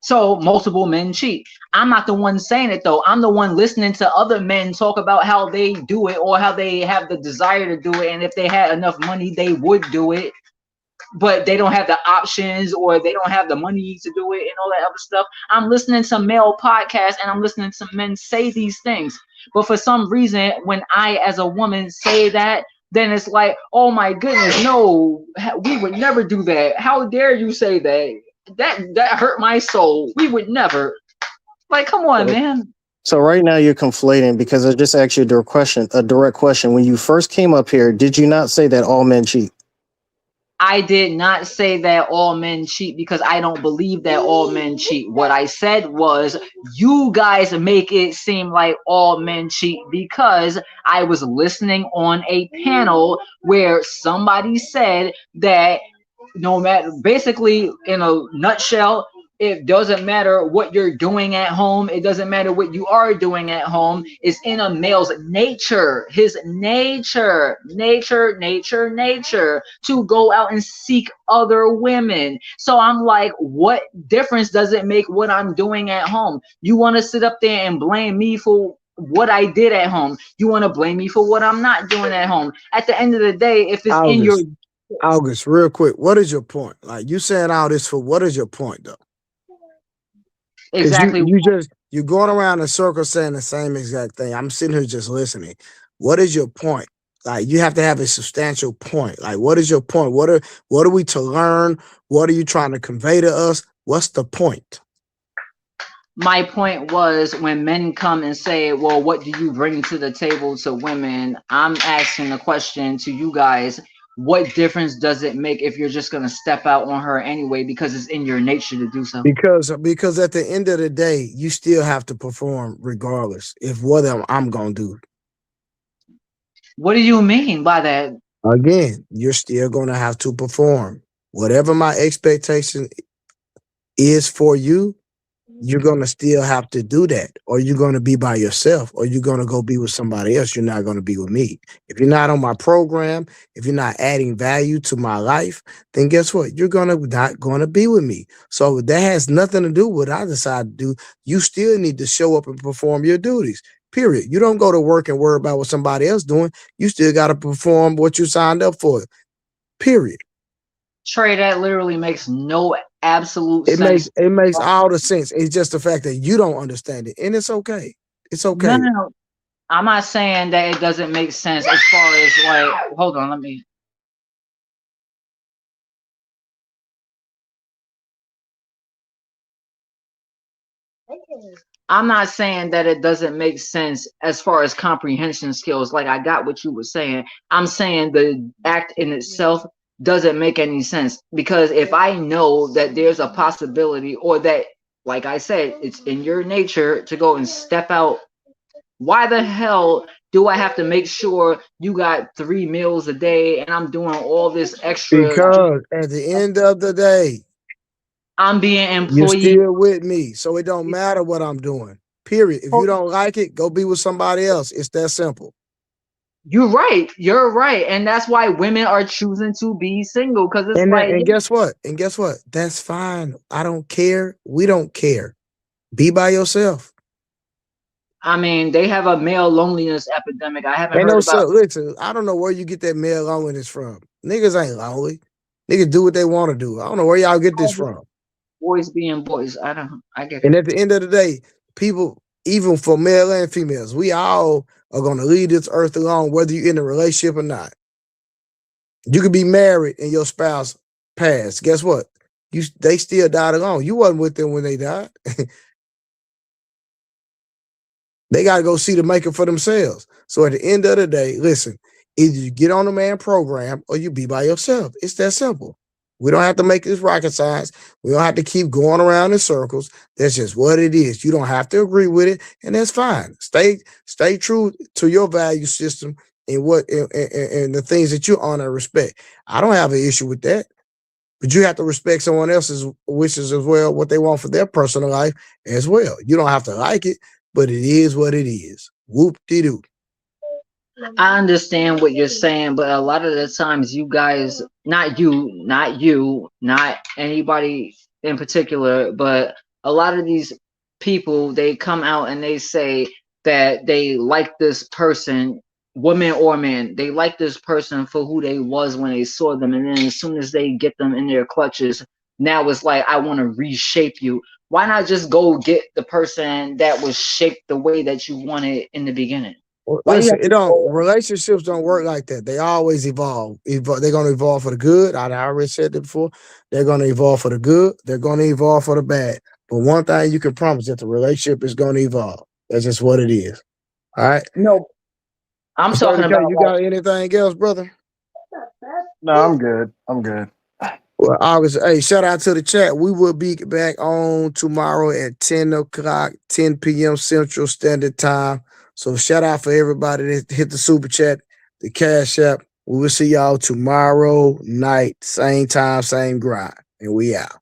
So multiple men cheat. I'm not the one saying it though. I'm the one listening to other men talk about how they do it or how they have the desire to do it. And if they had enough money, they would do it. But they don't have the options or they don't have the money to do it and all that other stuff. I'm listening to male podcasts and I'm listening to men say these things. But for some reason, when I as a woman say that, then it's like, oh my goodness, no, we would never do that. How dare you say that? That hurt my soul. We would never. Like, come on, man. So right now you're conflating because I just asked you a direct question. When you first came up here, did you not say that all men cheat? I did not say that all men cheat because I don't believe that all men cheat. What I said was you guys make it seem like all men cheat because I was listening on a panel where somebody said that no matter, basically in a nutshell, it doesn't matter what you're doing at home. It doesn't matter what you are doing at home. It's in a male's nature, his nature to go out and seek other women. So I'm like, what difference does it make what I'm doing at home? You want to sit up there and blame me for what I did at home. You want to blame me for what I'm not doing at home. At the end of the day, if it's in your August, real quick, what is your point? Like, you saying all this for what is your point though? Exactly. You're going around in circles saying the same exact thing. I'm sitting here just listening. What is your point? Like, you have to have a substantial point. Like, what is your point? What are we to learn? What are you trying to convey to us? What's the point? My point was when men come and say, well, what do you bring to the table to women? I'm asking the question to you guys. What difference does it make if you're just going to step out on her anyway because it's in your nature to do so? Because at the end of the day, you still have to perform regardless if what I'm going to do. What do you mean by that? Again, you're still going to have to perform. Whatever my expectation is for you, you're going to still have to do that, or you're going to be by yourself, or you're going to go be with somebody else. You're not going to be with me. If you're not on my program, if you're not adding value to my life, then guess what? You're not going to be with me. So that has nothing to do with what I decide to do. You still need to show up and perform your duties, period. You don't go to work and worry about what somebody else doing. You still got to perform what you signed up for, period. Trey, that literally makes no absolute sense. It makes all the sense. It's just the fact that you don't understand it, and it's okay. It's okay. No. I'm not saying that it doesn't make sense as far as like, hold on, let me. I'm not saying that it doesn't make sense as far as comprehension skills. Like, I got what you were saying. I'm saying the act in itself doesn't make any sense, because if I know that there's a possibility or that like I said, it's in your nature to go and step out. Why the hell do I have to make sure you got 3 meals a day and I'm doing all this extra? Because at the end of the day, I'm being you're employee. still with me. So it don't matter what I'm doing. Period. If you don't like it, go be with somebody else. It's that simple. You're right. You're right. And that's why women are choosing to be single. Because it's like, And guess what? And guess what? That's fine. I don't care. We don't care. Be by yourself. I mean, they have a male loneliness epidemic. I haven't Ain't heard no about. listen, I don't know where you get that male loneliness from. Niggas ain't lonely. Niggas do what they want to do. I don't know where y'all get this from. Boys being boys. I get And it. at the end of the day, people, even for male and females, we all are going to leave this earth alone, whether you're in a relationship or not. You could be married and your spouse passed. Guess what? They still died alone. You wasn't with them when they died. They got to go see the maker for themselves. So at the end of the day, listen, either you get on the man program or you be by yourself. It's that simple. We don't have to make this rocket science. We don't have to keep going around in circles. That's just what it is. You don't have to agree with it, and that's fine. Stay true to your value system and and the things that you honor and respect. I don't have an issue with that. But you have to respect someone else's wishes as well, what they want for their personal life as well. You don't have to like it, but it is what it is. Whoop-de-doo. I understand what you're saying, but a lot of the times you guys, not you, not anybody in particular, but a lot of these people, they come out and they say that they like this person, woman or man, they like this person for who they was when they saw them. And then as soon as they get them in their clutches, now it's like, I want to reshape you. Why not just go get the person that was shaped the way that you wanted in the beginning? Listen, relationships don't work like that. They always evolve. They're going to evolve for the good. I already said that before. They're going to evolve for the good. They're going to evolve for the bad. But one thing you can promise that the relationship is going to evolve. That's just what it is. All right. No, I'm talking about. You got anything else, brother? No, I'm good. I'm good. Well, August, hey, shout out to the chat. We will be back on tomorrow at 10 o'clock, 10 p.m. Central Standard Time. So shout out for everybody that hit the super chat, the Cash App. We will see y'all tomorrow night, same time, same grind. And we out.